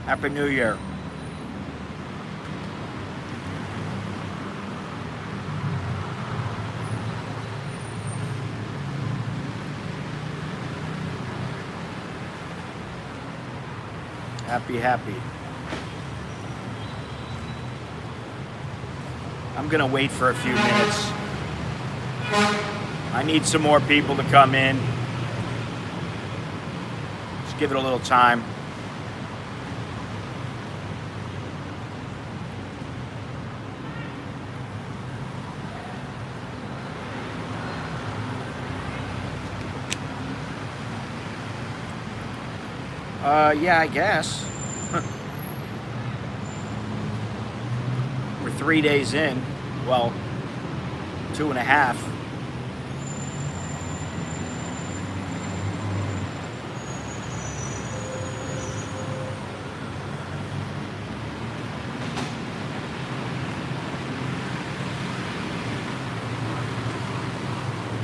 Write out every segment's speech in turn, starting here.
Happy New Year. Happy. I'm gonna wait for a few minutes. I need some more people to come in. Just give it a little time. Yeah, I guess. We're 3 days in. Well, 2.5.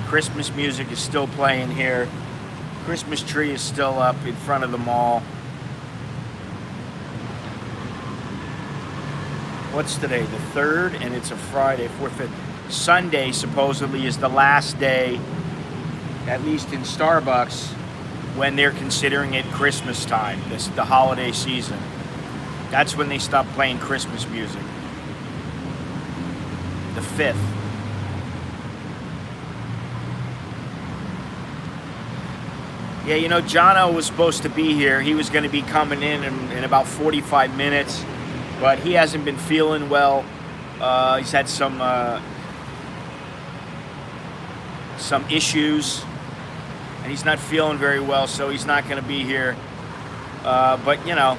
Christmas music is still playing here. Christmas tree is still up in front of the mall. What's today? The 3rd, and it's a Friday, 4th, 5th. Sunday supposedly is the last day, at least in Starbucks, when they're considering it Christmas time, the holiday season. That's when they stop playing Christmas music. The 5th. Yeah, you know, Jono was supposed to be here. He was going to be coming in about 45 minutes, but he hasn't been feeling well. He's had some issues, and he's not feeling very well, so he's not going to be here. But, you know,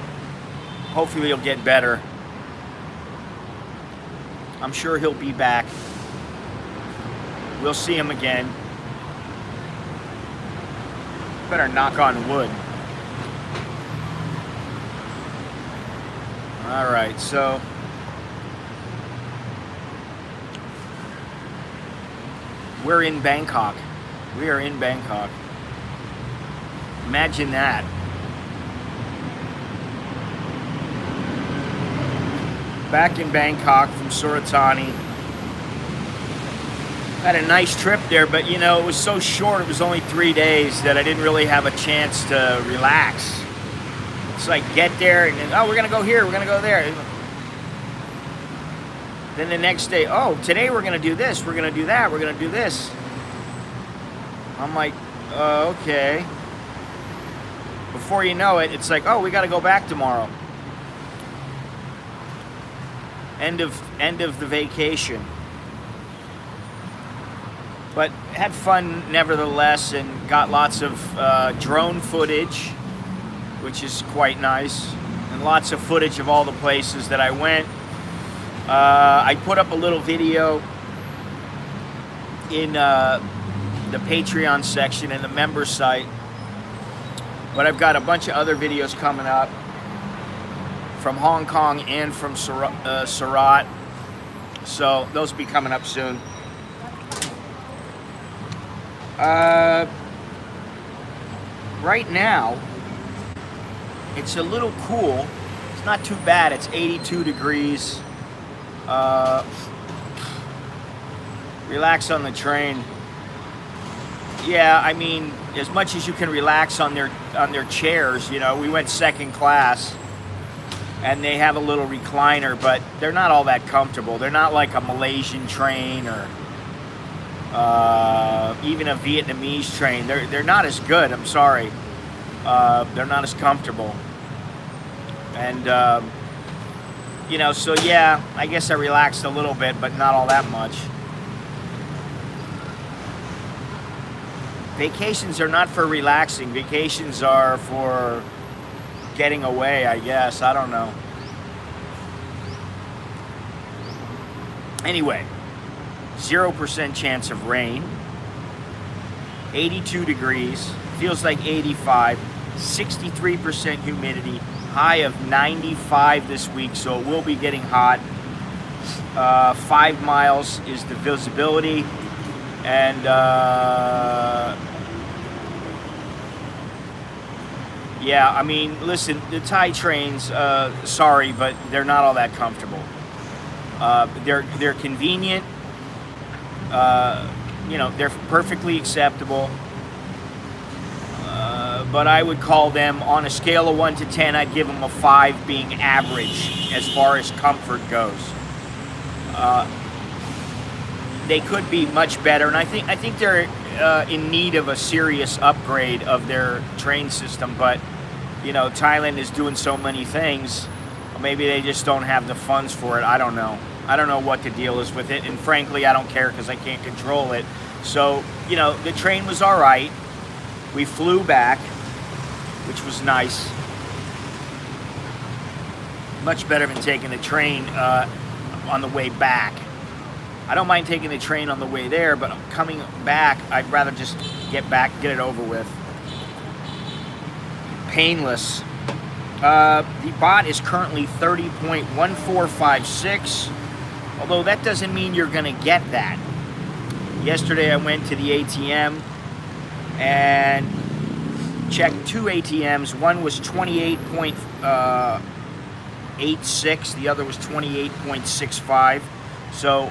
hopefully he'll get better. I'm sure he'll be back. We'll see him again. Better knock on wood. All right, so we're in Bangkok. We are in Bangkok. Imagine that. Back in Bangkok from Suratani. Had a nice trip there, but you know, it was so short, it was only 3 days, that I didn't really have a chance to relax. It's like get there and then, oh, we're gonna go here, we're gonna go there. Then the next day, oh, today we're gonna do this, we're gonna do that, we're gonna do this. I'm like, okay. Before you know it, it's like, oh, we gotta go back tomorrow. End of the vacation. But had fun nevertheless, and got lots of drone footage, which is quite nice, and lots of footage of all the places that I went. I put up a little video in the Patreon section in the member site, but I've got a bunch of other videos coming up from Hong Kong and from Surat, so those will be coming up soon. Right now, it's a little cool. It's not too bad. It's 82 degrees. Relax on the train. Yeah, I mean, as much as you can relax on their chairs, you know, we went second class, and they have a little recliner, but they're not all that comfortable. They're not like a Malaysian train or even a Vietnamese train. They're not as good, I'm sorry. They're not as comfortable. And, you know, so yeah, I guess I relaxed a little bit, but not all that much. Vacations are not for relaxing. Vacations are for getting away, I guess. I don't know. Anyway, 0% chance of rain. 82 degrees. Feels like 85. 63% humidity. High of 95 this week, so it will be getting hot. 5 miles is the visibility. And Yeah, I mean, listen, the Thai trains, sorry, but they're not all that comfortable. They're convenient. They're perfectly acceptable. But I would call them, on a scale of 1 to 10, I'd give them a 5, being average as far as comfort goes. They could be much better, and I think they're in need of a serious upgrade of their train system. But Thailand is doing so many things. Maybe they just don't have the funds for it. I don't know. I don't know what the deal is with it, and frankly, I don't care because I can't control it. So the train was all right. We flew back, which was nice. Much better than taking the train on the way back. I don't mind taking the train on the way there, but coming back, I'd rather just get it over with. Painless. The bot is currently 30.1456, although that doesn't mean you're going to get that. Yesterday I went to the ATM and checked 2 ATMs. One was 28.86, the other was 28.65. So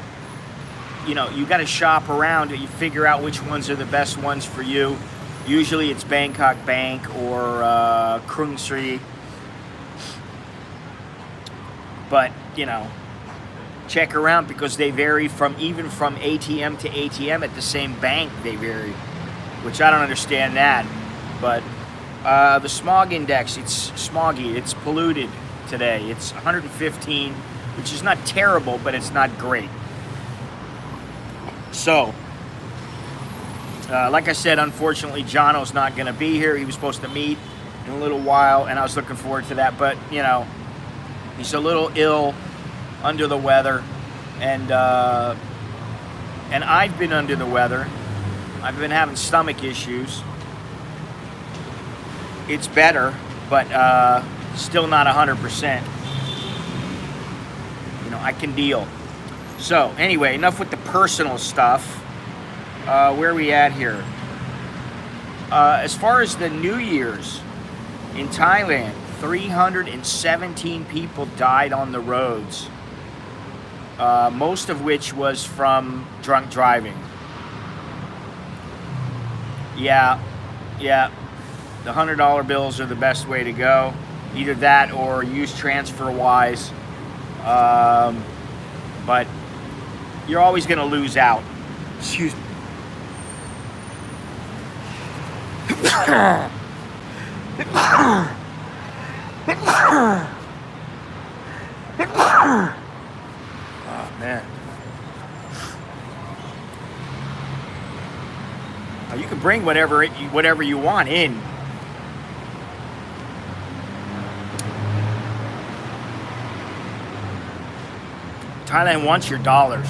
you got to shop around. You figure out which ones are the best ones for you. Usually it's Bangkok Bank or Krung Sri. But check around, because they vary even from ATM to ATM at the same bank. They vary, which I don't understand that. But the smog index, it's smoggy, it's polluted today. It's 115, which is not terrible, but it's not great. So, like I said, unfortunately, Jono's not going to be here. He was supposed to meet in a little while, and I was looking forward to that. But, he's a little ill, under the weather, and I've been under the weather. I've been having stomach issues. It's better, but still not 100%. I can deal. So, anyway, enough with the personal stuff. Where are we at here? As far as the New Year's in Thailand, 317 people died on the roads, most of which was from drunk driving. Yeah, the $100 bills are the best way to go. Either that or use TransferWise. But you're always going to lose out. Excuse me. Oh, man. You can bring whatever you want in. Thailand wants your dollars.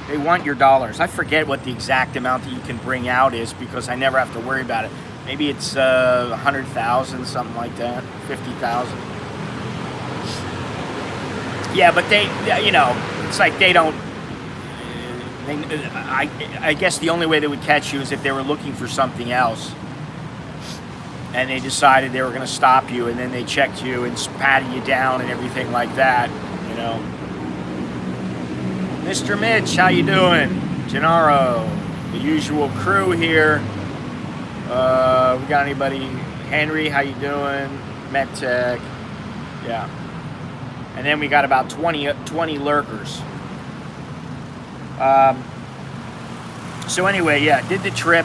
They want your dollars. I forget what the exact amount that you can bring out is, because I never have to worry about it. Maybe it's 100,000, something like that, 50,000. Yeah, but it's like they don't. I guess the only way they would catch you is if they were looking for something else, and they decided they were going to stop you, and then they checked you and patted you down and everything like that. Mr. Mitch, how you doing? Gennaro, the usual crew here. We got anybody? Henry, how you doing? MedTech, yeah. And then we got about 20 lurkers. So anyway, yeah, did the trip,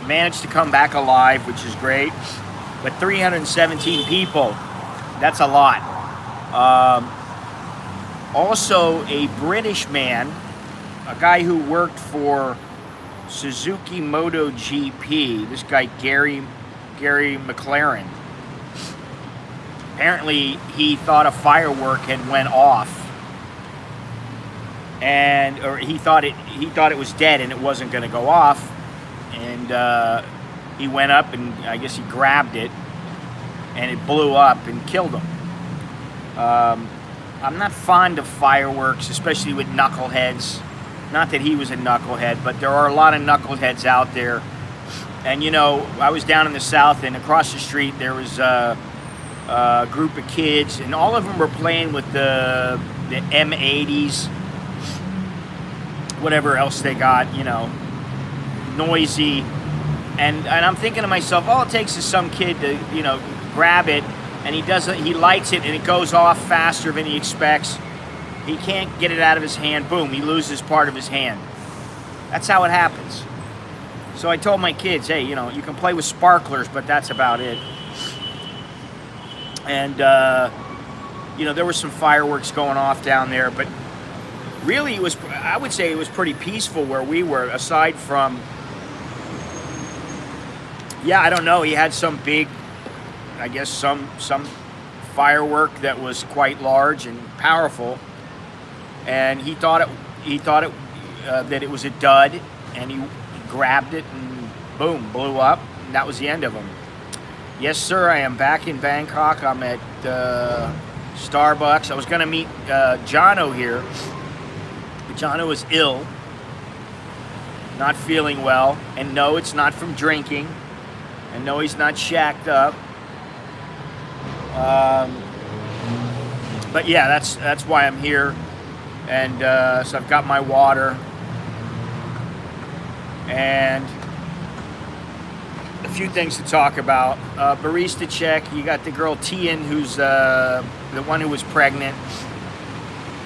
managed to come back alive, which is great. But 317 people, that's a lot. Also, a British man, a guy who worked for Suzuki MotoGP, this guy Gary McLaren. Apparently, he thought a firework had went off, or he thought it was dead and it wasn't going to go off, and he went up and I guess he grabbed it, and it blew up and killed him. I'm not fond of fireworks, especially with knuckleheads. Not that he was a knucklehead, but there are a lot of knuckleheads out there And you know, I was down in the south, and across the street there was a group of kids, and all of them were playing with the M80s, whatever else they got, you know, noisy. And I'm thinking to myself, all it takes is some kid to, you know, grab it, and he lights it, and it goes off faster than he expects. He can't get it out of his hand. Boom, he loses part of his hand. That's how it happens. So I told my kids, hey, you know, you can play with sparklers, but that's about it. And, you know, there were some fireworks going off down there, but really I would say it was pretty peaceful where we were, aside from, yeah, I don't know, he had some big, I guess some firework that was quite large and powerful, and he thought that it was a dud, and he grabbed it and boom, blew up, and that was the end of him. Yes, sir, I am back in Bangkok. I'm at Starbucks. I was going to meet Jono here, but Jono is ill, not feeling well, and no, it's not from drinking, and no, he's not shacked up. But yeah, that's why I'm here, and so I've got my water and a few things to talk about. Barista check. You got the girl Tian, who's the one who was pregnant.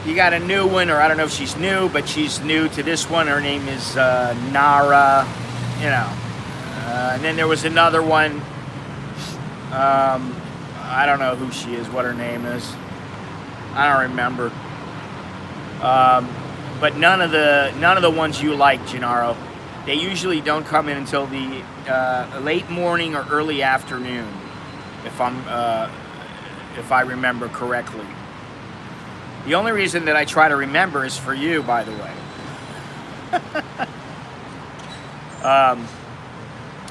You got a new one, or I don't know if she's new, but she's new to this one. Her name is Nara, you know. And then there was another one. I don't know who she is, what her name is. I don't remember. But none of the ones you like, Gennaro. They usually don't come in until the late morning or early afternoon, if I remember correctly. The only reason that I try to remember is for you, by the way.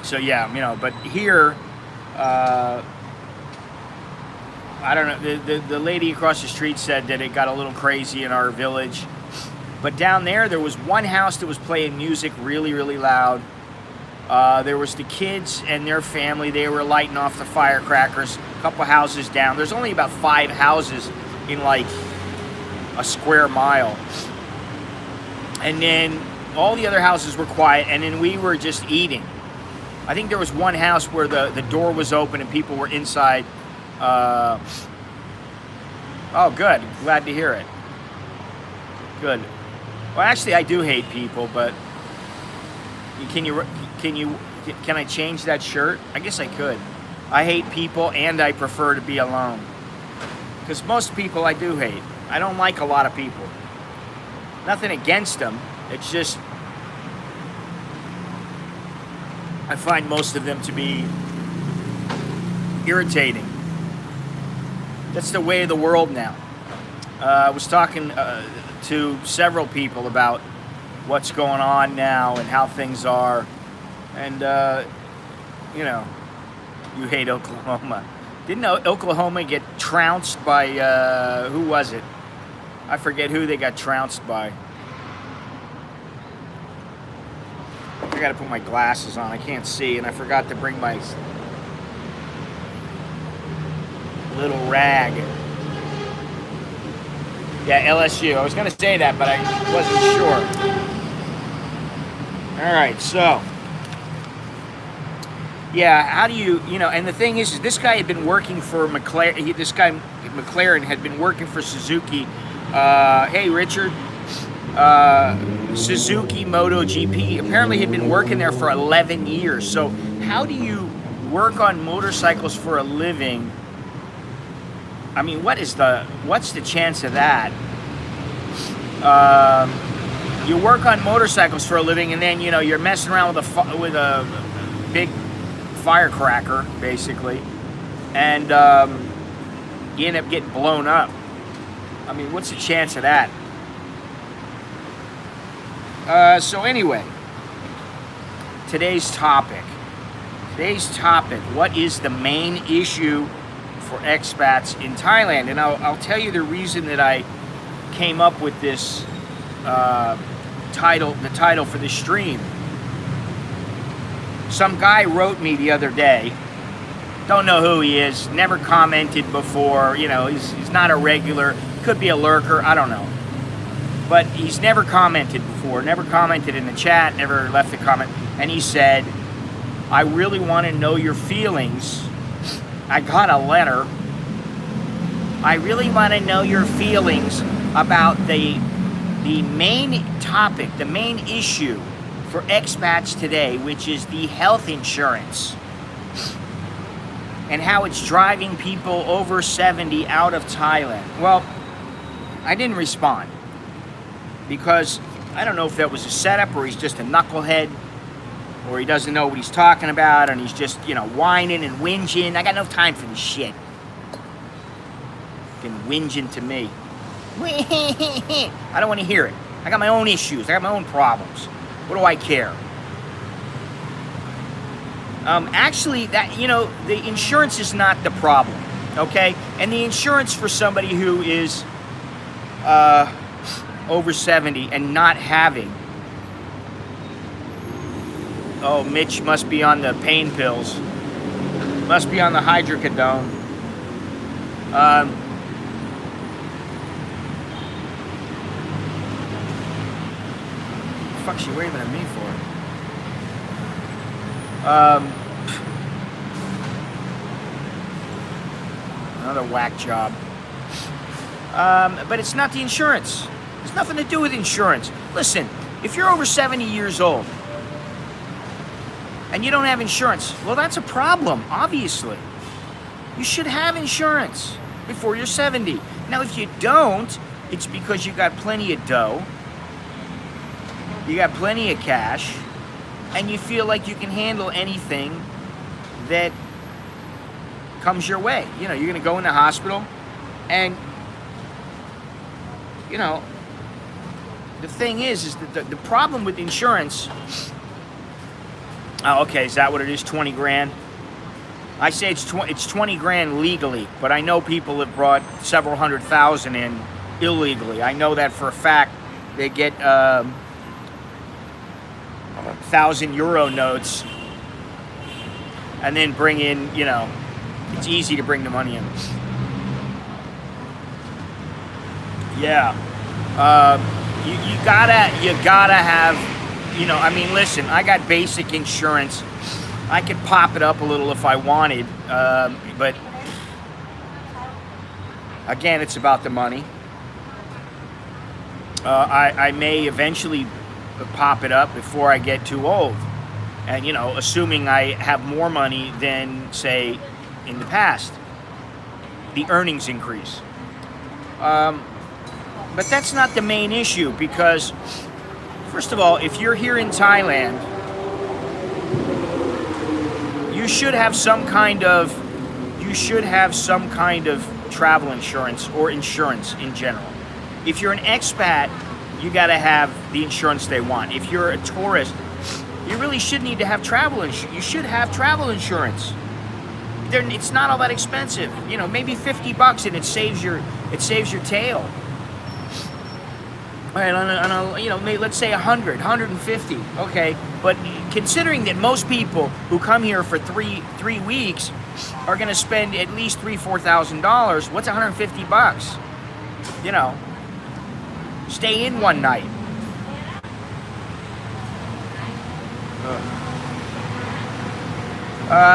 So yeah, you know, but here, I don't know, the lady across the street said that it got a little crazy in our village. But down there was one house that was playing music really, really loud. There was the kids and their family. They were lighting off the firecrackers. A couple houses down. There's only about 5 houses in like a square mile. And then all the other houses were quiet, and then we were just eating. I think there was one house where the door was open and people were inside. Oh, good. Glad to hear it. Good. Well, actually, I do hate people, but can I change that shirt? I guess I could. I hate people, and I prefer to be alone. Because most people I do hate. I don't like a lot of people. Nothing against them. It's just I find most of them to be irritating. That's the way of the world now. I was talking to several people about what's going on now and how things are, and you know, you hate Oklahoma. Didn't Oklahoma get trounced by who was it? I forget who they got trounced by. I gotta put my glasses on. I can't see, and I forgot to bring my little rag. Yeah, LSU. I was going to say that, but I wasn't sure. All right, so. Yeah, how do you know, and the thing is this guy had been working for McLaren. This guy, McLaren, had been working for Suzuki. Hey, Richard. Suzuki MotoGP. Apparently he'd been working there for 11 years. So how do you work on motorcycles for a living? I mean, what's the chance of that? You work on motorcycles for a living, and then, you know, you're messing around with a big firecracker, basically, and you end up getting blown up. I mean, what's the chance of that? So anyway, today's topic. What is the main issue for expats in Thailand? And I'll tell you the reason that I came up with this the title for the stream. Some guy wrote me the other day. Don't know who he is. Never commented before. You know, he's not a regular. Could be a lurker. I don't know. But he's never commented before. Never commented in the chat. Never left a comment. And he said, I really want to know your feelings. I got a letter. I really want to know your feelings about the main topic, the main issue for expats today, which is the health insurance and how it's driving people over 70 out of Thailand. Well, I didn't respond because I don't know if that was a setup or he's just a knucklehead or he doesn't know what he's talking about and he's just, you know, whining and whinging. I got no time for this shit. Fucking whinging to me. I don't want to hear it. I got my own issues. I got my own problems. What do I care? Actually, that, you know, the insurance is not the problem, okay? And the insurance for somebody who is over 70 and not having, oh, Mitch must be on the pain pills. Must be on the hydrocodone. What the fuck's she waving at me for? Another whack job. But it's not the insurance. It's nothing to do with insurance. Listen, if you're over 70 years old and you don't have insurance, well, that's a problem, obviously. You should have insurance before you're 70. Now, if you don't, it's because you got plenty of dough, you got plenty of cash, and you feel like you can handle anything that comes your way. You know, you're going to go in the hospital, and, you know, the thing is that the problem with insurance, oh, okay, is that what it is, 20 grand? I say it's 20 grand legally, but I know people have brought several hundred thousand in illegally. I know that for a fact. They get 1,000 euro notes and then bring in, you know, it's easy to bring the money in. Yeah. You gotta have, you know, I mean, listen, I got basic insurance. I could pop it up a little if I wanted, but again, it's about the money. I may eventually pop it up before I get too old, and, you know, assuming I have more money than, say, in the past, the earnings increase. But that's not the main issue, because first of all, if you're here in Thailand, you should have some kind of travel insurance or insurance in general. If you're an expat, you got to have the insurance they want. If you're a tourist, you really should need to have travel insurance. You should have travel insurance. It's not all that expensive. You know, maybe $50 and it saves your tail. All right, on a, you know, maybe let's say 100, 150. Okay, but considering that most people who come here for three weeks are going to spend at least $3,000-$4,000, what's $150? You know, stay in one night.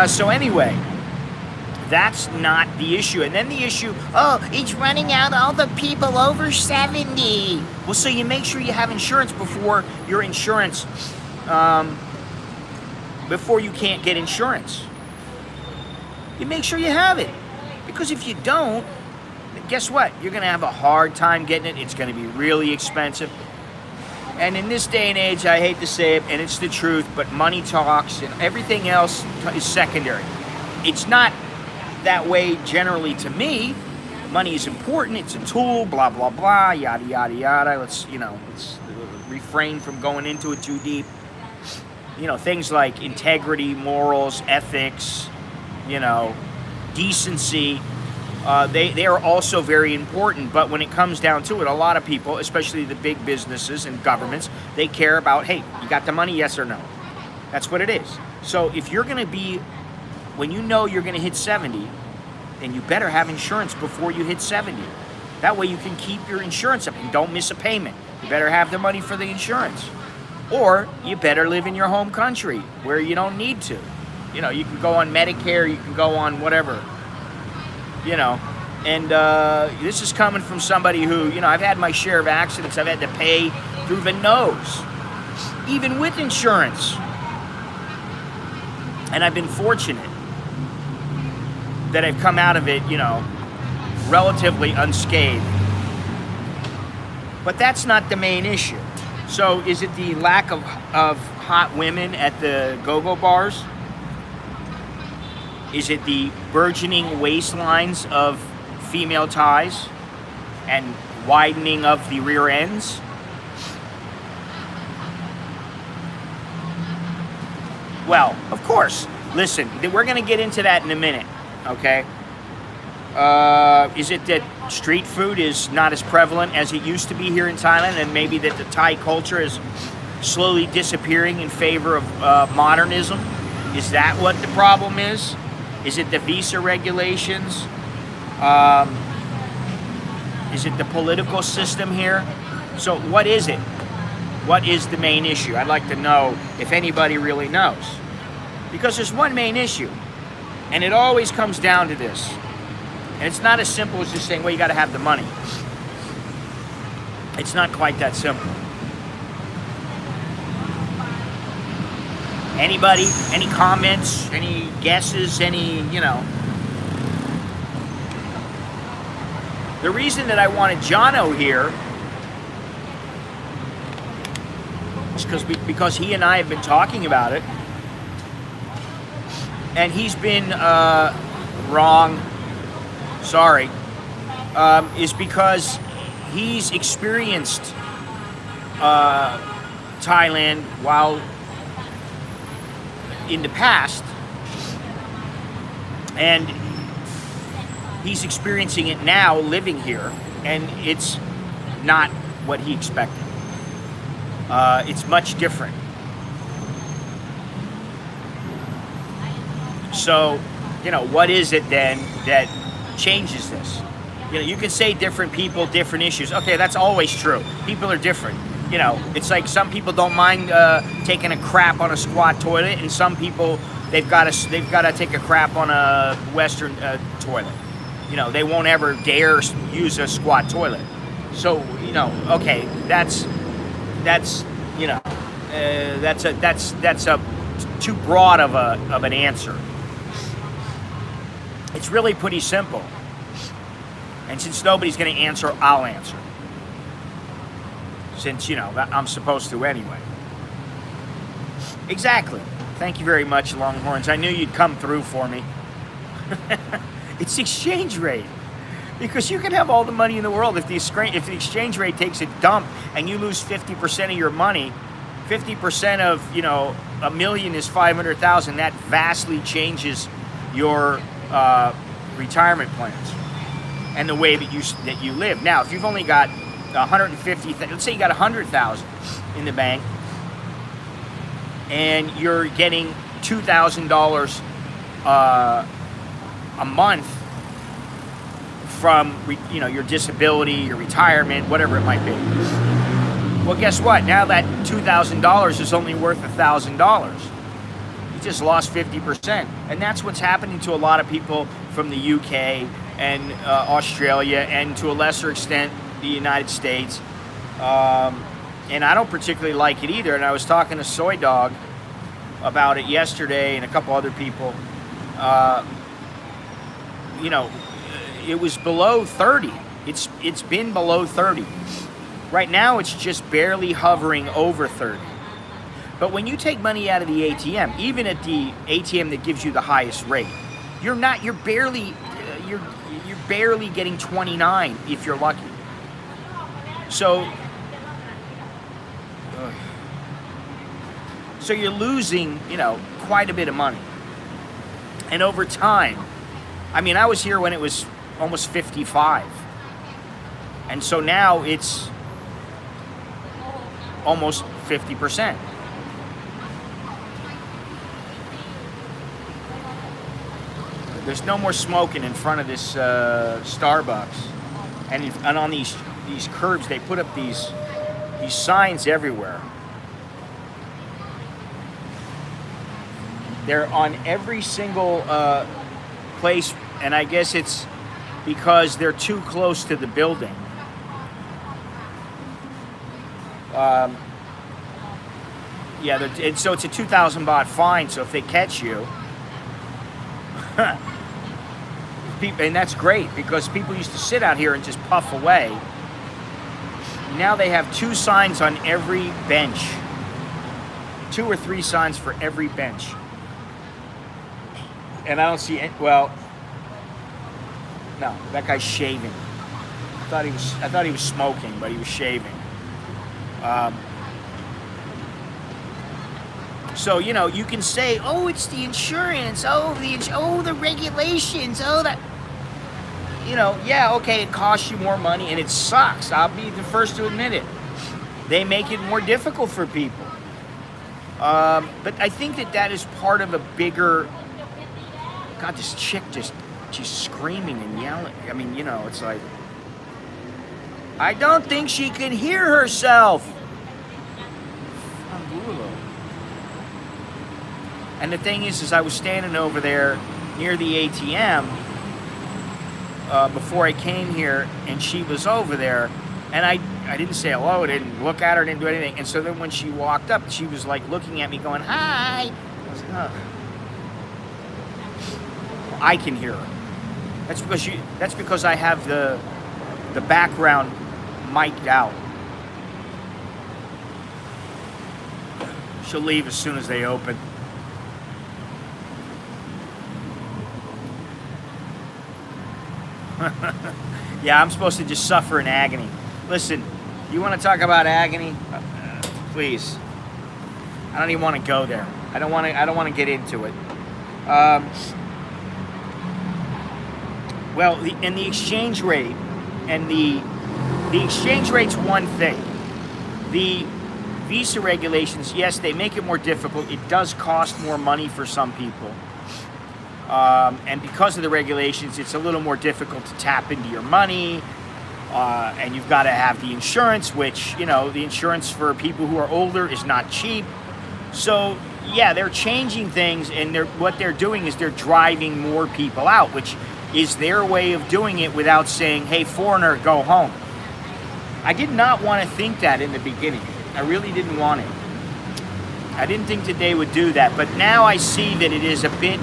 So anyway, that's not the issue. And then the issue, oh, it's running out all the people over 70. Well, so you make sure you have insurance before your insurance, before you can't get insurance. You make sure you have it. Because if you don't, guess what? You're going to have a hard time getting it. It's going to be really expensive. And in this day and age, I hate to say it, and it's the truth, but money talks and everything else is secondary. It's not that way generally to me. Money is important. It's a tool, blah, blah, blah, yada, yada, yada. Let's refrain from going into it too deep. You know, things like integrity, morals, ethics, you know, decency, they are also very important. But when it comes down to it, a lot of people, especially the big businesses and governments, they care about, hey, you got the money, yes or no? That's what it is. So if you're going to be, when you know you're going to hit 70, then you better have insurance before you hit 70. That way you can keep your insurance up and don't miss a payment. You better have the money for the insurance. Or you better live in your home country where you don't need to. You know, you can go on Medicare, you can go on whatever, you know. And this is coming from somebody who, you know, I've had my share of accidents. I've had to pay through the nose, even with insurance. And I've been fortunate that I've come out of it, you know, relatively unscathed. But that's not the main issue. So is it the lack of hot women at the go-go bars? Is it the burgeoning waistlines of female ties and widening of the rear ends? Well, of course. Listen, we're going to get into that in a minute, okay? Is it that street food is not as prevalent as it used to be here in Thailand, and maybe that the Thai culture is slowly disappearing in favor of modernism? Is that what the problem is? Is it the visa regulations? Is it the political system here? So what is it? What is the main issue? I'd like to know if anybody really knows. Because there's one main issue, and it always comes down to this. And it's not as simple as just saying, well, you got to have the money. It's not quite that simple. Anybody? Any comments? Any guesses? Any, you know? The reason that I wanted Jono here is because he and I have been talking about it. And he's been wrong. Sorry. Is because he's experienced Thailand while in the past, and he's experiencing it now living here, and it's not what he expected. It's much different. So, you know, what is it then that changes this? You know, you can say different people, different issues. Okay, that's always true. People are different. You know, it's like some people don't mind taking a crap on a squat toilet, and some people they've got to take a crap on a Western toilet. You know, they won't ever dare use a squat toilet. So, you know, okay, that's you know, that's a too broad of an answer. It's really pretty simple. And since nobody's going to answer, I'll answer. Since, you know, I'm supposed to anyway. Exactly. Thank you very much, Longhorns. I knew you'd come through for me. It's the exchange rate. Because you can have all the money in the world. If the exchange rate takes a dump and you lose 50% of your money, 50% of, you know, $1 million is 500,000. That vastly changes your retirement plans and the way that you live. Now, if you've only got 150, let's say you got 100,000 in the bank, and you're getting $2,000 a month from, you know, your disability, your retirement, whatever it might be. Well, guess what? Now that $2,000 is only worth $1,000. You just lost 50%, and that's what's happening to a lot of people from the UK and Australia, and to a lesser extent the United States. And I don't particularly like it either. And I was talking to Soy Dog about it yesterday, and a couple other people. You know, it was below 30. It's been below 30. Right now, it's just barely hovering over 30. But when you take money out of the ATM, even at the ATM that gives you the highest rate, you're barely getting 29 if you're lucky. So you're losing, you know, quite a bit of money. And over time, I mean, I was here when it was almost 55. And so now it's almost 50%. There's no more smoking in front of this Starbucks, and on these curbs they put up these signs everywhere. They're on every single place, and I guess it's because they're too close to the building. Yeah, and so it's a 2,000 baht fine. So if they catch you, and that's great because people used to sit out here and just puff away. Now they have 2 signs on every bench, 2 or 3 signs for every bench, and I don't see any. Well, no, that guy's shaving. I thought he was smoking, but he was shaving. So, you know, you can say, oh, it's the insurance, oh, the regulations, oh, that, you know, yeah, okay, it costs you more money, and it sucks. I'll be the first to admit it. They make it more difficult for people. But I think that is part of a bigger, God, this chick she's screaming and yelling. I mean, you know, it's like, I don't think she can hear herself. And the thing is I was standing over there near the ATM before I came here, and she was over there, and I didn't say hello, I didn't look at her, didn't do anything. And so then when she walked up, she was like looking at me going, hi. I was like, oh. I can hear her. That's because I have the background mic'd out. She'll leave as soon as they open. Yeah, I'm supposed to just suffer in agony. Listen, you want to talk about agony? Please. I don't even want to go there. I don't want to get into it. Well, the exchange rate, and the exchange rate's one thing. The visa regulations, yes, they make it more difficult. It does cost more money for some people. And because of the regulations, it's a little more difficult to tap into your money. And you've got to have the insurance, which, you know, the insurance for people who are older is not cheap. So, yeah, they're changing things, and what they're doing is they're driving more people out, which is their way of doing it without saying, hey, foreigner, go home. I did not want to think that in the beginning. I really didn't want it. I didn't think that they would do that, but now I see that it is a bit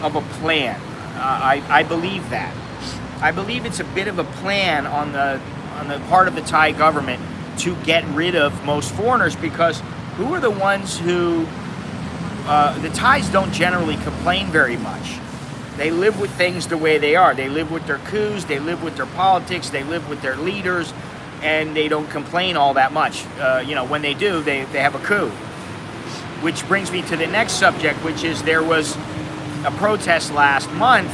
of a plan. I believe that. I believe it's a bit of a plan on the part of the Thai government to get rid of most foreigners, because who are the ones who the Thais don't generally complain very much. They live with things the way they are. They live with their coups, they live with their politics, they live with their leaders, and they don't complain all that much. You know, when they do, they have a coup. Which brings me to the next subject, which is there was a protest last month.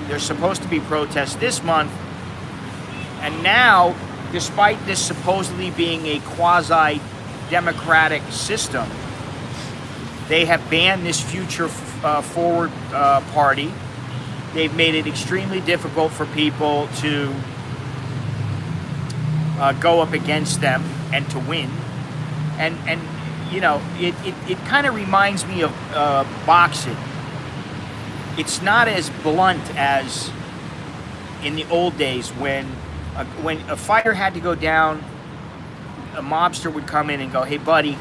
There's supposed to be protests this month. And now, despite this supposedly being a quasi-democratic system, they have banned this Future Forward party. They've made it extremely difficult for people to go up against them and to win. And you know, it kind of reminds me of boxing. It's not as blunt as in the old days when a fighter had to go down, a mobster would come in and go, hey buddy,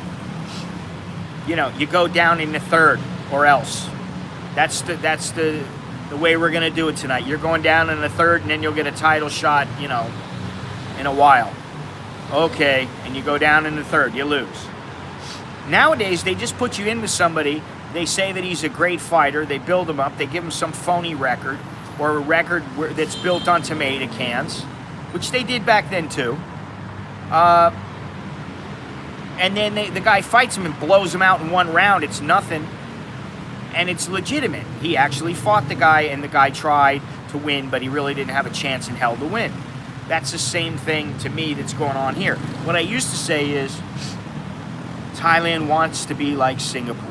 you know, you go down in the third or else. That's the way we're gonna do it tonight. You're going down in the third, and then you'll get a title shot, you know, in a while. Okay, and you go down in the third, you lose. Nowadays, they just put you in with somebody. They say that he's a great fighter. They build him up. They give him some phony record, or a record that's built on tomato cans, which they did back then too. And then the guy fights him and blows him out in one round. It's nothing, and it's legitimate. He actually fought the guy, and the guy tried to win, but he really didn't have a chance in hell to win. That's the same thing to me that's going on here. What I used to say is Thailand wants to be like Singapore.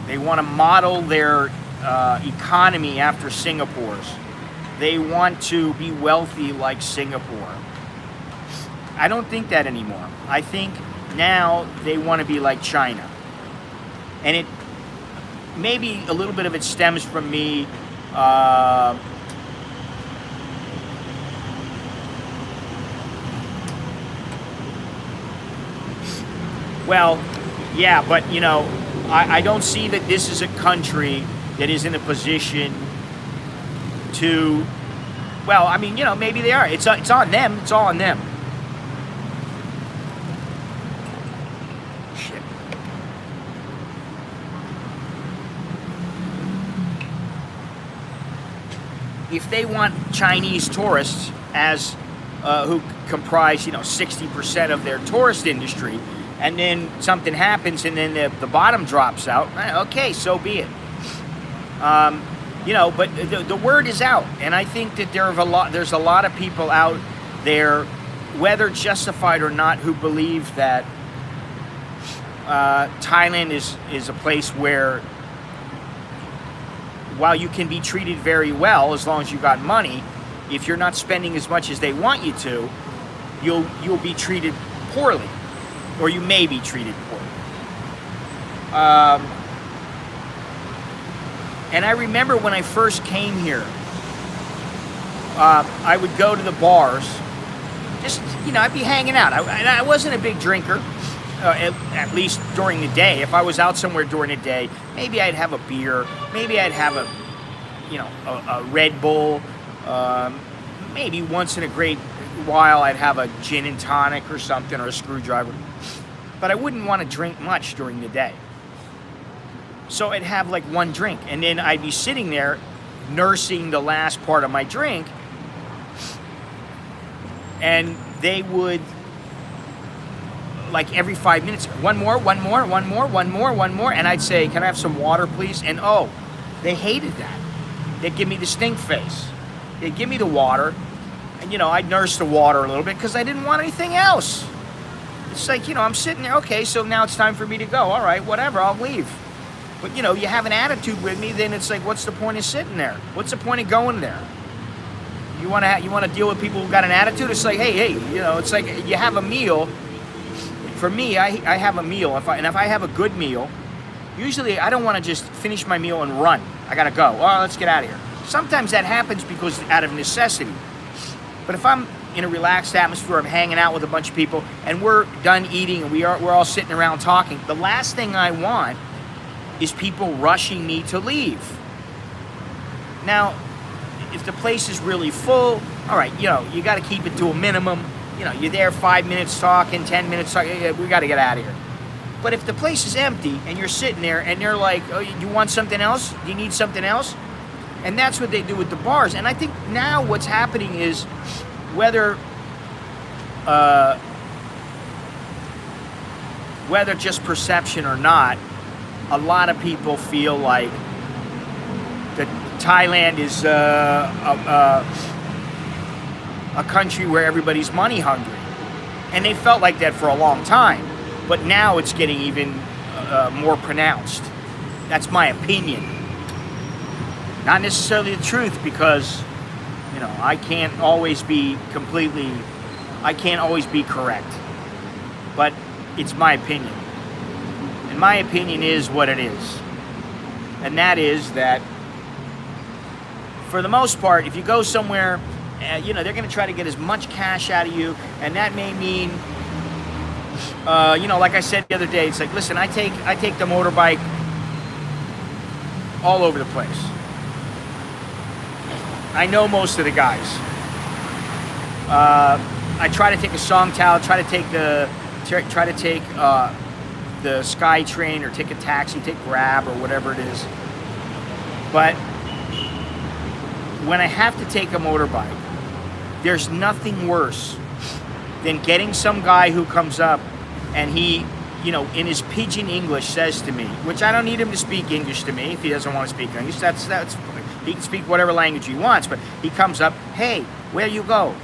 They want to model their economy after Singapore's. They want to be wealthy like Singapore. I don't think that anymore. I think now they want to be like China. And it maybe a little bit of it stems from me well, yeah, but you know, I don't see that this is a country that is in a position to, well, I mean, you know, maybe they are. It's on them. It's all on them. Shit. If they want Chinese tourists as who comprise, you know, 60% of their tourist industry, and then something happens and then the bottom drops out, okay, so be it. You know, but the word is out, and I think that there's a lot of people out there, whether justified or not, who believe that Thailand is a place where, while you can be treated very well as long as you got money, if you're not spending as much as they want you to, you'll be treated poorly, or you may be treated poorly. And I remember when I first came here, I would go to the bars, just, you know, I'd be hanging out. I wasn't a big drinker, at least during the day. If I was out somewhere during the day, maybe I'd have a beer, maybe I'd have a Red Bull, maybe once in a great while I'd have a gin and tonic or something, or a screwdriver. But I wouldn't want to drink much during the day. So I'd have like one drink, and then I'd be sitting there nursing the last part of my drink, and they would, like every 5 minutes, one more, and I'd say, can I have some water, please? And oh, they hated that. They'd give me the stink face. They'd give me the water, and you know, I'd nurse the water a little bit because I didn't want anything else. It's like, you know, I'm sitting there, okay, so now it's time for me to go. All right, whatever, I'll leave. But, you know, you have an attitude with me, then it's like, what's the point of sitting there? What's the point of going there? You want to deal with people who got an attitude? It's like, hey, you know, it's like you have a meal. For me, I have a meal. If I have a good meal, usually I don't want to just finish my meal and run. I got to go. Oh, let's get out of here. Sometimes that happens because out of necessity. But if I'm in a relaxed atmosphere, I'm hanging out with a bunch of people, and we're done eating, and we're all sitting around talking, the last thing I want is people rushing me to leave. Now, if the place is really full, all right, you know, you got to keep it to a minimum. You know, you're there 5 minutes talking, 10 minutes talking, we got to get out of here. But if the place is empty and you're sitting there and they're like, oh, you want something else? Do you need something else? And that's what they do with the bars. And I think now what's happening is, whether just perception or not, a lot of people feel like that Thailand is a country where everybody's money hungry. And they felt like that for a long time. But now it's getting even more pronounced. That's my opinion. Not necessarily the truth, because, you know, I can't always be correct. But it's my opinion. And my opinion is what it is. And that is that, for the most part, if you go somewhere, you know, they're going to try to get as much cash out of you. And that may mean, you know, like I said the other day, it's like, listen, I take the motorbike all over the place. I know most of the guys. I try to take a Songtao, try to take the Sky Train, or take a taxi, take Grab, or whatever it is. But when I have to take a motorbike, there's nothing worse than getting some guy who comes up and he, you know, in his pidgin English says to me, which I don't need him to speak English to me if he doesn't want to speak English. That's he can speak whatever language he wants, but he comes up, hey, where you go?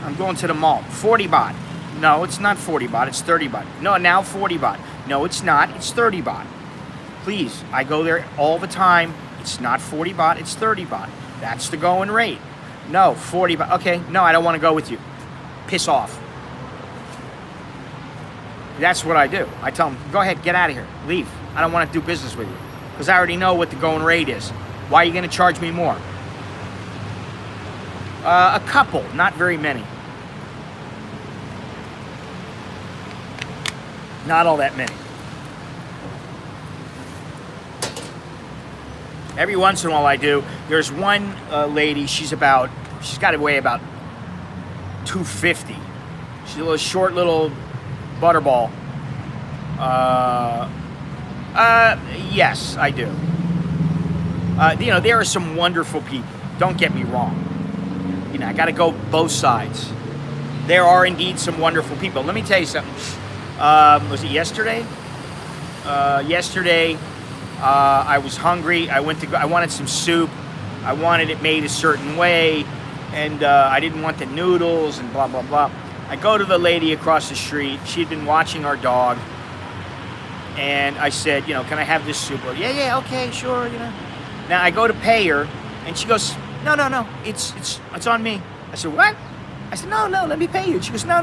I'm going to the mall. 40 baht. No, it's not 40 baht, it's 30 baht. No, now 40 baht. No, it's not, it's 30 baht. Please, I go there all the time. It's not 40 baht, it's 30 baht. That's the going rate. No, 40 baht. Okay, no, I don't want to go with you. Piss off. That's what I do. I tell them, go ahead, get out of here. Leave. I don't want to do business with you. Because I already know what the going rate is. Why are you going to charge me more? A couple, not very many. Not all that many. Every once in a while I do. There's one lady, she's got to weigh about 250. She's a little short little butterball. Yes, I do. There are some wonderful people. Don't get me wrong. I got to go both sides. There are indeed some wonderful people. Let me tell you something. Was it yesterday? Yesterday, I was hungry. I wanted some soup. I wanted it made a certain way, and I didn't want the noodles and blah blah blah. I go to the lady across the street. She'd been watching our dog, and I said, can I have this soup? Yeah, okay, sure. Now I go to pay her, and she goes, no, it's on me. I said, what? I said, no, let me pay you. She goes, no.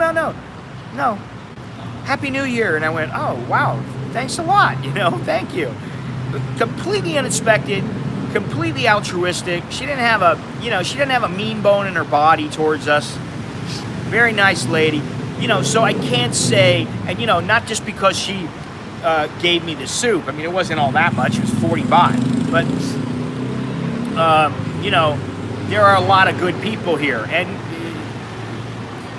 Happy New Year. And I went, oh, wow, thanks a lot, thank you. Completely unexpected, completely altruistic. She didn't have a mean bone in her body towards us. Very nice lady. So I can't say, and not just because she gave me the soup. I mean, it wasn't all that much. It was 40 baht. But, there are a lot of good people here. And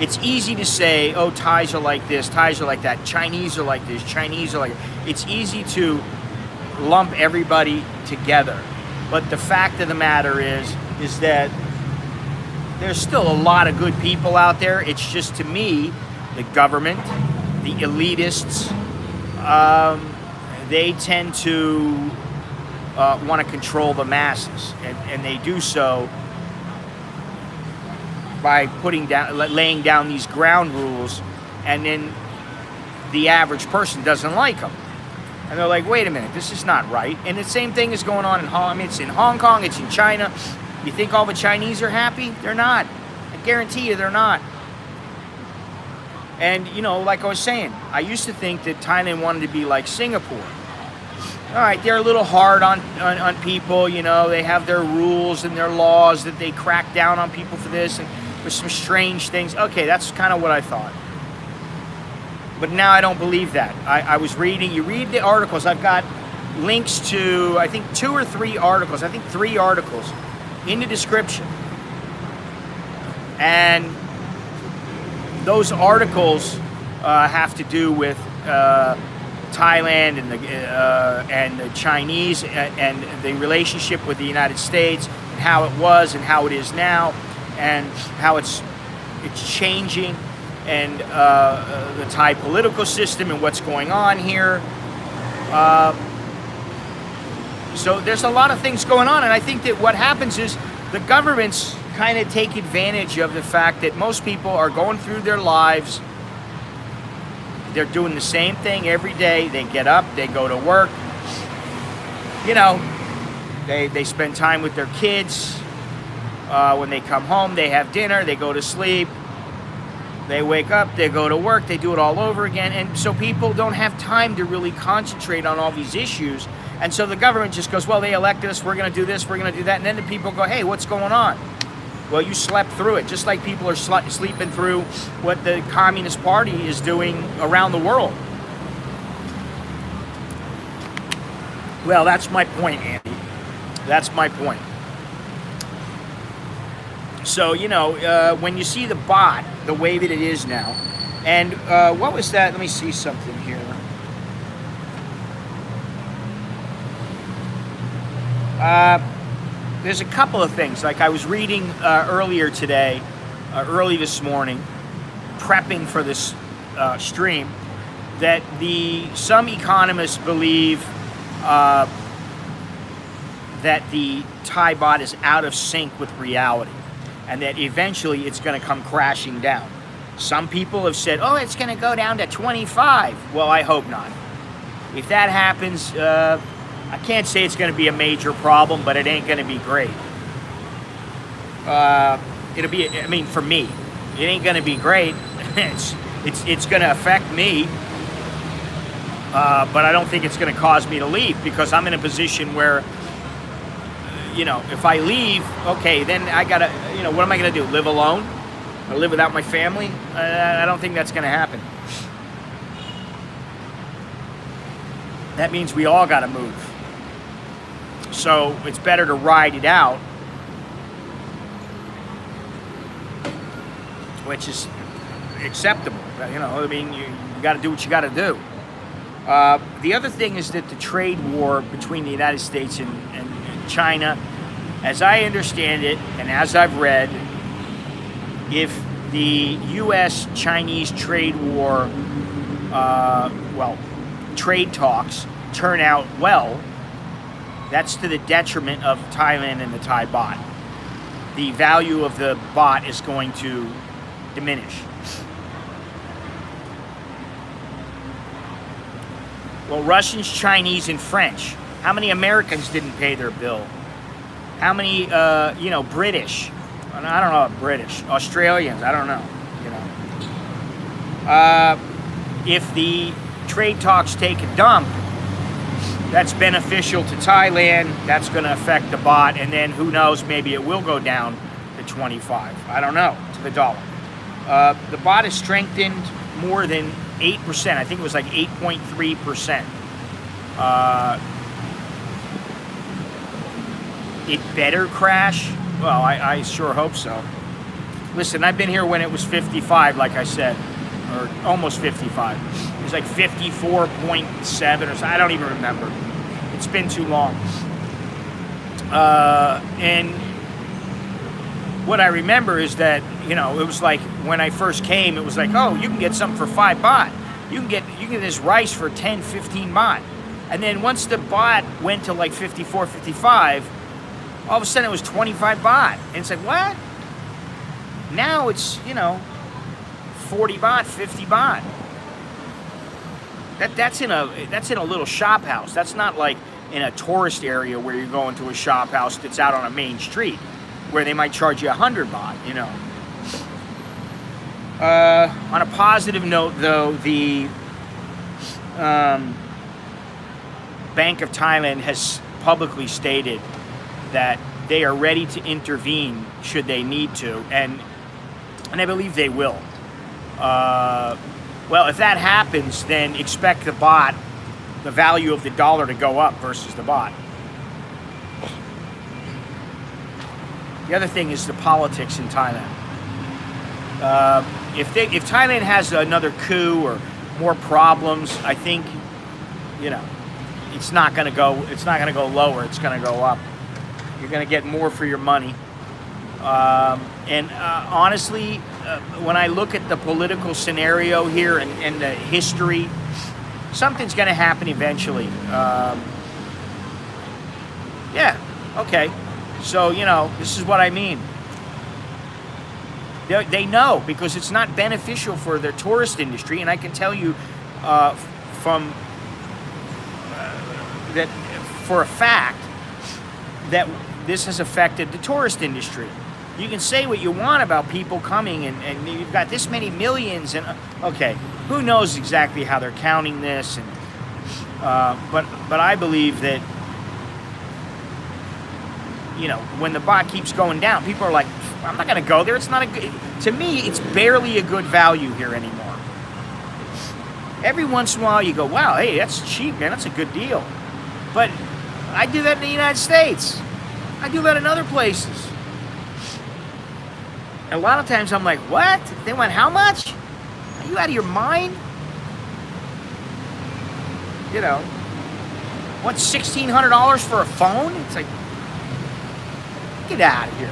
it's easy to say, oh, Thais are like this, Thais are like that, Chinese are like this, Chinese are like that. It's easy to lump everybody together. But the fact of the matter is that there's still a lot of good people out there. It's just, to me, the government, the elitists, they tend to want to control the masses, and they do so by laying down these ground rules, and then the average person doesn't like them. And they're like, wait a minute, this is not right. And the same thing is going on in Hong Kong. I mean, it's in Hong Kong, it's in China. You think all the Chinese are happy? They're not. I guarantee you they're not. And, like I was saying, I used to think that Thailand wanted to be like Singapore. All right, they're a little hard on people, they have their rules and their laws that they crack down on people for this, and there's some strange things. Okay, that's kind of what I thought. But now I don't believe that. I was reading, you read the articles, I've got links to, I think 2 or 3 articles, I think 3 articles in the description. And those articles have to do with Thailand and the Chinese and the relationship with the United States, and how it was and how it is now, and how it's changing, and the Thai political system and what's going on here. So there's a lot of things going on, and I think that what happens is the governments kind of take advantage of the fact that most people are going through their lives. They're doing the same thing every day. They get up, they go to work. They spend time with their kids. When they come home, they have dinner, they go to sleep. They wake up, they go to work, they do it all over again. And so people don't have time to really concentrate on all these issues. And so the government just goes, well, they elected us, we're going to do this, we're going to do that. And then the people go, hey, what's going on? Well, you slept through it, just like people are sleeping through what the Communist Party is doing around the world. Well, that's my point, Andy. That's my point. So, when you see the baht, the way that it is now, and what was that? Let me see something here. There's a couple of things. Like I was reading earlier today, early this morning, prepping for this stream, that some economists believe that the Thai baht is out of sync with reality, and that eventually it's going to come crashing down. Some people have said, oh, it's going to go down to 25. Well, I hope not. If that happens, I can't say it's going to be a major problem, but it ain't going to be great. It'll be, I mean, for me, it ain't going to be great. It's going to affect me, but I don't think it's going to cause me to leave, because I'm in a position where, you know, if I leave, okay, then I got to, you know, what am I going to do? Live alone? Or live without my family? I don't think that's going to happen. That means we all got to move. So it's better to ride it out, which is acceptable. You know, I mean, you got to do what you got to do. The other thing is that the trade war between the United States and China, as I understand it, and as I've read, if the U.S.-Chinese trade war, trade talks turn out well, that's to the detriment of Thailand and the Thai baht. The value of the baht is going to diminish. Well, Russians, Chinese, and French. How many Americans didn't pay their bill? How many, British? I don't know, British. Australians, I don't know. If the trade talks take a dump, that's beneficial to Thailand. That's going to affect the baht, and then who knows, maybe it will go down to 25. I don't know, to the dollar. The baht is strengthened more than 8%. I think it was like 8.3%. It better crash? Well, I sure hope so. Listen, I've been here when it was 55, like I said, or almost 55. It was like 54.7 or so. I don't even remember. It's been too long. And what I remember is that, you know, it was like when I first came, it was like, oh, you can get something for 5 baht. You can get this rice for 10, 15 baht. And then once the baht went to like 54, 55, all of a sudden it was 25 baht. And it's like, what? Now it's, 40 baht, 50 baht. That's in a little shop house. That's not like in a tourist area where you're going to a shop house that's out on a main street where they might charge you 100 baht, On a positive note, though, the Bank of Thailand has publicly stated that they are ready to intervene should they need to, and I believe they will. Well, if that happens, then expect the baht, the value of the dollar, to go up versus the baht. The other thing is the politics in Thailand. If Thailand has another coup or more problems, I think, it's not going to go lower. It's going to go up. You're going to get more for your money. Honestly, when I look at the political scenario here and the history, something's going to happen eventually. Yeah, okay. So, this is what I mean. They know, because it's not beneficial for their tourist industry, and I can tell you from that for a fact that this has affected the tourist industry. You can say what you want about people coming, and you've got this many millions, and okay, who knows exactly how they're counting this, and but I believe that when the baht keeps going down, people are like, I'm not going to go there. It's not a good. To me, it's barely a good value here anymore. Every once in a while, you go, wow, hey, that's cheap, man. That's a good deal. But I do that in the United States. I do that in other places. And a lot of times I'm like, what? They want how much? Are you out of your mind? What's $1,600 for a phone? It's like, get out of here.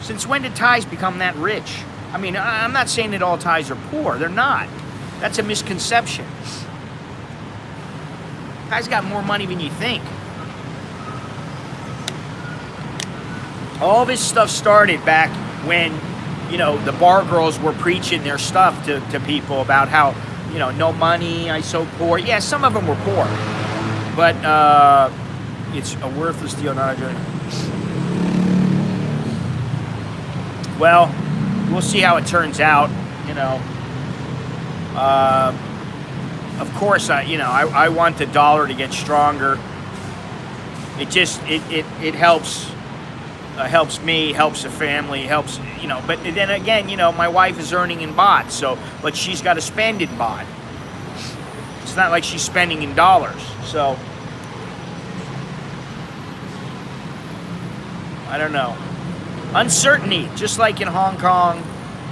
Since when did Thais become that rich? I mean, I'm not saying that all Thais are poor. They're not. That's a misconception. Thais got more money than you think. All this stuff started back when, the bar girls were preaching their stuff to people about how, no money, I'm so poor. Yeah, some of them were poor. But it's a worthless deal, not a journey. Well, we'll see how it turns out. You know, of course, I want the dollar to get stronger. It just it helps. Helps me, helps the family, helps, but then again, my wife is earning in baht, but she's got to spend in baht. It's not like she's spending in dollars, so I don't know. Uncertainty, just like in Hong Kong,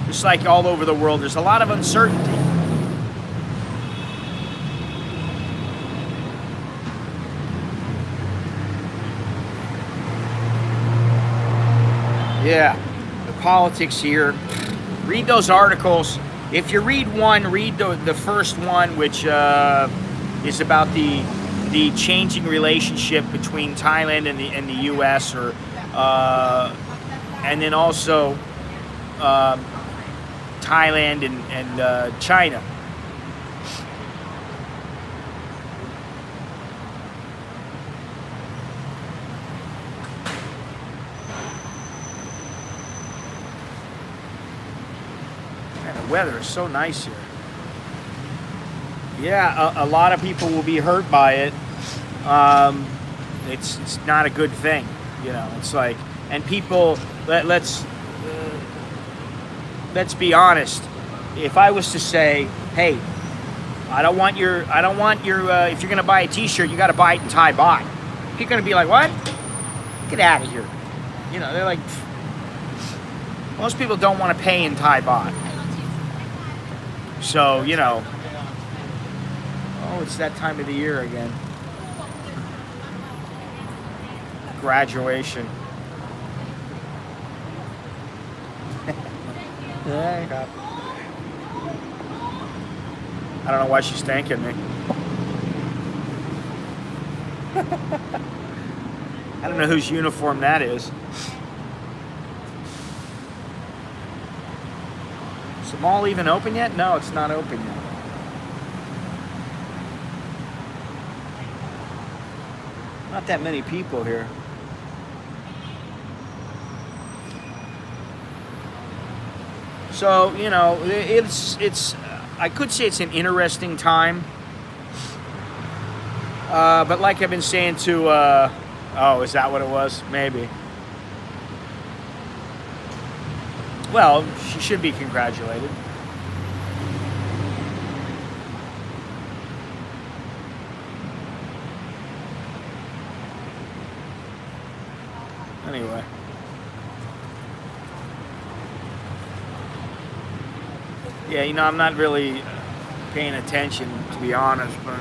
just like all over the world, there's a lot of uncertainty. Yeah, the politics here. Read those articles. If you read one, read the first one, which is about the changing relationship between Thailand and the U.S. And then also Thailand and China. The weather is so nice here. Yeah, a lot of people will be hurt by it. It's not a good thing, It's like, and people, let's be honest. If I was to say, hey, I don't want your. If you're gonna buy a T-shirt, you got to buy it in Thai baht. You're gonna be like, what? Get out of here. They're like, most people don't want to pay in Thai baht. So, oh, it's that time of the year again. Graduation. I don't know why she's thanking me. I don't know whose uniform that is. Is the mall even open yet? No, it's not open yet. Not that many people here. So, it's I could say it's an interesting time. But like I've been saying to, oh, is that what it was? Maybe. Well, she should be congratulated. Anyway. Yeah, I'm not really paying attention, to be honest, but,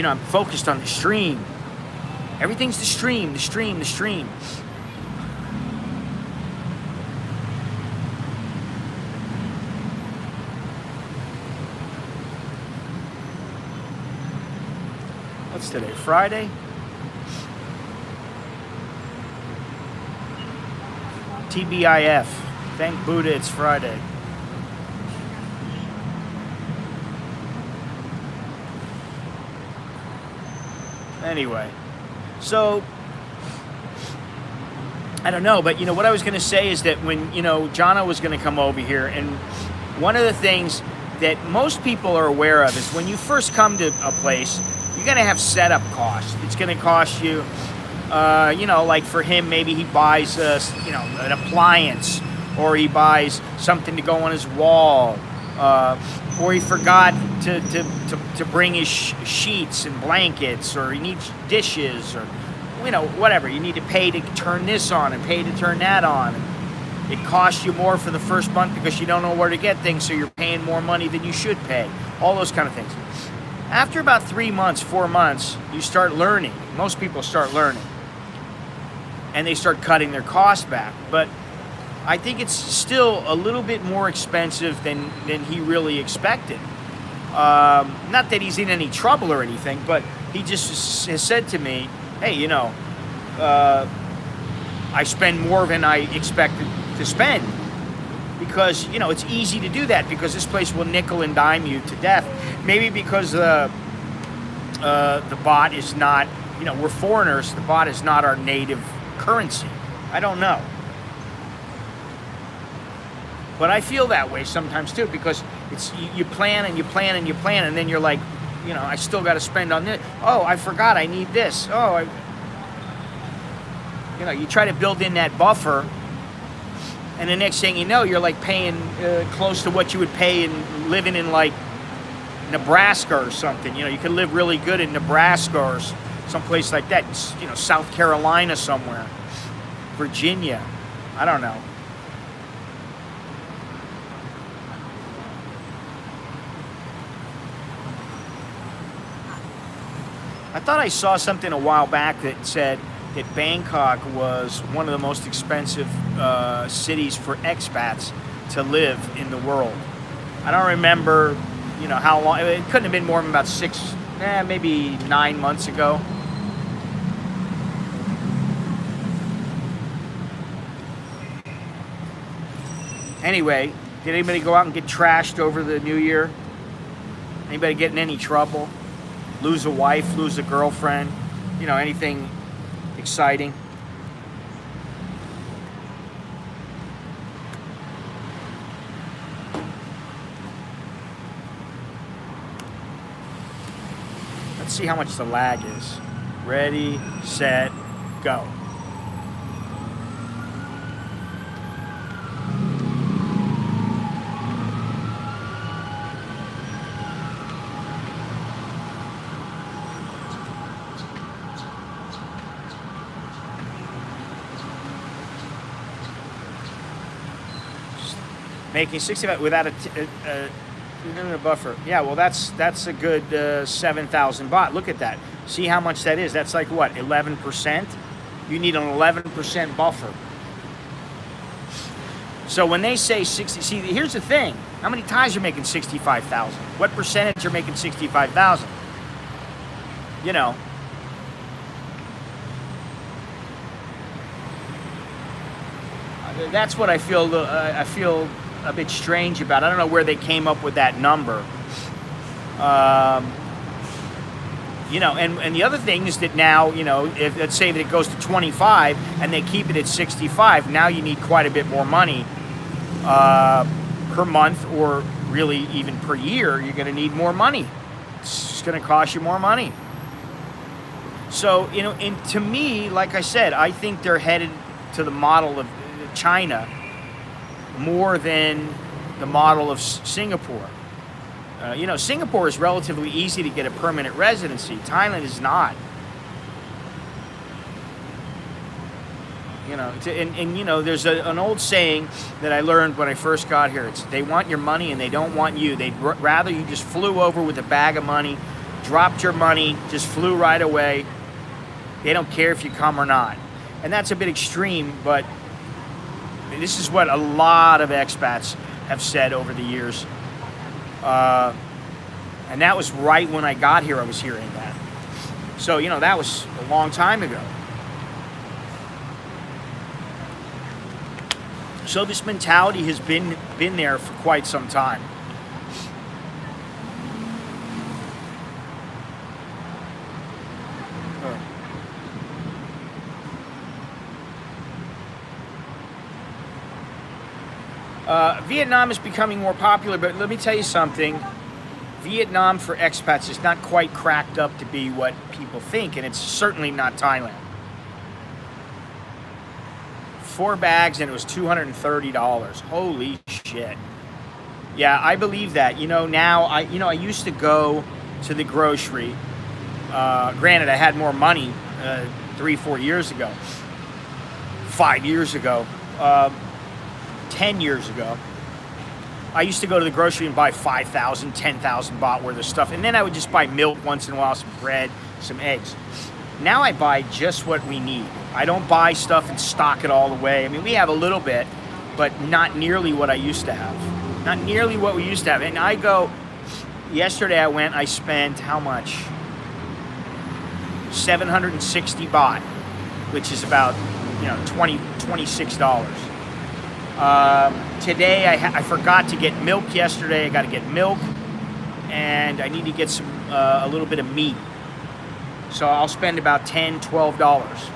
I'm focused on the stream. Everything's the stream, the stream, the stream. What's today? Friday? TBIF. Thank Buddha it's Friday. Anyway, so I don't know, but what I was going to say is that when Jana was going to come over here, and one of the things that most people are aware of is when you first come to a place, you're going to have setup costs. It's going to cost you, like for him, maybe he buys an appliance, or he buys something to go on his wall, or he forgot to bring his sheets and blankets, or he needs dishes, or whatever. You need to pay to turn this on and pay to turn that on. It costs you more for the first month because you don't know where to get things, so you're paying more money than you should pay. All those kind of things. After about 3 months, 4 months, you start learning. Most people start learning. And they start cutting their costs back. But I think it's still a little bit more expensive than he really expected. Not that he's in any trouble or anything, but he just has said to me, hey, I spend more than I expected to spend. Because, it's easy to do that because this place will nickel and dime you to death. Maybe because the baht is not, we're foreigners, the baht is not our native currency. I don't know. But I feel that way sometimes too, because it's you plan and you plan and you plan, and then you're like, I still got to spend on this. Oh, I forgot I need this. Oh, you try to build in that buffer, and the next thing you know, you're like paying close to what you would pay in living in like Nebraska or something. You could live really good in Nebraska or someplace like that. South Carolina somewhere, Virginia. I don't know. I thought I saw something a while back that said that Bangkok was one of the most expensive cities for expats to live in the world. I don't remember, how long. It couldn't have been more than about maybe 9 months ago. Anyway, did anybody go out and get trashed over the New Year? Anybody get in any trouble? Lose a wife, lose a girlfriend, anything exciting? Let's see how much the lag is. Ready, set, go. Making 65 without a buffer. Yeah, well, that's a good 7,000 baht. Look at that. See how much that is? That's like what, 11%? You need an 11% buffer. So when they say 60, see, here's the thing. How many times you're making 65,000? What percentage are making 65,000? That's what I feel. I feel a bit strange about. I don't know where they came up with that number. And the other thing is that now, if let's say that it goes to 25 and they keep it at 65, now you need quite a bit more money per month, or really even per year. You're going to need more money. It's just going to cost you more money. So, and to me, like I said, I think they're headed to the model of China more than the model of Singapore. Singapore is relatively easy to get a permanent residency. Thailand is not. There's an old saying that I learned when I first got here. It's they want your money and they don't want you. They'd rather you just flew over with a bag of money, dropped your money, just flew right away. They don't care if you come or not. And that's a bit extreme, but this is what a lot of expats have said over the years. And that was right when I got here, I was hearing that. So, that was a long time ago. So this mentality has been there for quite some time. Vietnam is becoming more popular, but let me tell you something. Vietnam for expats is not quite cracked up to be what people think, and it's certainly not Thailand. 4 bags and it was $230. Holy shit. Yeah, I believe that. Now I used to go to the grocery. Granted, I had more money 3-4 years ago, 5 years ago, 10 years ago. I used to go to the grocery and buy 5,000, 10,000 baht worth of stuff. And then I would just buy milk once in a while, some bread, some eggs. Now I buy just what we need. I don't buy stuff and stock it all the way. I mean, we have a little bit, but not nearly what I used to have. Not nearly what we used to have. And yesterday I spent how much? 760 baht, which is about, $26. Today I forgot to get milk yesterday. I got to get milk, and I need to get a little bit of meat. So I'll spend about $10, $12.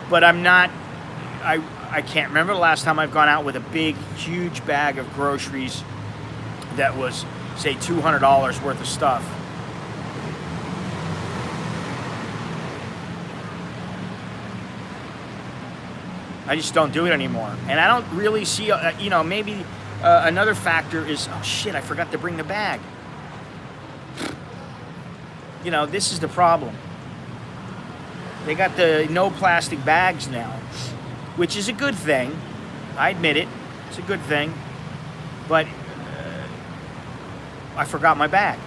But I'm not, I can't remember the last time I've gone out with a big, huge bag of groceries that was, say, $200 worth of stuff. I just don't do it anymore. And I don't really see, you know, maybe another factor is, oh shit, I forgot to bring the bag. You know, this is the problem. They got the no plastic bags now, which is a good thing. I admit it. It's a good thing. But I forgot my bag.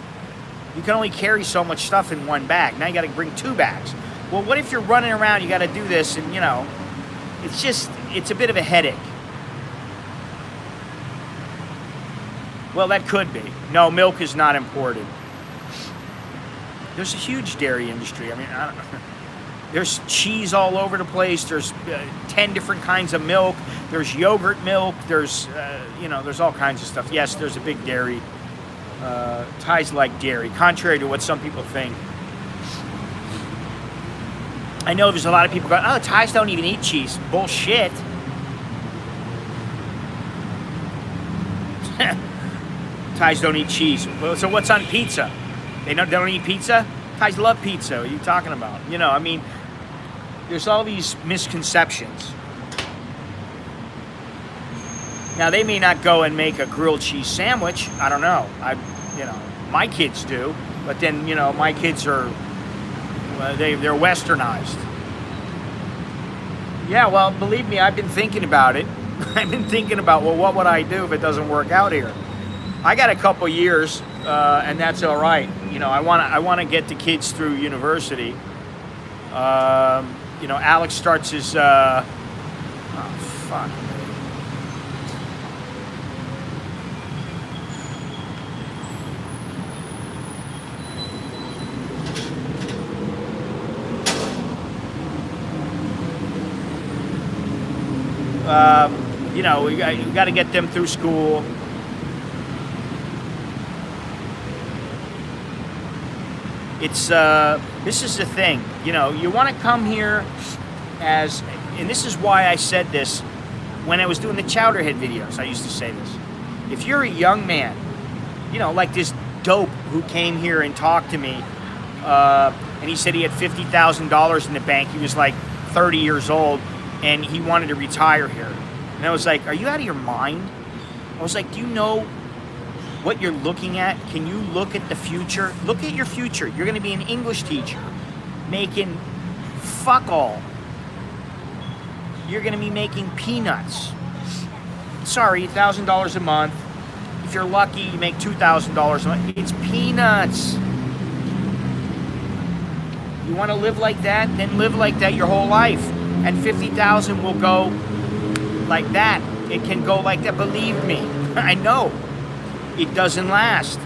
You can only carry so much stuff in one bag. Now you got to bring 2 bags. Well, what if you're running around, you got to do this, and, you know, it's a bit of a headache. Well, that could be. No, milk is not imported. There's a huge dairy industry. I mean, I don't know. There's cheese all over the place. There's 10 different kinds of milk. There's yogurt milk. There's, you know, there's all kinds of stuff. Yes, there's a big dairy. Thais like dairy, contrary to what some people think. I know there's a lot of people going, oh, Thais don't even eat cheese. Bullshit. Thais don't eat cheese. So what's on pizza? They don't eat pizza? Thais love pizza. What are you talking about? You know, I mean, there's all these misconceptions. Now, they may not go and make a grilled cheese sandwich. I don't know. You know, my kids do. But then, you know, my kids are, they're westernized. Yeah, well, believe me, I've been thinking about it. I've been thinking about, well, what would I do if it doesn't work out here? I got a couple years, and that's all right. You know, I want to get the kids through university. You know, Alex starts his, oh, fuck. You know, we got to get them through school. It's this is the thing. You know, you want to come here as, and this is why I said this when I was doing the Chowderhead videos. I used to say this. If you're a young man, you know, like this dope who came here and talked to me, and he said he had $50,000 in the bank. He was like 30 years old, and he wanted to retire here. And I was like, are you out of your mind? I was like, do you know what you're looking at? Can you look at the future? Look at your future. You're going to be an English teacher making fuck all. You're going to be making peanuts. Sorry, $1,000 a month. If you're lucky, you make $2,000 a month. It's peanuts. You want to live like that? Then live like that your whole life. And 50,000 will go like that. It can go like that. Believe me. I know. It doesn't last.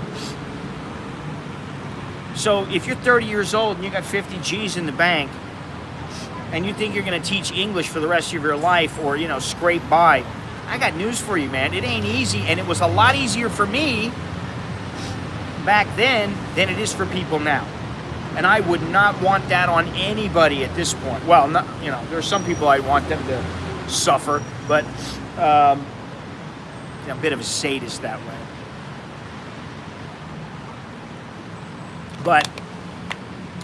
So if you're 30 years old and you got 50 G's in the bank, and you think you're going to teach English for the rest of your life, or, you know, scrape by, I got news for you, man. It ain't easy, and it was a lot easier for me back then than it is for people now. And I would not want that on anybody at this point. Well, not, you know, there's some people I want them to suffer, but I'm a bit of a sadist that way. But,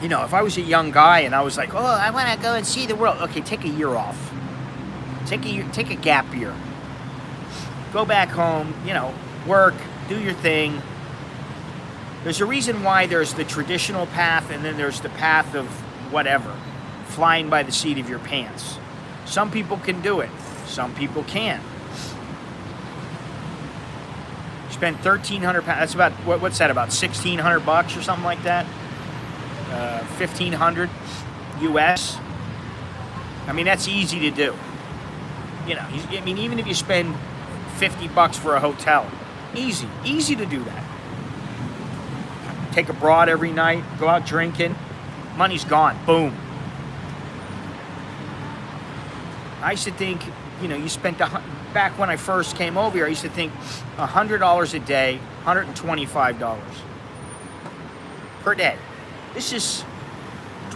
you know, if I was a young guy and I was like, oh, I want to go and see the world. Okay, take a year off. Take a gap year. Go back home, you know, work, do your thing. There's a reason why there's the traditional path, and then there's the path of whatever, flying by the seat of your pants. Some people can do it. Some people can't. Spend $1,300. That's about what's that? About $1,600 or something like that. $1,500 US. I mean, that's easy to do. You know, I mean, even if you spend $50 for a hotel, easy to do that. Take abroad every night, go out drinking, money's gone, boom. I used to think, you know, you spent, back when I first came over here, I used to think $100 a day, $125 per day. This is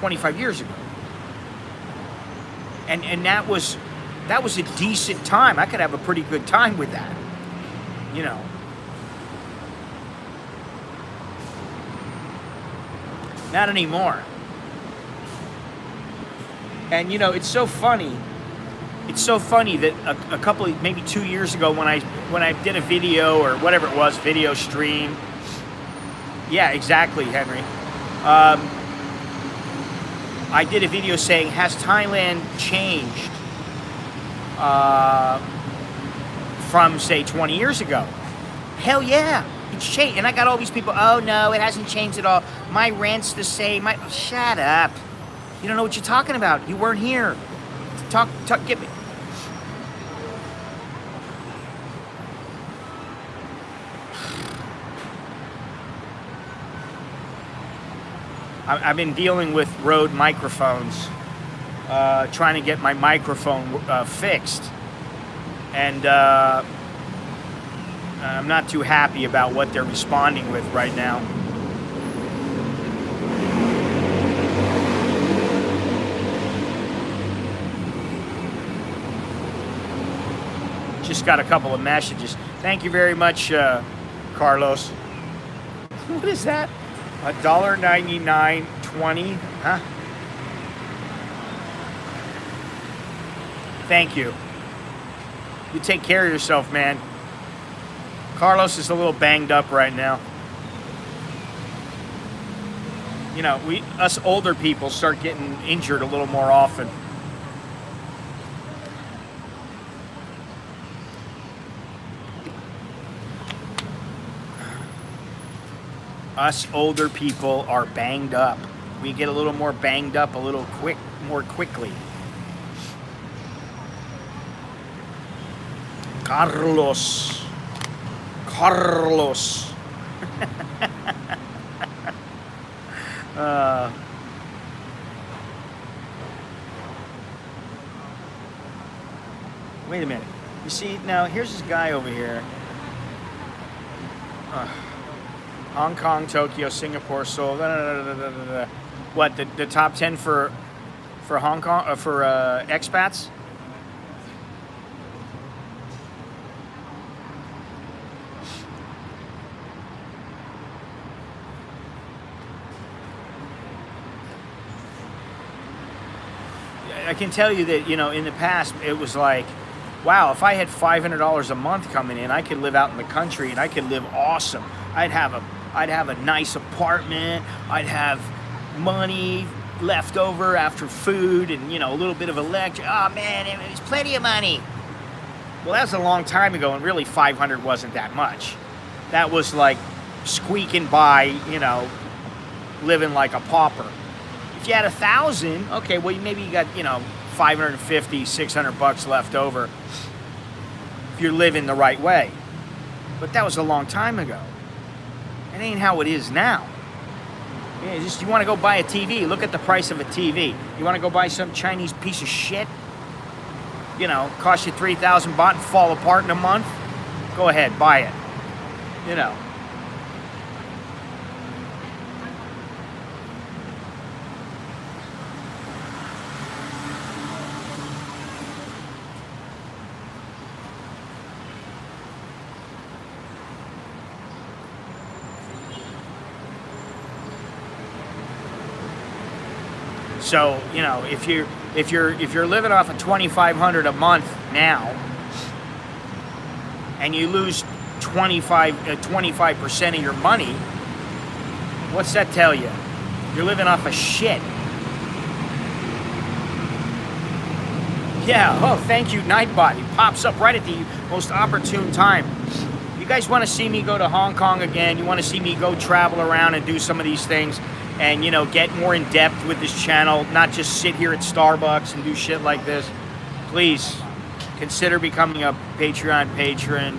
25 years ago. And that was a decent time. I could have a pretty good time with that, you know. Not anymore. And you know, it's so funny. It's so funny that a couple, maybe 2 years ago, when I did a video or whatever it was, video stream. Yeah, exactly, Henry. I did a video saying, has Thailand changed from, say, 20 years ago? Hell yeah, it's changed. And I got all these people, oh no, it hasn't changed at all. My rent's the same. Shut up. You don't know what you're talking about. You weren't here. Get me. I've been dealing with Rode microphones, trying to get my microphone fixed, and I'm not too happy about what they're responding with right now. Just got a couple of messages. Thank you very much, Carlos. What is that? $1.99.20, huh? Thank you. You take care of yourself, man. Carlos is a little banged up right now. You know, us older people start getting injured a little more often. Us older people are banged up. We get a little more banged up a little more quickly. Carlos. Wait a minute. You see, now here's this guy over here. Hong Kong, Tokyo, Singapore, Seoul. What, the top 10 for Hong Kong, for expats? I can tell you that, you know, in the past it was like, wow, if I had $500 a month coming in, I could live out in the country and I could live awesome. I'd have a nice apartment. I'd have money left over after food and, you know, a little bit of electric. Oh man, it was plenty of money. Well, that was a long time ago, and really 500 wasn't that much. That was like squeaking by, you know, living like a pauper. If you had 1,000, okay, well, maybe you got, you know, 550, 600 bucks left over if you're living the right way. But that was a long time ago. It ain't how it is now. Yeah, you want to go buy a TV, look at the price of a TV. You want to go buy some Chinese piece of shit, you know, cost you 3,000 baht and fall apart in a month? Go ahead, buy it. You know. So, you know, if you're living off of $2,500 a month now, and you lose 25% of your money, what's that tell you? You're living off of shit. Yeah. Oh, thank you, Nightbot. It pops up right at the most opportune time. You guys want to see me go to Hong Kong again? You want to see me go travel around and do some of these things? And, you know, get more in depth with this channel, not just sit here at Starbucks and do shit like this. Please consider becoming a Patreon patron,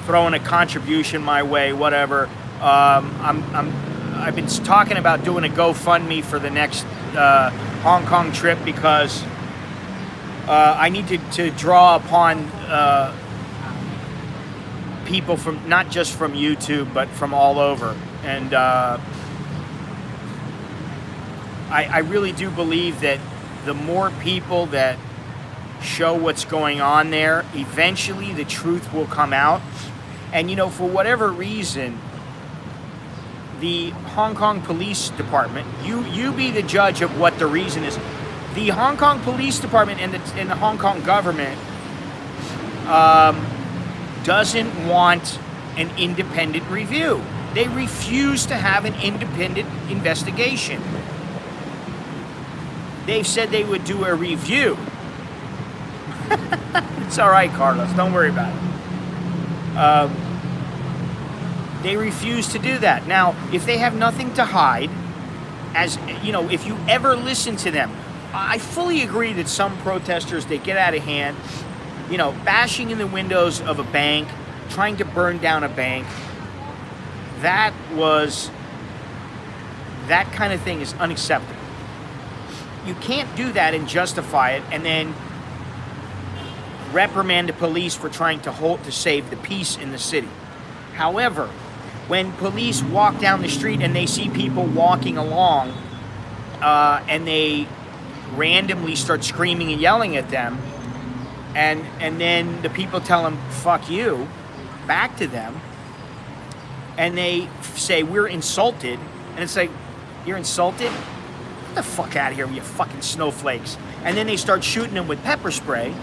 throwing a contribution my way, whatever. I've been talking about doing a GoFundMe for the next Hong Kong trip because I need to draw upon people from not just from YouTube but from all over. And I really do believe that the more people that show what's going on there, eventually the truth will come out. And for whatever reason, the Hong Kong Police Department, you be the judge of what the reason is. The Hong Kong Police Department and the Hong Kong government doesn't want an independent review. They refuse to have an independent investigation. They've said they would do a review. It's all right, Carlos. Don't worry about it. They refuse to do that. Now, if they have nothing to hide, if you ever listen to them, I fully agree that some protesters, they get out of hand, bashing in the windows of a bank, trying to burn down a bank. That kind of thing is unacceptable. You can't do that and justify it and then reprimand the police for trying to save the peace in the city. However, when police walk down the street and they see people walking along and they randomly start screaming and yelling at them, and then the people tell them, fuck you, back to them, and they say, we're insulted, and it's like, you're insulted? Get the fuck out of here, you fucking snowflakes. And then they start shooting them with pepper spray,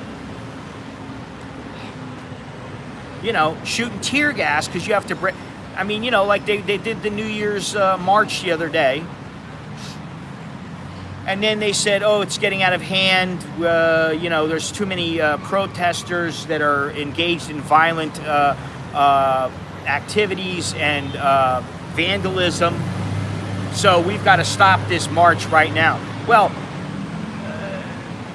shooting tear gas because you have to break. Like they did the New Year's march the other day. And then they said, oh, it's getting out of hand. There's too many protesters that are engaged in violent activities and vandalism. So we've got to stop this march right now. Well,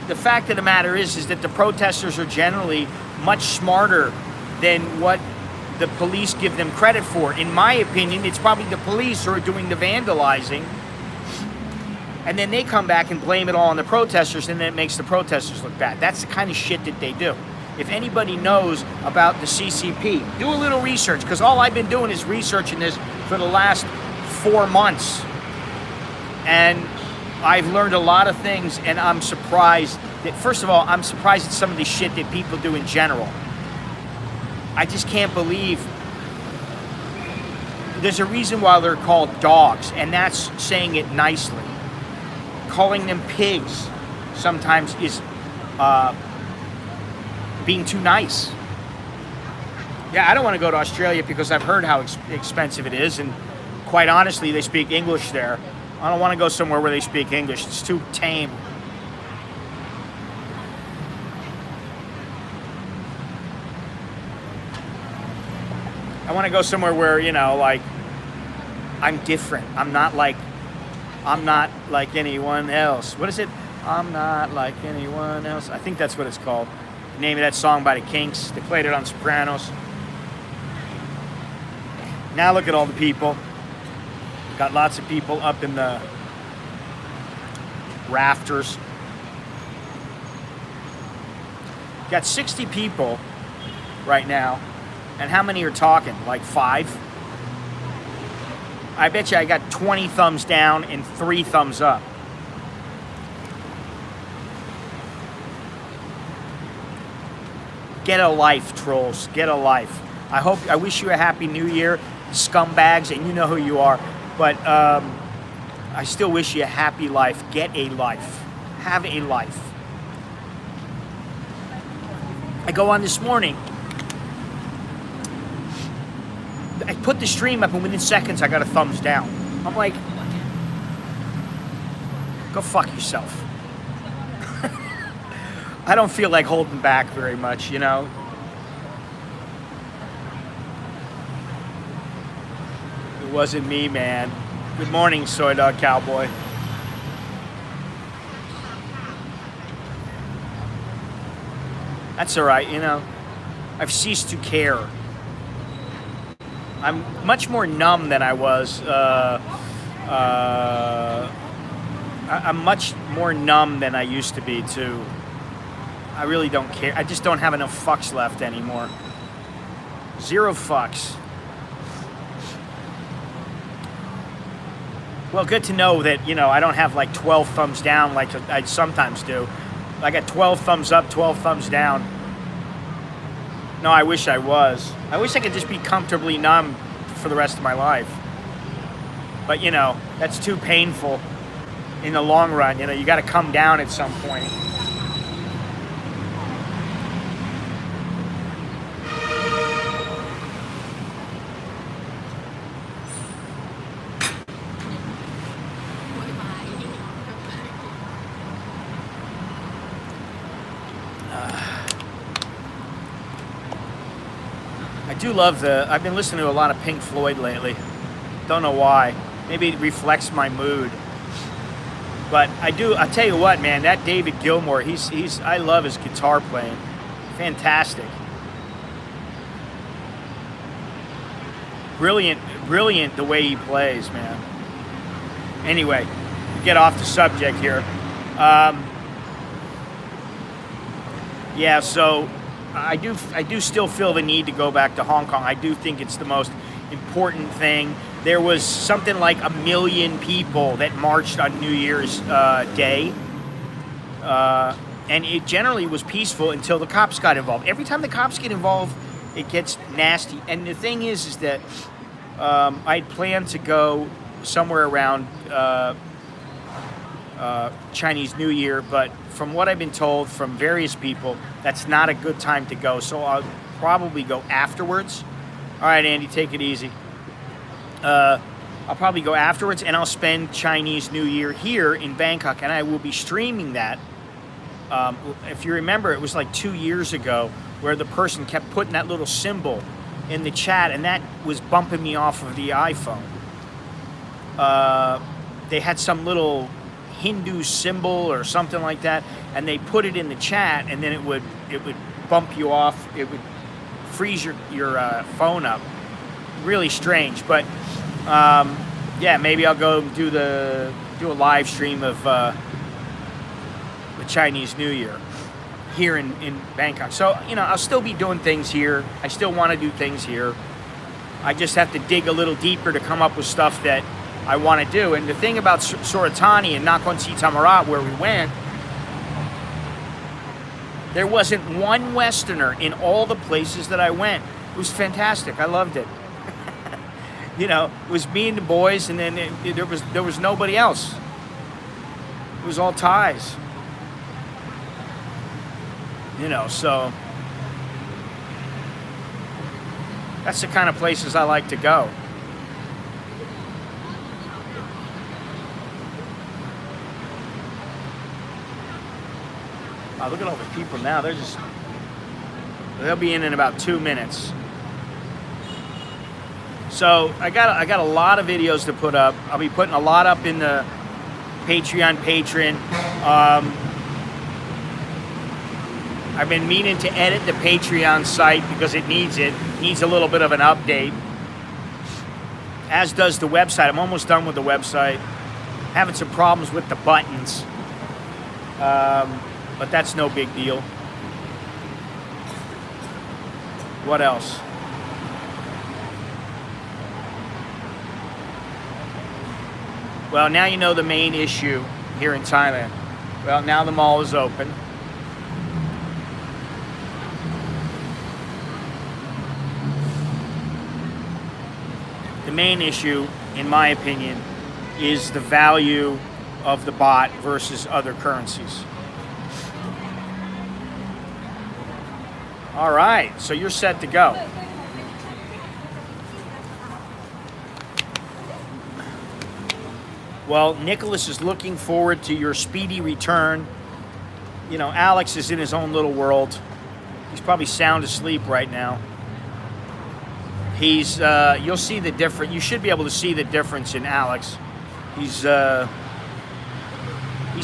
the fact of the matter is that the protesters are generally much smarter than what the police give them credit for. In my opinion, it's probably the police who are doing the vandalizing. And then they come back and blame it all on the protesters, and then it makes the protesters look bad. That's the kind of shit that they do. If anybody knows about the CCP, do a little research, because all I've been doing is researching this for the last 4 months. And I've learned a lot of things, and I'm surprised that, first of all, I'm surprised at some of the shit that people do in general. I just can't believe there's a reason why they're called dogs, and that's saying it nicely. Calling them pigs sometimes is being too nice. Yeah, I don't want to go to Australia because I've heard how expensive it is, and quite honestly, they speak English there. I don't want to go somewhere where they speak English. It's too tame. I want to go somewhere where, I'm different. I'm not like anyone else. What is it? I'm not like anyone else. I think that's what it's called. The name of that song by the Kinks. They played it on Sopranos. Now look at all the people. Got lots of people up in the rafters. Got 60 people right now. And how many are talking? Like 5? I bet you I got 20 thumbs down and 3 thumbs up. Get a life, trolls. Get a life. I wish you a happy new year, scumbags, and you know who you are. But I still wish you a happy life. Get a life. Have a life. I go on this morning. I put the stream up, and within seconds, I got a thumbs down. I'm like, go fuck yourself. I don't feel like holding back very much, It wasn't me, man. Good morning, Soy Dog Cowboy. That's all right, I've ceased to care. I'm much more numb than I was. I'm much more numb than I used to be, too. I really don't care. I just don't have enough fucks left anymore. 0 fucks. Well, good to know that, you know, I don't have like 12 thumbs down like I sometimes do. I got 12 thumbs up, 12 thumbs down. No, I wish I was. I wish I could just be comfortably numb for the rest of my life. But, you know, that's too painful in the long run. You know, you got to come down at some point. I do love I've been listening to a lot of Pink Floyd lately. Don't know why. Maybe it reflects my mood. But I'll tell you what, man, that David Gilmour, I love his guitar playing. Fantastic. Brilliant the way he plays, man. Anyway, to get off the subject here. Yeah, so I do still feel the need to go back to Hong Kong. I do think it's the most important thing. There was something like 1 million people that marched on New Year's Day. And it generally was peaceful until the cops got involved. Every time the cops get involved, it gets nasty. And the thing is that I'd planned to go somewhere around Chinese New Year, but from what I've been told from various people, that's not a good time to go. So I'll probably go afterwards. All right, Andy, take it easy. I'll probably go afterwards, and I'll spend Chinese New Year here in Bangkok, and I will be streaming that. If you remember, it was like 2 years ago where the person kept putting that little symbol in the chat, and that was bumping me off of the iPhone. They had some little Hindu symbol or something like that, and they put it in the chat, and then it would bump you off. It would freeze your phone up. Really strange, but yeah, maybe I'll go do a live stream of the Chinese New Year here in Bangkok. So, you know, I'll still be doing things here. I still want to do things here. I just have to dig a little deeper to come up with stuff that I want to do. And the thing about Suratani and Nakhon Si Thammarat, where we went, there wasn't one Westerner in all the places that I went. It was fantastic. I loved it. You know, it was me and the boys, and then there was nobody else. It was all Thais. You know, so that's the kind of places I like to go. Wow, look at all the people now. They'll be in about 2 minutes. So I got a lot of videos to put up. I'll be putting a lot up in the Patreon patron. I've been meaning to edit the Patreon site because it needs a little bit of an update. As does the website. I'm almost done with the website. Having some problems with the buttons. But that's no big deal. What else? Well, now you know the main issue here in Thailand. Well, now the mall is open. The main issue, in my opinion, is the value of the baht versus other currencies. All right, so you're set to go. Well, Nicholas is looking forward to your speedy return. You know, Alex is in his own little world. He's probably sound asleep right now. You'll see the difference. You should be able to see the difference in Alex. He's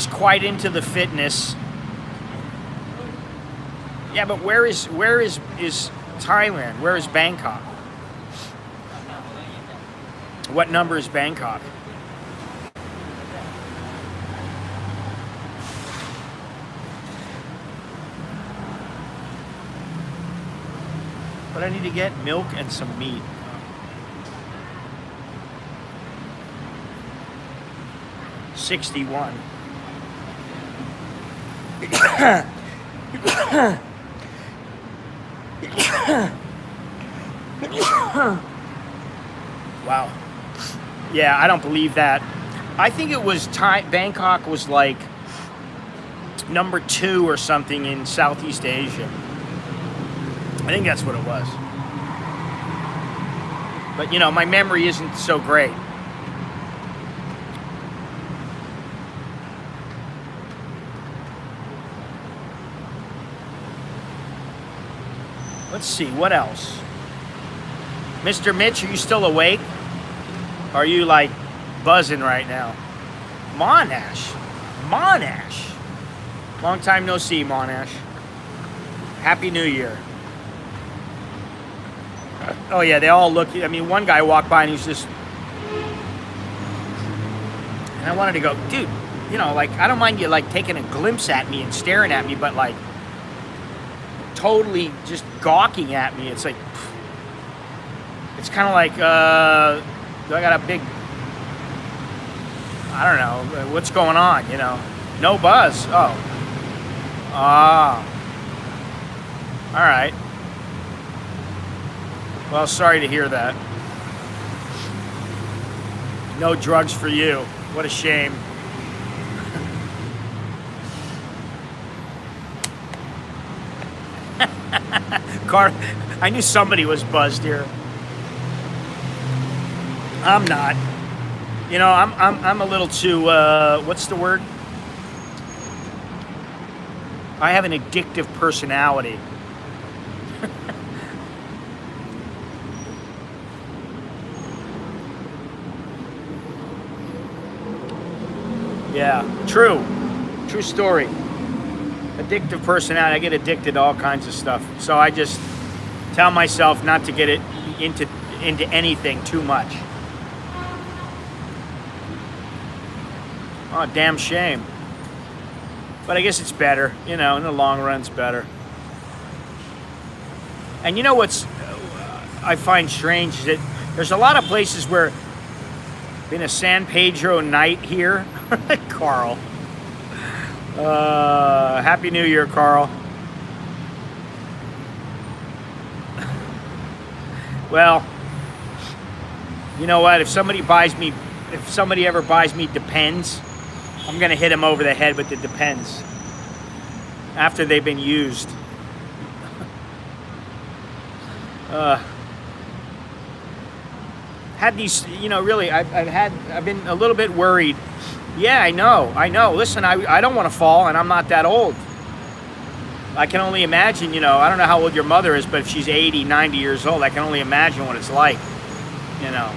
quite into the fitness. Yeah, but where is Thailand? Where is Bangkok? What number is Bangkok? But I need to get milk and some meat. 61. Wow. Yeah, I don't believe that. I think it was Bangkok was like number 2 or something in Southeast Asia. I think that's what it was. But you know, my memory isn't so great. Let's see, what else? Mr. Mitch, are you still awake? Are you like buzzing right now? Monash. Long time no see, Monash. Happy New Year. Oh yeah, they all look, I mean, one guy walked by and he's just, and I wanted to go, dude, you know, like, I don't mind you like taking a glimpse at me and staring at me, but like, totally just gawking at me. It's like, it's kind of like, I got a big, I don't know, what's going on, you know? No buzz. Oh. Ah. All right. Well, sorry to hear that. No drugs for you. What a shame. I knew somebody was buzzed here. I'm not. You know, I'm a little too, what's the word? I have an addictive personality. Yeah, true story. Addictive personality. I get addicted to all kinds of stuff. So I just tell myself not to get it into anything too much. Oh, damn shame. But I guess it's better, you know, in the long run it's better. And you know what's I find strange is that there's a lot of places where been a San Pedro night here. Carl. Happy New Year, Carl. Well, you know what? If somebody ever buys me Depends, I'm gonna hit him over the head with the Depends after they've been used. Had these, you know, really, I've been a little bit worried. Yeah, I know. Listen, I don't want to fall, and I'm not that old. I can only imagine, you know, I don't know how old your mother is, but if she's 80, 90 years old, I can only imagine what it's like, you know.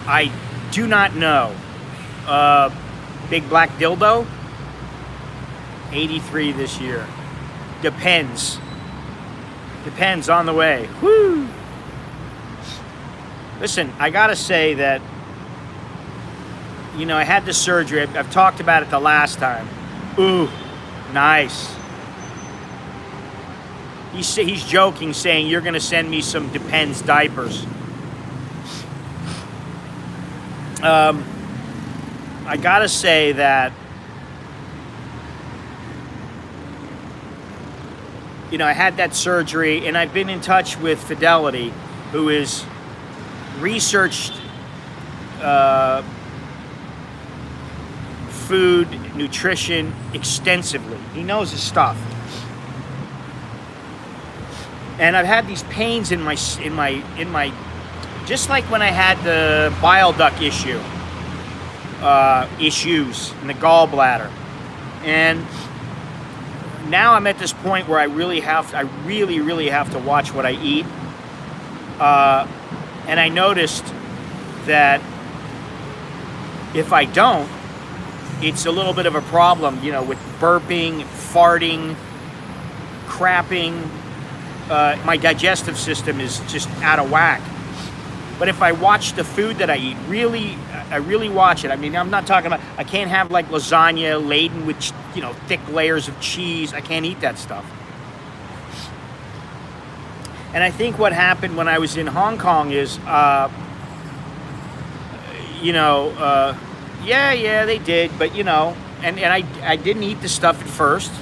I do not know. Big black dildo, 83 this year. Depends on the way. Woo! Listen, I gotta say that, you know, I had the surgery. I've talked about it the last time. Ooh, nice. He's joking, saying you're gonna send me some Depends diapers. I gotta say that, you know, I had that surgery, and I've been in touch with Fidelity, who is researched food, nutrition extensively. He knows his stuff. And I've had these pains in my just like when I had the bile duct issues in the gallbladder. And now I'm at this point where I really have to watch what I eat. And I noticed that if I don't, it's a little bit of a problem, you know, with burping, farting, crapping. My digestive system is just out of whack. But if I watch the food that I eat, I really watch it. I mean, I'm not talking about, I can't have like lasagna laden with, you know, thick layers of cheese. I can't eat that stuff. And I think what happened when I was in Hong Kong is Yeah, they did, but and I didn't eat the stuff at first,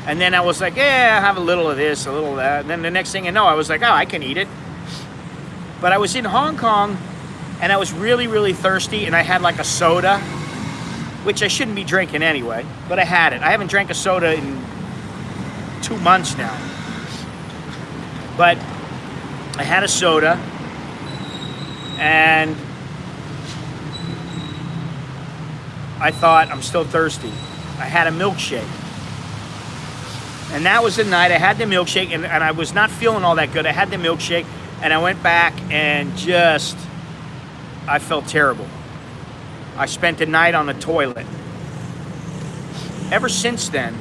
and then I was like, yeah, I have a little of this, a little of that, and then the next thing I know, I was like, oh, I can eat it. But I was in Hong Kong, and I was really, really thirsty, and I had like a soda, which I shouldn't be drinking anyway, but I had it. I haven't drank a soda in 2 months now, but I had a soda, and I thought, I'm still thirsty. I had a milkshake. And that was the night I had the milkshake, and I was not feeling all that good. I had the milkshake, and I went back and I felt terrible. I spent the night on the toilet. Ever since then,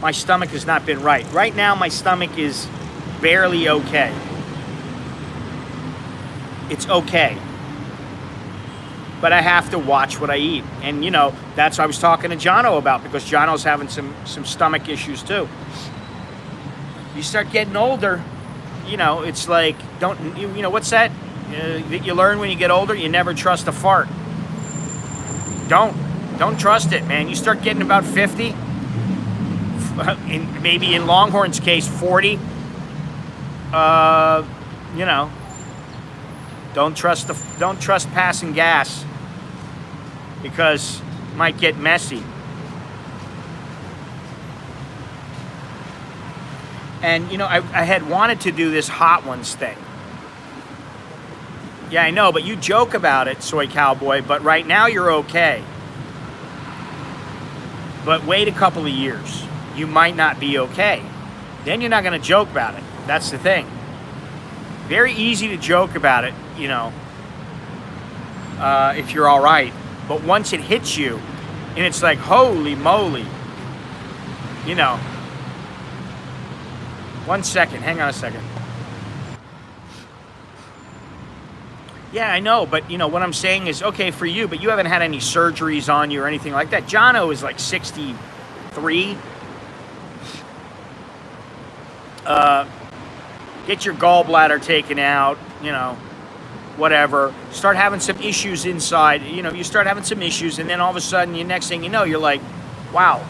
my stomach has not been right. Right now, my stomach is barely okay. It's okay. But I have to watch what I eat. And, that's what I was talking to Jono about, because Jono's having some stomach issues too. You start getting older, it's like, what's that? That you learn when you get older? You never trust a fart. Don't trust it, man. You start getting about 50, maybe in Longhorn's case, 40. Don't trust passing gas, because it might get messy. And I had wanted to do this Hot Ones thing. Yeah, I know, but you joke about it, Soy Cowboy, but right now you're okay. But wait a couple of years. You might not be okay. Then you're not going to joke about it. That's the thing. Very easy to joke about it, if you're all right. But once it hits you, and it's like, holy moly, 1 second, hang on a second. Yeah, I know, but what I'm saying is, okay for you, but you haven't had any surgeries on you or anything like that. Jono is like 63. Get your gallbladder taken out, whatever. Start having some issues inside. You start having some issues, and then all of a sudden, the next thing you know, you're like, wow,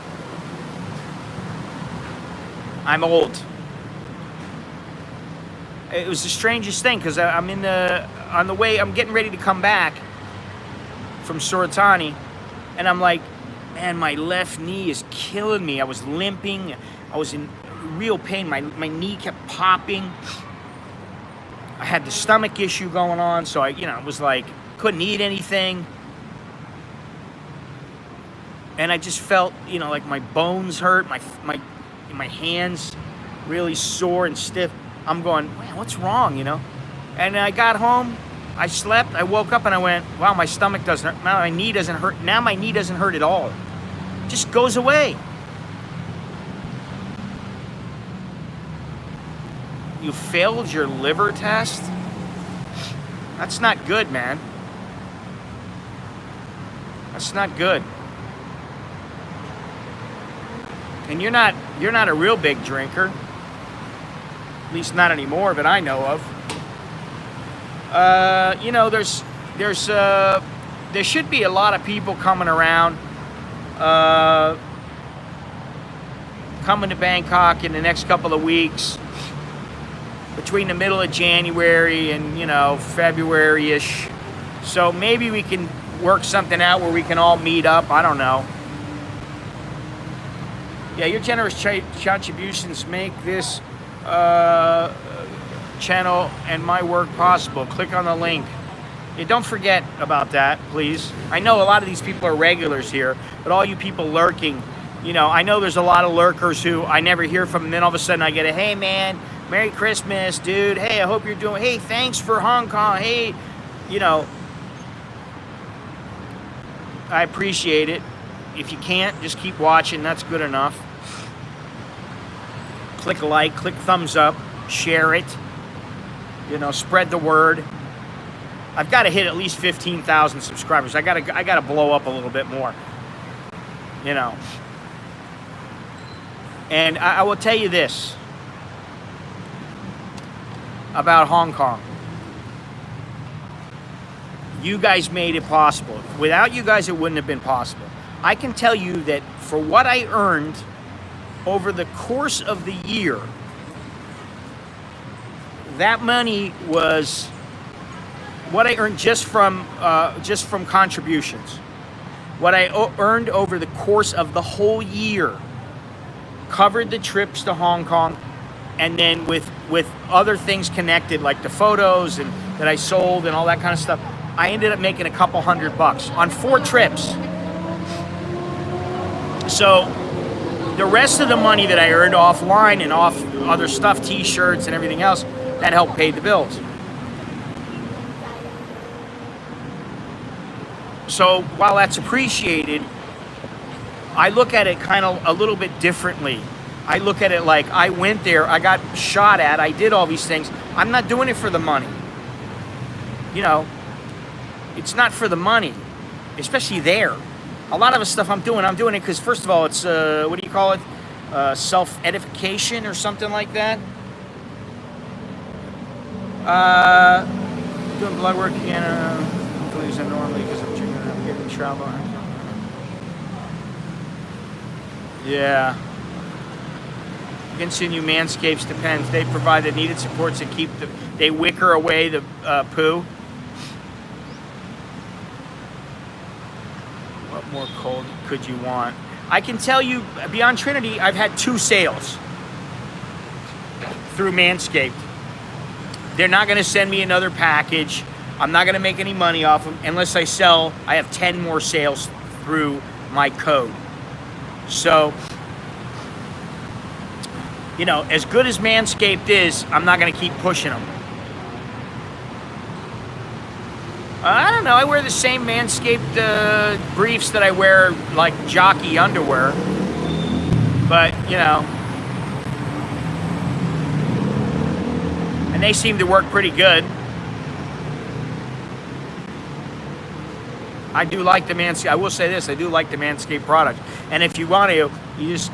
I'm old. It was the strangest thing, because I'm on the way, I'm getting ready to come back from Suratani, and I'm like, man, my left knee is killing me. I was limping. I was in real pain. My knee kept popping. I had the stomach issue going on, so I was like, couldn't eat anything. And I just felt, like my bones hurt, my hands really sore and stiff. I'm going, man, what's wrong, And I got home, I slept, I woke up, and I went, wow, my stomach doesn't hurt. Now my knee doesn't hurt. Now my knee doesn't hurt at all. It just goes away. You failed your liver test? That's not good, man. That's not good. And you're not a real big drinker. At least not anymore that I know of. There should be a lot of people coming around, coming to Bangkok in the next couple of weeks, between the middle of January and February-ish. So maybe we can work something out where we can all meet up. I don't know. Yeah, your generous contributions make this channel and my work possible. Click on the link. Yeah, don't forget about that, please. I know a lot of these people are regulars here, but all you people lurking, I know there's a lot of lurkers who I never hear from, and then all of a sudden I get a, hey man, Merry Christmas, dude. Hey, I hope you're doing, hey, thanks for Hong Kong. Hey, I appreciate it. If you can't, just keep watching. That's good enough. Click like, click thumbs up, share it. Spread the word. I've got to hit at least 15,000 subscribers. I gotta blow up a little bit more. And I will tell you this about Hong Kong. You guys made it possible. Without you guys, it wouldn't have been possible. I can tell you that for what I earned over the course of the year, that money was what I earned just from contributions. What I earned over the course of the whole year covered the trips to Hong Kong, and then with other things connected, like the photos and that I sold and all that kind of stuff, I ended up making a couple $100 on 4 trips. So the rest of the money that I earned offline and off other stuff, t-shirts and everything else, that helped pay the bills. So while that's appreciated, I look at it kind of a little bit differently. I look at it like I went there, I got shot at, I did all these things. I'm not doing it for the money. You know, it's not for the money, especially there. A lot of the stuff I'm doing it because, first of all, it's, what do you call it? Self-edification or something like that. Doing blood work again. Hopefully it's normally because I'm getting travel. Yeah. Continue Manscapes depends. They provide the needed supports to keep they wicker away the poo. What more cold could you want? I can tell you, beyond Trinity, I've had 2 sales through Manscaped. They're not going to send me another package. I'm not going to make any money off them unless I have 10 more sales through my code. So, you know, as good as Manscaped is, I'm not going to keep pushing them. I don't know. I wear the same Manscaped briefs that I wear, like jockey underwear. But, you know. And they seem to work pretty good. I do like the Manscaped. I will say this. I do like the Manscaped product. And if you want to, you just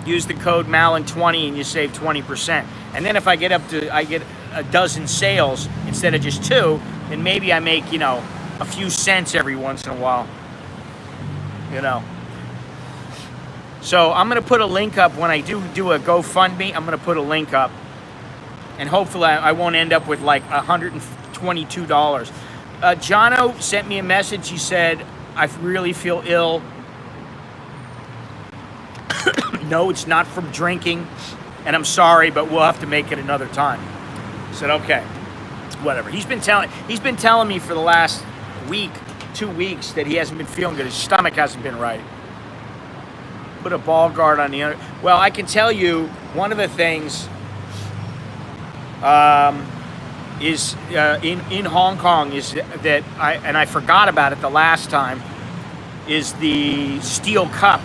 use the code Malin20 and you save 20%. And then if I get a dozen sales instead of just 2, then maybe I make, you know, a few cents every once in a while. You know. So I'm going to put a link up when I do a GoFundMe. I'm going to put a link up. And hopefully I won't end up with like $122. Jono sent me a message. He said, I really feel ill. No, it's not from drinking. And I'm sorry, but we'll have to make it another time. I said, okay. Whatever. He's been telling me for the last week, 2 weeks, that he hasn't been feeling good. His stomach hasn't been right. Put a ball guard on the other. Well, I can tell you one of the things is in Hong Kong is that I forgot about it the last time, is the steel cup.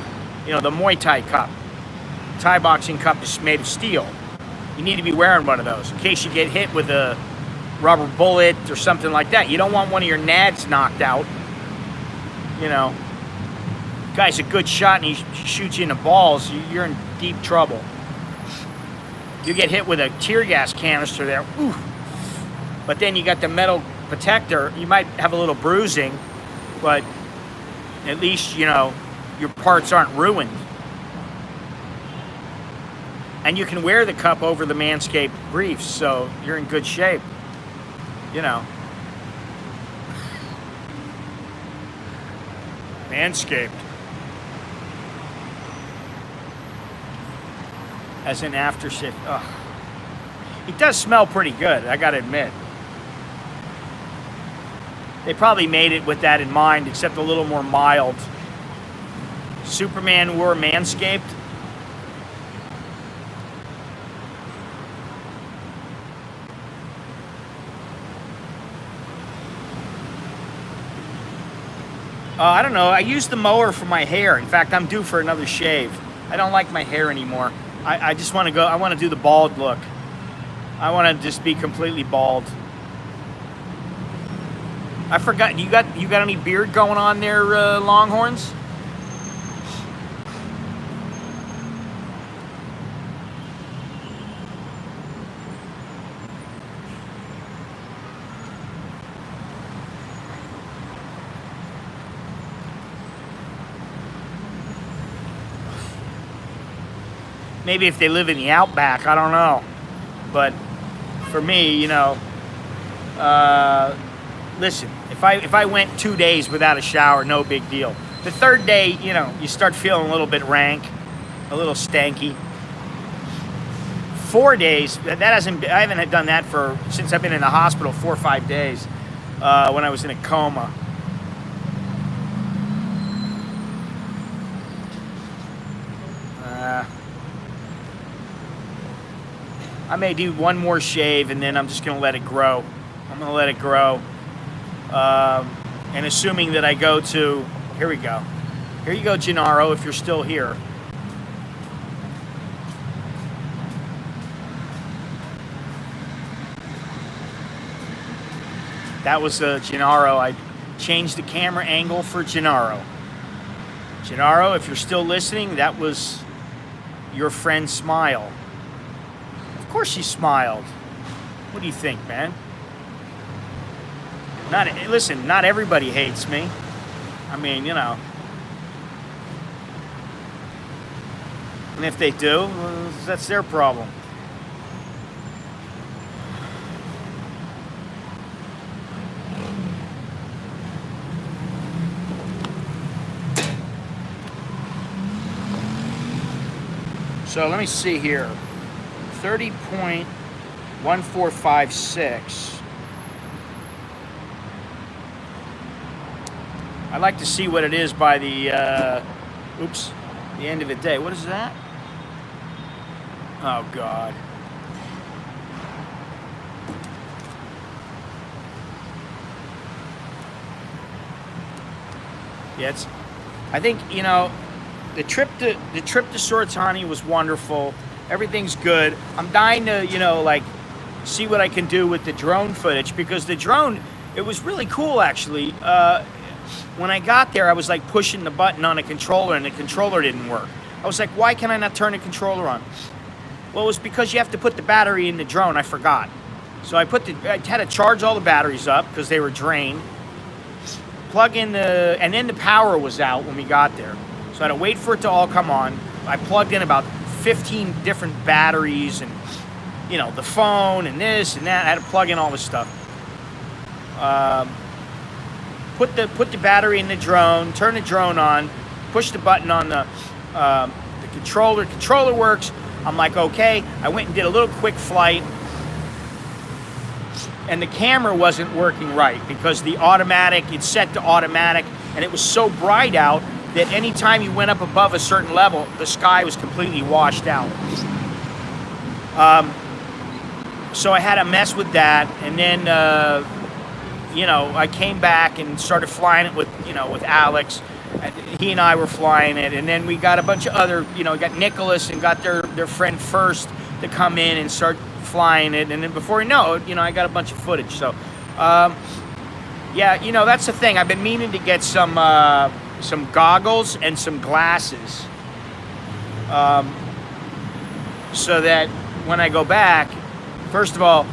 You know, the Muay Thai cup. Thai boxing cup is made of steel. You need to be wearing one of those in case you get hit with a rubber bullet or something like that. You don't want one of your nads knocked out. You know, guy's a good shot and he shoots you in the balls, you're in deep trouble. You get hit with a tear gas canister there, ooh. But then you got the metal protector. You might have a little bruising, but at least, you know, your parts aren't ruined. And you can wear the cup over the Manscaped briefs, so you're in good shape. You know. Manscaped. As an aftershave. Ugh. It does smell pretty good, I gotta admit. They probably made it with that in mind, except a little more mild. Superman wore Manscaped. I don't know. I use the mower for my hair. In fact, I'm due for another shave. I don't like my hair anymore. I just want to go. I want to do the bald look. I want to just be completely bald. I forgot. You got any beard going on there, Longhorns? Maybe if they live in the outback, I don't know. But for me, you know, listen, if I went 2 days without a shower, no big deal. The third day, you know, you start feeling a little bit rank, a little stanky. 4 days, I haven't done that since I've been in the hospital, 4 or 5 days, when I was in a coma. I may do one more shave and then I'm just gonna let it grow. I'm gonna let it grow. And assuming that I go to, here we go. Here you go, Gennaro, if you're still here. That was Gennaro. I changed the camera angle for Gennaro. Gennaro, if you're still listening, that was your friend Smile. Of course she smiled. What do you think, man? Listen, not everybody hates me. I mean, you know. And if they do, that's their problem. So let me see here. 30.1456. I'd like to see what it is by the end of the day. What is that? Oh God. Yeah, I think, you know, the trip to Soratani was wonderful. Everything's good. I'm dying to, you know, like, see what I can do with the drone footage, because the drone, it was really cool actually. When I got there, I was like pushing the button on a controller and the controller didn't work. I was like, why can I not turn the controller on? Well, it was because you have to put the battery in the drone. I forgot. So I had to charge all the batteries up because they were drained. Plug in and then the power was out when we got there. So I had to wait for it to all come on. I plugged in about 15 different batteries and, you know, the phone and this and that. I had to plug in all this stuff. Put the battery in the drone, turn the drone on, push the button on the controller. Controller works. I'm like, okay. I went and did a little quick flight, and the camera wasn't working right because it's set to automatic, and it was so bright out that anytime you went up above a certain level, the sky was completely washed out. So I had to mess with that, and then you know, I came back and started flying it with Alex. He and I were flying it, and then we got a bunch of other, you know, got Nicholas and got their friend First to come in and start flying it, and then before you know it, you know, I got a bunch of footage. So, yeah, you know, that's the thing. I've been meaning to get some goggles and some glasses, so that when I go back, first of all,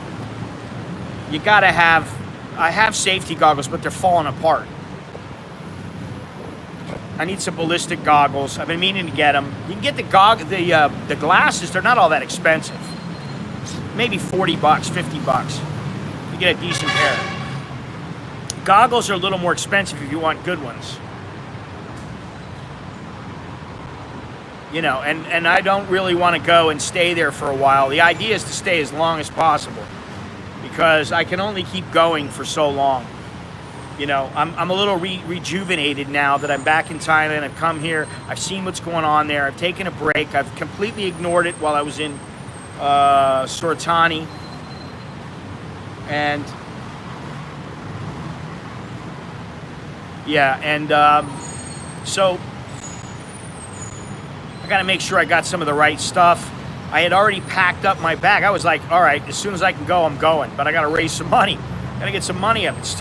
you gotta have. I have safety goggles, but they're falling apart. I need some ballistic goggles. I've been meaning to get them. You can get the glasses. They're not all that expensive. Maybe $40, $50. You get a decent pair. Goggles are a little more expensive if you want good ones. You know, and I don't really want to go and stay there for a while. The idea is to stay as long as possible, because I can only keep going for so long. You know, I'm a little rejuvenated now that I'm back in Thailand. I've come here. I've seen what's going on there. I've taken a break. I've completely ignored it while I was in Soratani. And yeah, and so I got to make sure I got some of the right stuff. I had already packed up my bag. I was like, all right, as soon as I can go, I'm going. But I got to raise some money. Got to get some money up. It's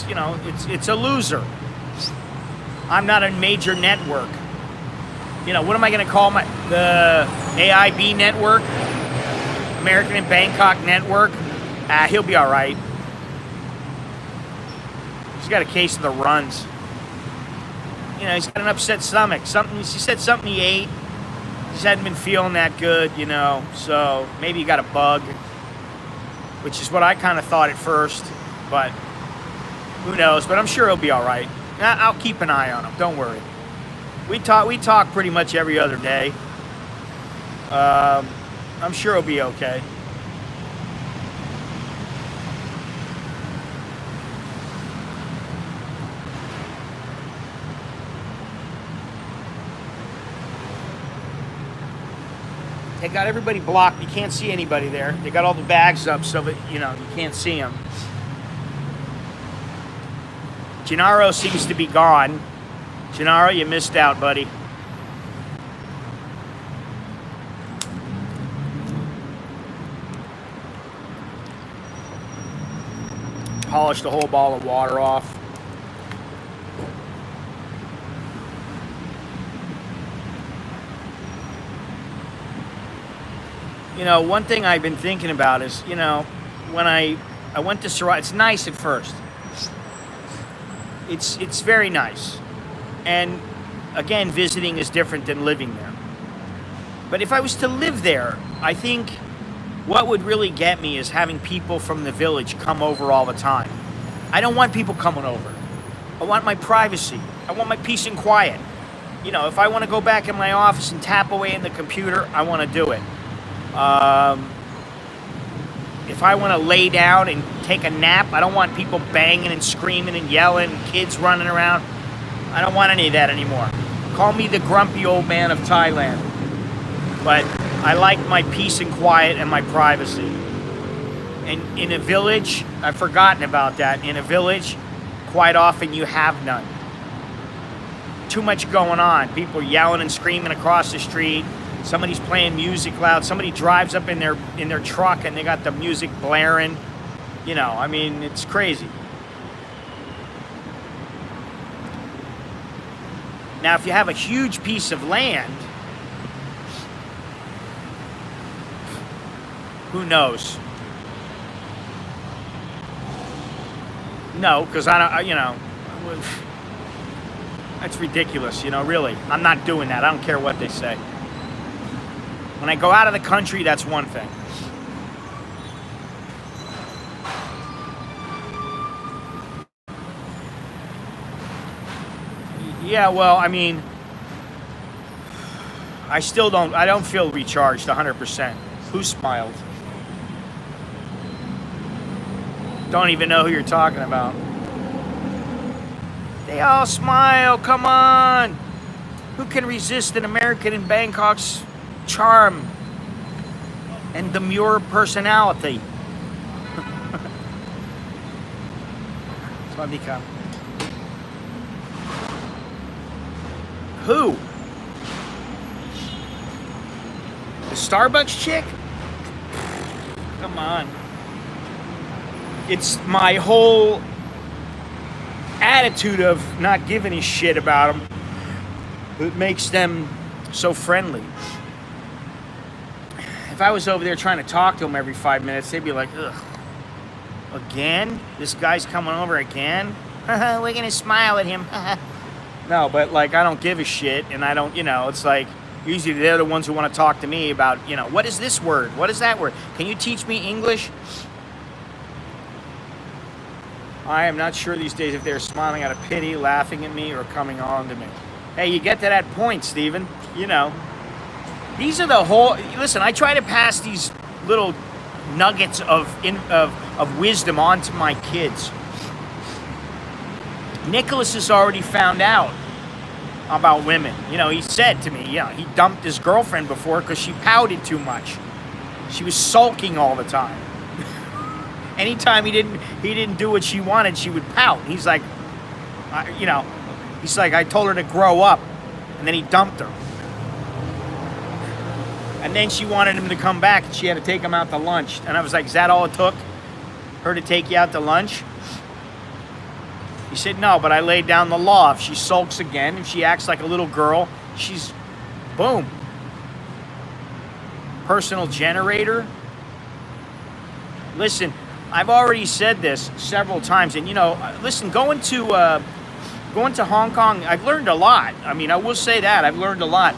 you know, it's a loser. I'm not a major network. You know, what am I going to call the AIB network? American in Bangkok network? He'll be all right. He's got a case of the runs. You know, he's got an upset stomach. He said something he ate. Just hadn't been feeling that good, you know, so maybe he got a bug, which is what I kind of thought at first, but who knows? But I'm sure he'll be all right. I'll keep an eye on him. Don't worry. We talk pretty much every other day. I'm sure he'll be okay. They got everybody blocked. You can't see anybody there. They got all the bags up so that, you know, you can't see them. Gennaro seems to be gone. Gennaro, you missed out, buddy. Polished the whole ball of water off. You know, one thing I've been thinking about is, you know, when I went to Sarai, it's nice at first. It's very nice. And again, visiting is different than living there. But if I was to live there, I think what would really get me is having people from the village come over all the time. I don't want people coming over. I want my privacy. I want my peace and quiet. You know, if I want to go back in my office and tap away in the computer, I want to do it. If I want to lay down and take a nap, I don't want people banging and screaming and yelling, kids running around. I don't want any of that anymore. Call me the grumpy old man of Thailand. But I like my peace and quiet and my privacy. And in a village, I've forgotten about that. In a village, quite often you have none. Too much going on. People yelling and screaming across the street. Somebody's playing music loud. Somebody drives up in their truck and they got the music blaring. You know, I mean, it's crazy. Now, if you have a huge piece of land, who knows? No, because I don't, you know, that's ridiculous, you know, really. I'm not doing that. I don't care what they say. When I go out of the country, that's one thing. Yeah, well, I mean, I don't feel recharged 100%. Who smiled? Don't even know who you're talking about. They all smile, come on. Who can resist an American in Bangkok's charm and demure personality? Swadika. Who? The Starbucks chick? Come on. It's my whole attitude of not giving a shit about them that makes them so friendly. If I was over there trying to talk to them every 5 minutes, they'd be like, ugh, again? This guy's coming over again? We're gonna smile at him. No, but like, I don't give a shit, and I don't, you know, it's like, usually they're the ones who want to talk to me about, you know, what is this word? What is that word? Can you teach me English? I am not sure these days if they're smiling out of pity, laughing at me, or coming on to me. Hey, you get to that point, Stephen. You know, these are the whole. Listen, I try to pass these little nuggets of wisdom on to my kids. Nicholas has already found out about women. You know, he said to me, yeah, he dumped his girlfriend before because she pouted too much. She was sulking all the time. Anytime he didn't do what she wanted, she would pout. He's like, you know, he's like, I told her to grow up, and then he dumped her. And then she wanted him to come back, and she had to take him out to lunch. And I was like, is that all it took? Her to take you out to lunch? He said, no, but I laid down the law. If she sulks again, if she acts like a little girl, she's, boom. Personal generator. Listen, I've already said this several times, and you know, listen, going to Hong Kong, I've learned a lot. I mean, I will say that I've learned a lot.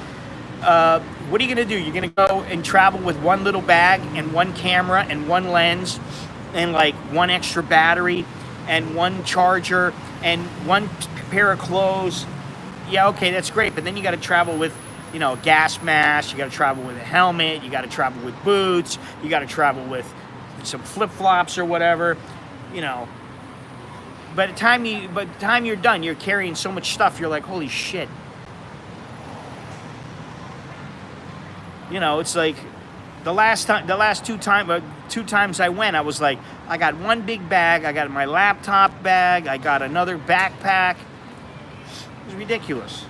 What are you going to do? You're going to go and travel with one little bag and one camera and one lens and like one extra battery and one charger and one pair of clothes. Yeah, okay, that's great. But then you got to travel with, you know, a gas mask. You got to travel with a helmet. You got to travel with boots. You got to travel with some flip-flops or whatever, you know. By the time you're done, you're carrying so much stuff. You're like, holy shit. You know, it's like two times I went, I was like, I got one big bag, I got my laptop bag, I got another backpack. It was ridiculous.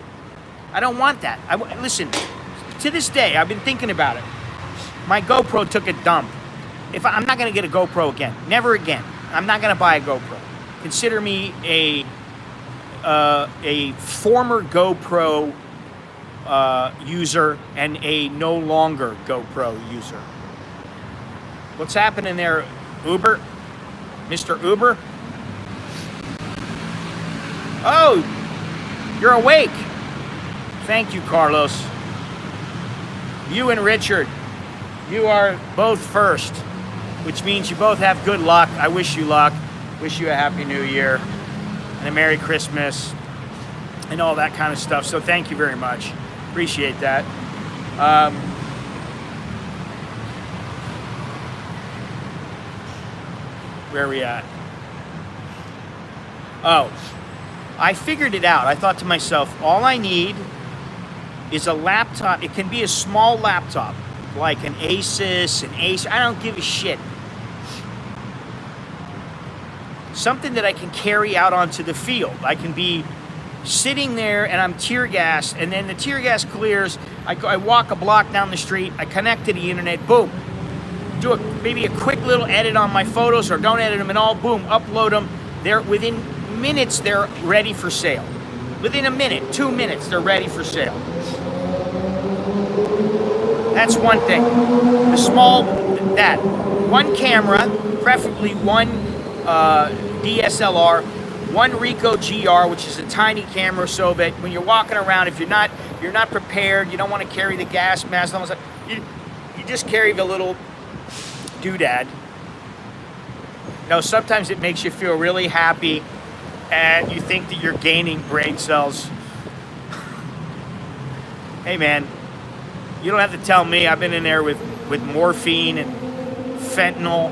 I don't want that. Listen, to this day, I've been thinking about it. My GoPro took a dump. I'm not gonna get a GoPro again. Never again. I'm not gonna buy a GoPro. Consider me a former GoPro user and a no longer GoPro user. What's happening there, Uber? Mr. Uber? Oh, you're awake. Thank you, Carlos. You and Richard, you are both first, which means you both have good luck. I wish you luck. Wish you a Happy New Year and a Merry Christmas and all that kind of stuff. So thank you very much. Appreciate that. Where are we at? Oh, I figured it out. I thought to myself, all I need is a laptop. It can be a small laptop, like an Asus, an Acer. I don't give a shit. Something that I can carry out onto the field. I can be sitting there and I'm tear gassed, and then the tear gas clears. I walk a block down the street. I connect to the internet. Boom. Do maybe a quick little edit on my photos, or don't edit them at all. Boom. Upload them. They're within minutes. They're ready for sale. Within a minute, 2 minutes, they're ready for sale. That's one thing. The small, that one camera, preferably one DSLR, one Ricoh GR, which is a tiny camera, so that when you're walking around, if you're not prepared, you don't want to carry the gas mask, you just carry the little doodad. You know, sometimes it makes you feel really happy, and you think that you're gaining brain cells. Hey man, you don't have to tell me. I've been in there with morphine and fentanyl.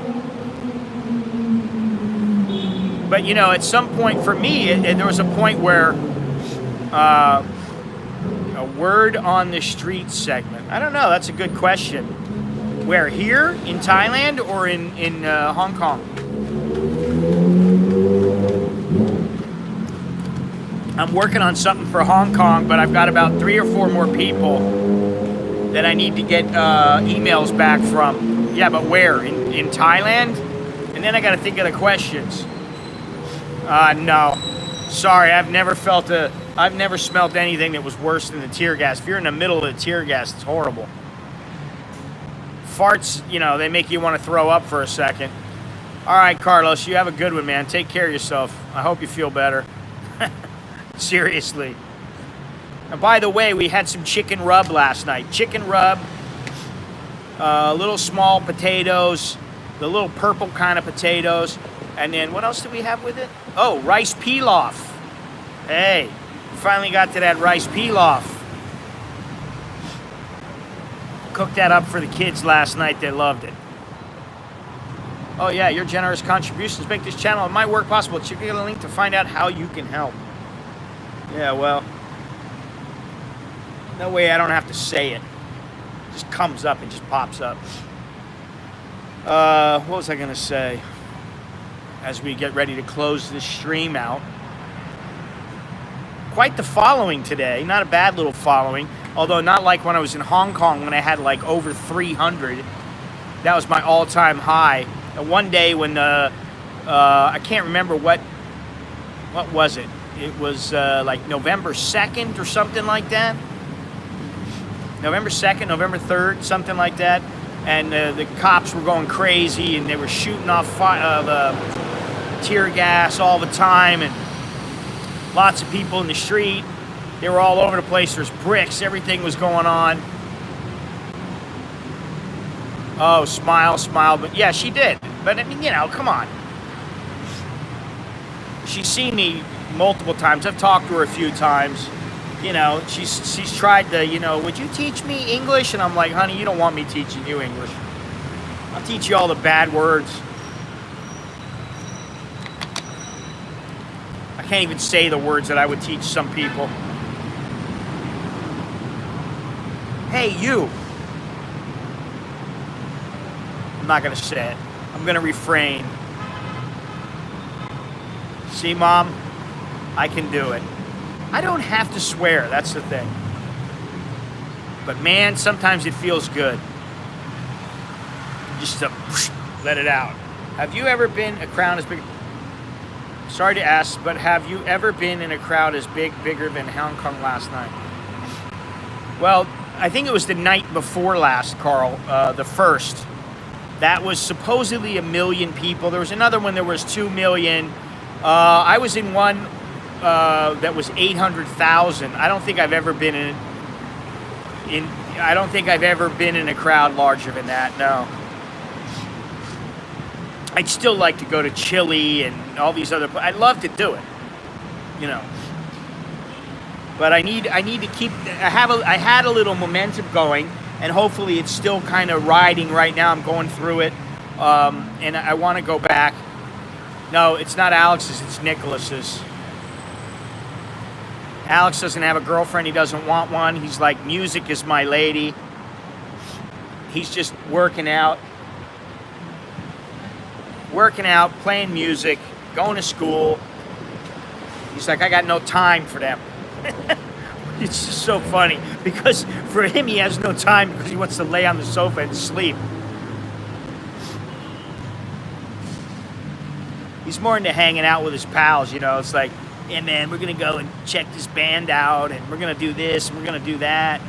But you know, at some point for me, there was a point where a word on the street segment. I don't know. That's a good question. Where, here in Thailand or in Hong Kong? I'm working on something for Hong Kong, but I've got about 3 or 4 more people that I need to get emails back from. Yeah, but where? In Thailand? And then I got to think of the questions. No. Sorry, I've never smelled anything that was worse than the tear gas. If you're in the middle of the tear gas, it's horrible. Farts, you know, they make you want to throw up for a second. All right, Carlos, you have a good one, man. Take care of yourself. I hope you feel better. Seriously. And by the way, we had some chicken rub last night. Chicken rub, little small potatoes, the little purple kind of potatoes. And then what else did we have with it? Oh, rice pilaf. Hey, finally got to that rice pilaf. Cooked that up for the kids last night. They loved it. Oh yeah, your generous contributions make this channel and my work possible. Check out a link to find out how you can help. Yeah, well, no way I don't have to say it. It just comes up, it just pops up. What was I gonna say? As we get ready to close this stream out. Quite the following today, not a bad little following, although not like when I was in Hong Kong when I had like over 300. That was my all-time high. And one day when, I can't remember what was it? It was like November 2nd or something like that. November 2nd, November 3rd, something like that. And the cops were going crazy and they were shooting off tear gas all the time, and lots of people in the street. They were all over the place. There's bricks. Everything was going on. Oh, smile, smile. But yeah, she did. But I mean, you know, come on. She's seen me multiple times. I've talked to her a few times. You know, she's tried to, you know, would you teach me English? And I'm like, honey, you don't want me teaching you English. I'll teach you all the bad words. I can't even say the words that I would teach some people. Hey, you. I'm not going to say it. I'm going to refrain. See, Mom? I can do it. I don't have to swear, that's the thing. But man, sometimes it feels good. Just to let it out. Have you ever been a crowd as big? Sorry to ask, but have you ever been in a crowd as bigger than Hong Kong last night? Well, I think it was the night before last, Carl, the first. That was supposedly 1 million people. There was another one, there was 2 million. I was in one that was 800,000. I don't think I've ever been I don't think I've ever been in a crowd larger than that. No. I'd still like to go to Chile and all these other. I'd love to do it, you know. But I need to keep. I had a little momentum going, and hopefully it's still kind of riding right now. I'm going through it, and I want to go back. No, it's not Alex's. It's Nicholas's. Alex doesn't have a girlfriend. He doesn't want one. He's like, music is my lady. He's just working out, playing music, going to school. He's like, I got no time for them. It's just so funny because for him, he has no time because he wants to lay on the sofa and sleep. He's more into hanging out with his pals, you know. It's like, yeah, man, we're going to go and check this band out, and we're going to do this, and we're going to do that.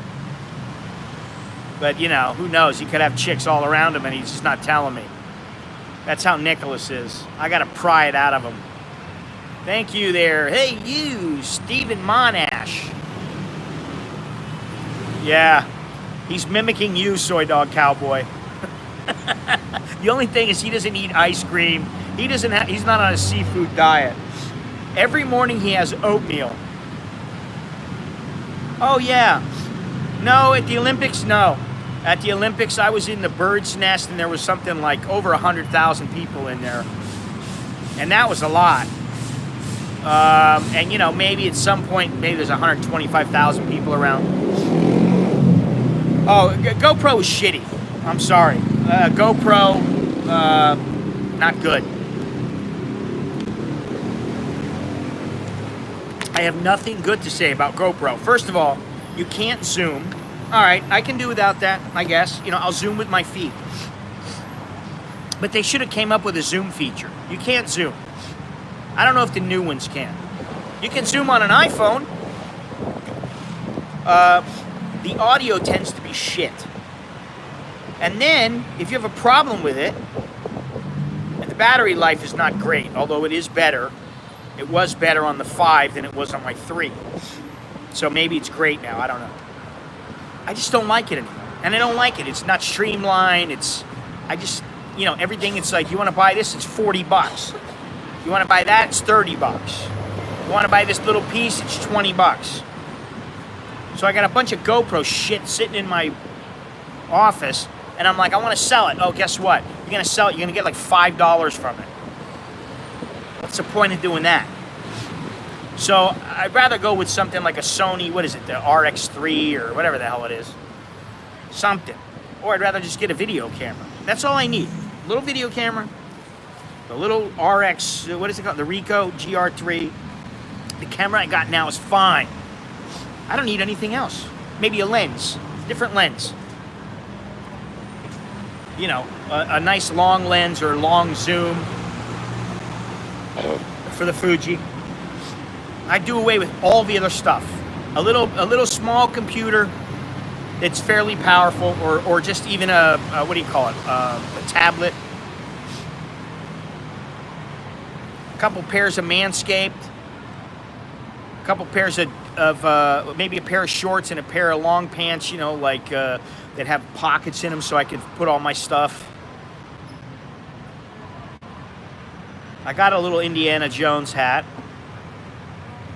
But, you know, who knows? He could have chicks all around him, and he's just not telling me. That's how Nicholas is. I got to pry it out of him. Thank you there. Hey, you, Stephen Monash. Yeah, he's mimicking you, Soy Dog Cowboy. The only thing is he doesn't eat ice cream. He's not on a seafood diet. Every morning he has oatmeal. Oh, yeah. No, at the Olympics, no. At the Olympics, I was in the bird's nest, and there was something like over 100,000 people in there. And that was a lot. And, you know, maybe at some point, maybe there's 125,000 people around. Oh, GoPro is shitty. I'm sorry. GoPro, not good. I have nothing good to say about GoPro. First of all, you can't zoom. All right, I can do without that, I guess. You know, I'll zoom with my feet. But they should have came up with a zoom feature. You can't zoom. I don't know if the new ones can. You can zoom on an iPhone. The audio tends to be shit. And then, if you have a problem with it, and the battery life is not great, although it is better. It was better on the 5 than it was on my 3. So maybe it's great now. I don't know. I just don't like it anymore. And I don't like it. It's not streamlined. You know, everything, it's like, you want to buy this, it's $40. You want to buy that, it's $30. You want to buy this little piece, it's $20. So I got a bunch of GoPro shit sitting in my office, and I'm like, I want to sell it. Oh, guess what? You're going to sell it. You're going to get like $5 from it. What's the point of doing that? So I'd rather go with something like a Sony, what is it, the RX3 or whatever the hell it is. Something. Or I'd rather just get a video camera. That's all I need. A little video camera, the little RX, what is it called? The Ricoh GR3. The camera I got now is fine. I don't need anything else. Maybe a lens, different lens. You know, a nice long lens or long zoom for the Fuji. I do away with all the other stuff. A little small computer that's fairly powerful, or just even a what do you call it? A tablet. A couple pairs of Manscaped. A couple pairs of maybe a pair of shorts and a pair of long pants. You know, like that have pockets in them so I can put all my stuff. I got a little Indiana Jones hat.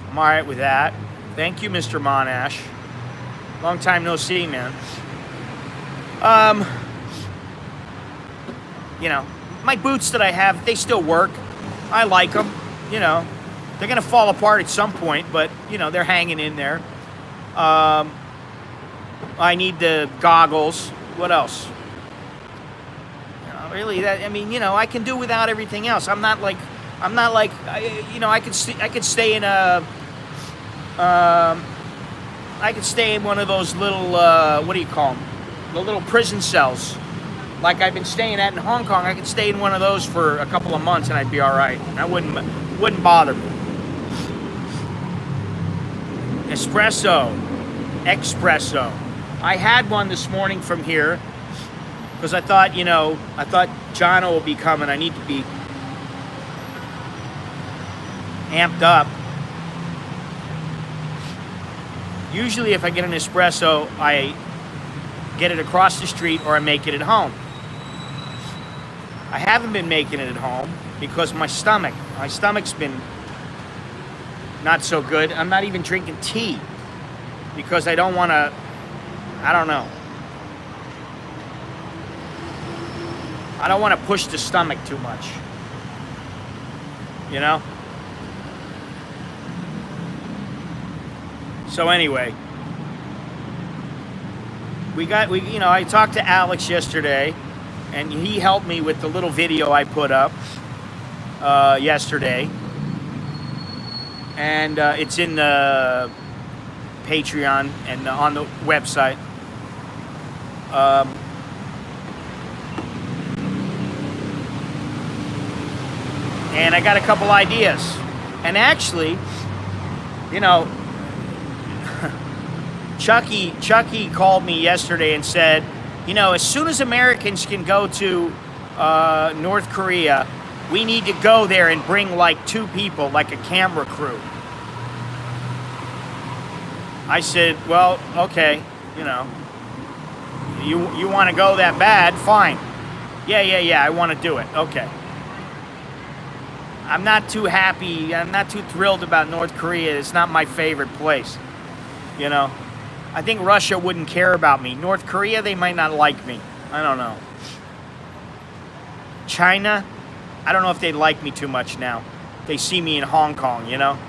I'm all right with that. Thank you, Mr. Monash. Long time no see, man. You know, my boots that I have, they still work. I like them. You know, they're gonna fall apart at some point, but you know, they're hanging in there. I need the goggles. What else? You know, really, that, I mean, you know, I can do without everything else. I'm not like, you know, I could stay in a, I could stay in one of those little, what do you call them? The little prison cells. Like I've been staying at in Hong Kong. I could stay in one of those for a couple of months and I'd be all right. That wouldn't bother me. Espresso. I had one this morning from here because I thought, you know, Jono will be coming. I need to be amped up. Usually if I get an espresso, I get it across the street or I make it at home. I haven't been making it at home because my stomach's been not so good. I'm not even drinking tea because I don't want to, I don't know. I don't want to push the stomach too much. You know? So anyway, you know, I talked to Alex yesterday, and he helped me with the little video I put up yesterday, and it's in the Patreon and on the website. And I got a couple ideas, and actually, you know, Chucky called me yesterday and said, you know, as soon as Americans can go to North Korea, we need to go there and bring like 2 people, like a camera crew. I said, well, okay, you know, you want to go that bad? Fine. Yeah, I want to do it. Okay. I'm not too happy. I'm not too thrilled about North Korea. It's not my favorite place, you know. I think Russia wouldn't care about me. North Korea, they might not like me. I don't know. China, I don't know if they'd like me too much now. They see me in Hong Kong, you know?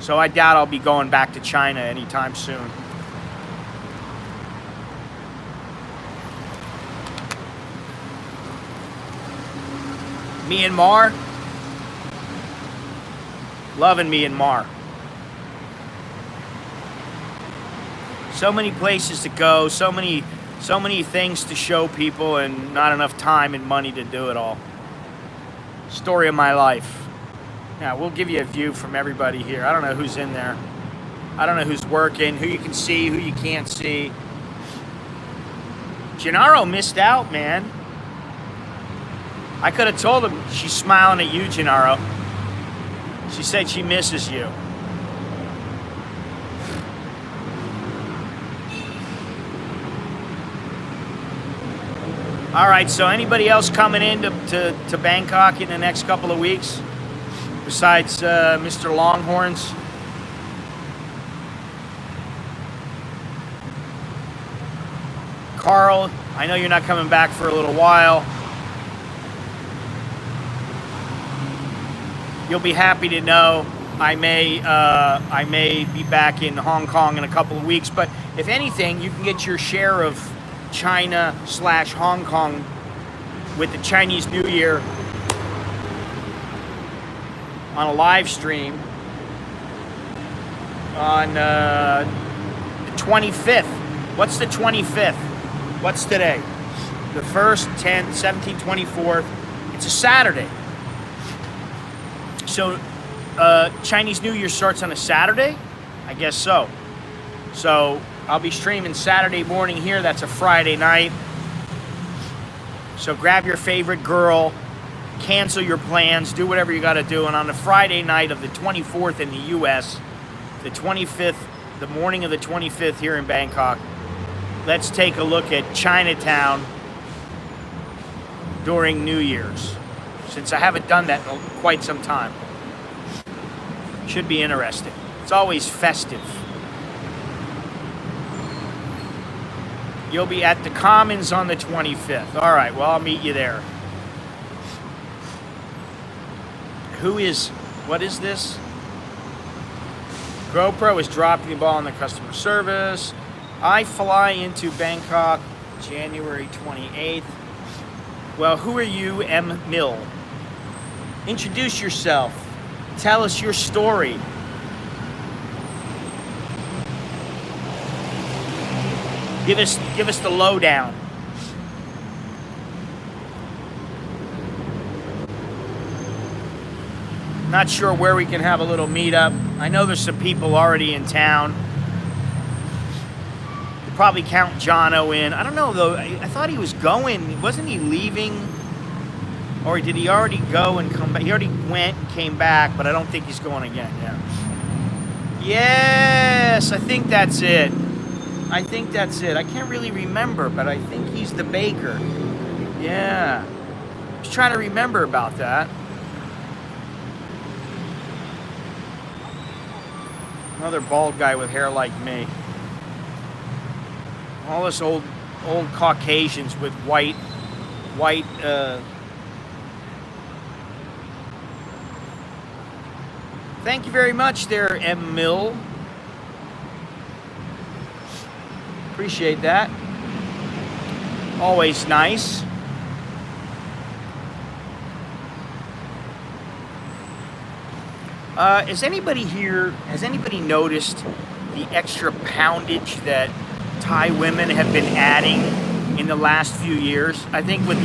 So I doubt I'll be going back to China anytime soon. Myanmar? Loving Myanmar. So many places to go, so many things to show people, and not enough time and money to do it all. Story of my life. Now, we'll give you a view from everybody here. I don't know who's in there. I don't know who's working, who you can see, who you can't see. Gennaro missed out, man. I could have told him. She's smiling at you, Gennaro. She said she misses you. All right, so anybody else coming in to Bangkok in the next couple of weeks besides Mr. Longhorns? Carl, I know you're not coming back for a little while. You'll be happy to know I may be back in Hong Kong in a couple of weeks, but if anything, you can get your share of China/Hong Kong with the Chinese New Year on a live stream on the 25th. What's the 25th? What's today? The 1st, 10th, 17th, 24th. It's a Saturday. So Chinese New Year starts on a Saturday? I guess so. So I'll be streaming Saturday morning here. That's a Friday night. So grab your favorite girl, cancel your plans, do whatever you got to do. And on the Friday night of the 24th in the U.S., the 25th, the morning of the 25th here in Bangkok, let's take a look at Chinatown during New Year's, since I haven't done that in quite some time. Should be interesting. It's always festive. You'll be at the Commons on the 25th. All right, well, I'll meet you there. What is this? GoPro is dropping the ball on the customer service. I fly into Bangkok January 28th. Well, who are you, M. Mill? Introduce yourself. Tell us your story. Give us the lowdown. Not sure where we can have a little meetup. I know there's some people already in town. Could probably count Jono in. I don't know though. I thought he was going. Wasn't he leaving? Or did he already go and come back? He already went and came back, but I don't think he's going again. Yeah. Yes, I think that's it. I think that's it. I can't really remember, but I think he's the baker. Yeah. I was trying to remember about that. Another bald guy with hair like me. All this old Caucasians with white. Thank you very much there, M. Mill. Appreciate that. Always nice. Has anybody noticed the extra poundage that Thai women have been adding in the last few years? I think with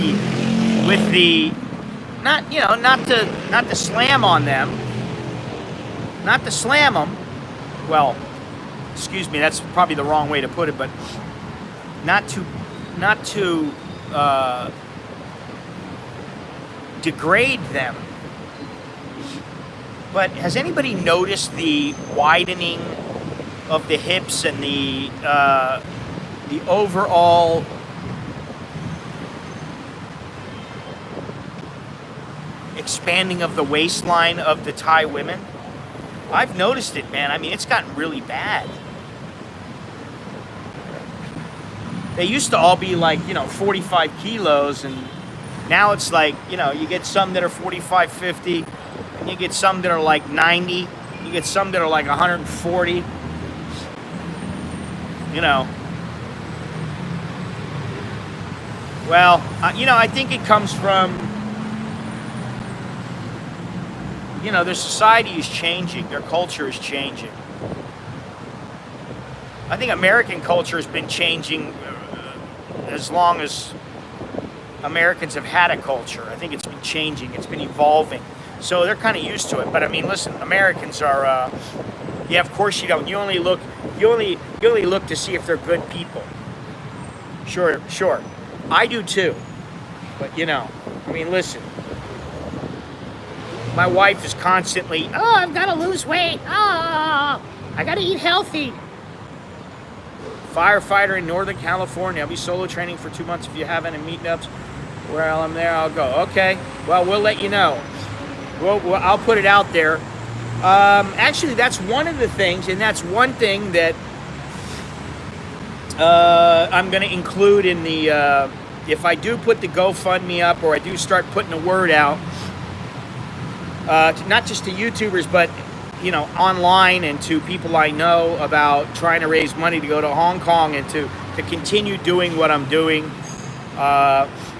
the not to slam on them, not to slam them. Well, excuse me, that's probably the wrong way to put it, but not to degrade them. But has anybody noticed the widening of the hips and the overall expanding of the waistline of the Thai women? I've noticed it, man. I mean, it's gotten really bad. They used to all be like, 45 kilos, and now it's like, you get some that are 45, 50. You get some that are like 90. You get some that are like 140. Well, I think it comes from, their society is changing. Their culture is changing. I think American culture has been changing as long as Americans have had a culture. I think it's been changing. It's been evolving. So they're kind of used to it. But I mean, listen, Americans are, yeah, of course you don't. You only look to see if they're good people. Sure. I do too. But I mean, listen. My wife is constantly, I've got to lose weight. I got to eat healthy. Firefighter in Northern California. I'll be solo training for 2 months. If you have any meetups while I'm there, I'll go. Okay. Well, we'll let you know. Well, I'll put it out there. Actually, that's one of the things, and that's one thing that I'm going to include in the, if I do put the GoFundMe up, or I do start putting the word out, not just to YouTubers, but, online and to people I know about trying to raise money to go to Hong Kong and to continue doing what I'm doing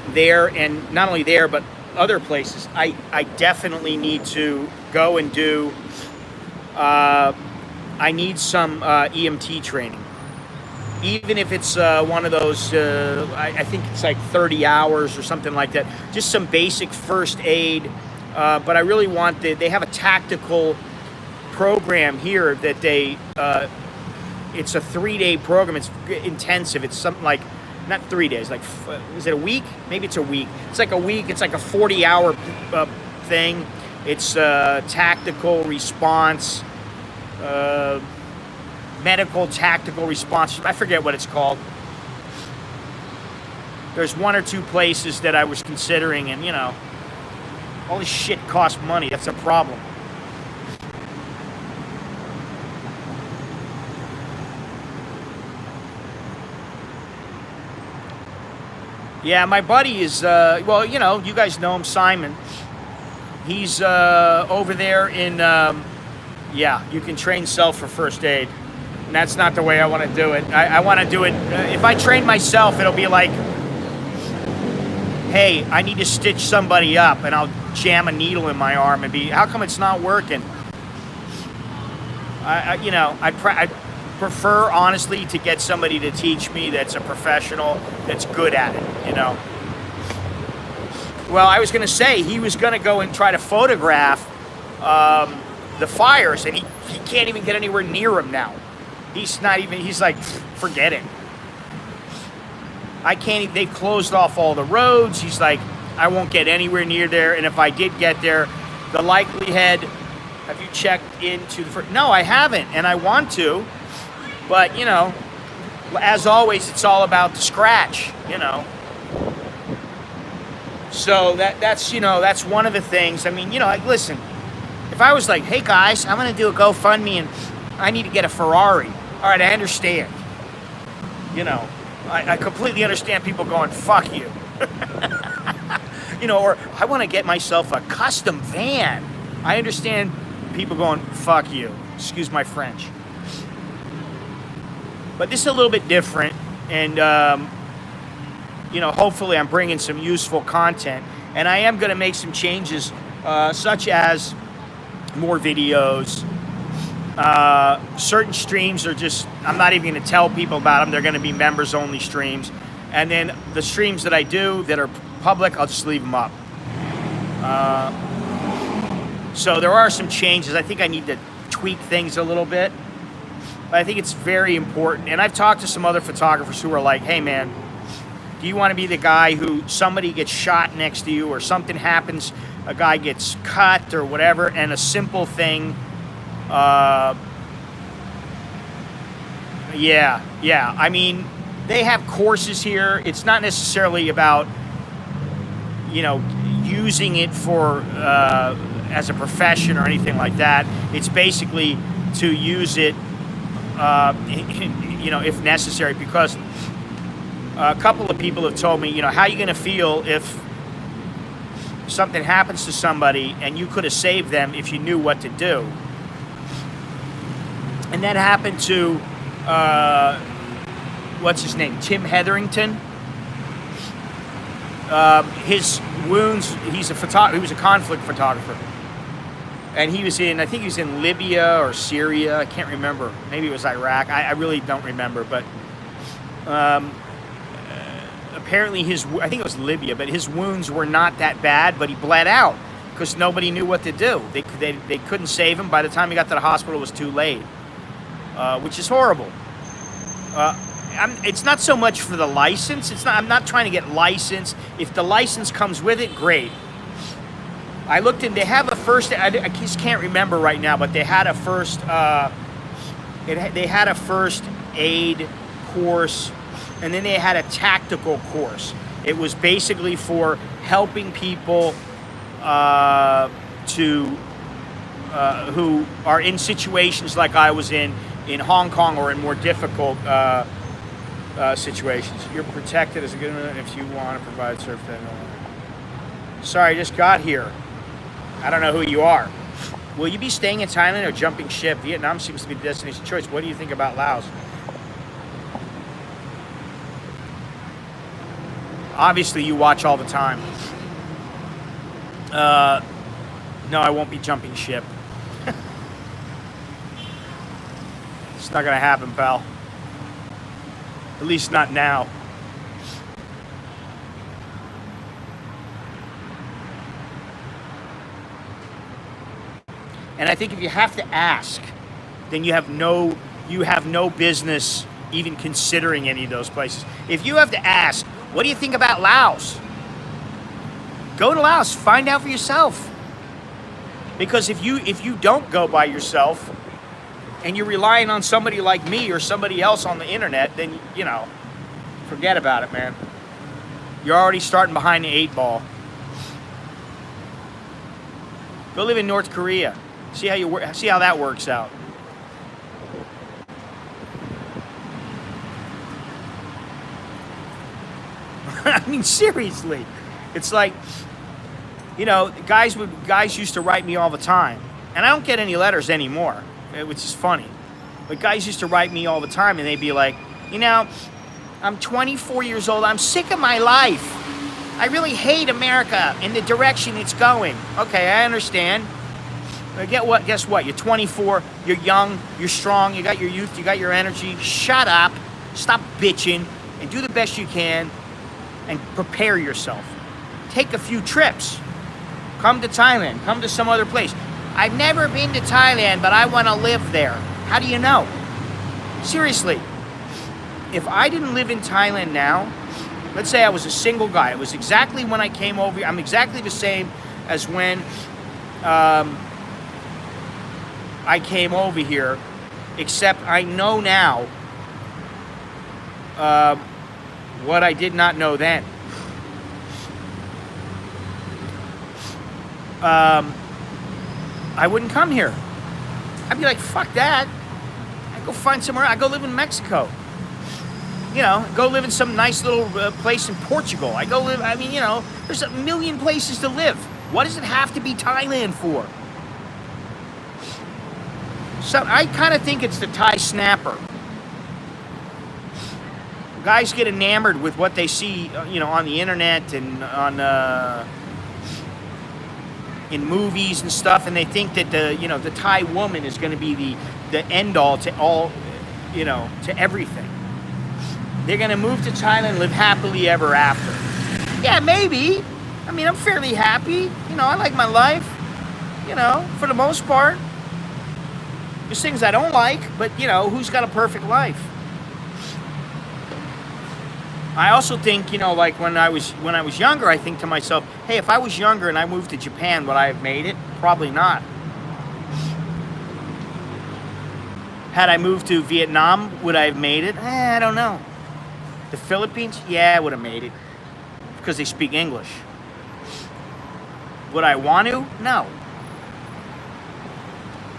there, and not only there, but other places. I definitely need to go and do, I need some EMT training. Even if it's one of those, I think it's like 30 hours or something like that. Just some basic first aid. But I really want, they have a tactical program here that it's a 3-day program. It's intensive. It's something like, not 3 days, like, is it a week? Maybe it's a week. It's like a week. It's like a 40-hour thing. It's tactical response, medical tactical response. I forget what it's called. there's one or two places that I was considering, and you know, all this shit costs money. That's a problem. Yeah, my buddy is, well, you know, you guys know him, Simon. He's over there in, yeah, you can train self for first aid. And that's not the way I want to do it. I want to do it, if I train myself, it'll be like, hey, I need to stitch somebody up, and I'll jam a needle in my arm and be, how come it's not working? You know, I prefer, honestly, to get somebody to teach me that's a professional, that's good at it, you know. Well, I was going to say, he was going to go and try to photograph the fires, and he can't even get anywhere near them now. He's not even, he's like, forget it. I can't, they've closed off all the roads. He's like, I won't get anywhere near there, and if I did get there, the likelihood, have you checked into the, no, I haven't, and I want to, but, you know, as always, it's all about the scratch, you know. So that's, you know, that's one of the things. I mean, you know, like, listen, if I was like, hey guys, I'm going to do a GoFundMe and I need to get a Ferrari. All right, I understand. You know, I completely understand people going, fuck you. You know, or I want to get myself a custom van. I understand people going, fuck you. Excuse my French. But this is a little bit different, and you know, hopefully I'm bringing some useful content, and I am going to make some changes, such as more videos. Certain streams are just, I'm not even going to tell people about them. They're going to be members only streams, and then the streams that I do that are public, I'll just leave them up. So there are some changes. I think I need to tweak things a little bit. But I think it's very important. And I've talked to some other photographers who are like, hey man, do you want to be the guy who somebody gets shot next to you or something happens, a guy gets cut or whatever, and a simple thing, yeah. I mean, they have courses here. It's not necessarily about, you know, using it for, as a profession or anything like that. It's basically to use it, you know, if necessary, because a couple of people have told me, you know, how are you going to feel if something happens to somebody and you could have saved them if you knew what to do? And that happened to, what's his name, Tim Hetherington. His wounds, he was a conflict photographer. And he was in, I think he was in Libya or Syria. I can't remember. Maybe it was Iraq. I really don't remember. But apparently I think it was Libya, but his wounds were not that bad, but he bled out because nobody knew what to do. They couldn't save him. By the time he got to the hospital, it was too late, which is horrible. It's not so much for the license. I'm not trying to get licensed. If the license comes with it, great. I looked in, they have a first, I just can't remember right now, but they had a first, they had a first aid course, and then they had a tactical course. It was basically for helping people who are in situations like I was in Hong Kong or in more difficult situations. You're protected as a good one if you want to provide surf. Sorry, I just got here. I don't know who you are. Will you be staying in Thailand or jumping ship? Vietnam seems to be the destination choice. What do you think about Laos? Obviously, you watch all the time. No, I won't be jumping ship. It's not gonna happen, pal. At least not now. And I think if you have to ask, then you have no business even considering any of those places. If you have to ask, what do you think about Laos? Go to Laos, find out for yourself. Because if you don't go by yourself and you're relying on somebody like me or somebody else on the internet, then, you know, forget about it, man. You're already starting behind the 8 ball. Go live in North Korea. See how that works out. I mean, seriously, it's like, you know, guys used to write me all the time, and I don't get any letters anymore, which is funny. But guys used to write me all the time, and they'd be like, you know, I'm 24 years old. I'm sick of my life. I really hate America and the direction it's going. Okay, I understand. But guess what? You're 24. You're young. You're strong. You got your youth. You got your energy. Shut up. Stop bitching and do the best you can and prepare yourself. Take a few trips. Come to Thailand. Come to some other place. I've never been to Thailand, but I want to live there. How do you know? Seriously. If I didn't live in Thailand now, let's say I was a single guy. It was exactly when I came over here. I'm exactly the same as when I came over here, except I know now what I did not know then. I wouldn't come here. I'd be like, fuck that. I'd go find somewhere. I'd go live in Mexico. You know, go live in some nice little place in Portugal. I mean, you know, there's a million places to live. What does it have to be Thailand for? So I kind of think it's the Thai snapper. Guys get enamored with what they see, you know, on the internet and on in movies and stuff, and they think that the Thai woman is going to be the end all to all, you know, to everything. They're going to move to Thailand and live happily ever after. Yeah, maybe. I mean, I'm fairly happy. You know, I like my life. You know, for the most part. There's things I don't like, but, you know, who's got a perfect life? I also think, you know, like when I was younger, I think to myself, hey, if I was younger and I moved to Japan, would I have made it? Probably not. Had I moved to Vietnam, would I have made it? I don't know. The Philippines? Yeah, I would have made it. Because they speak English. Would I want to? No.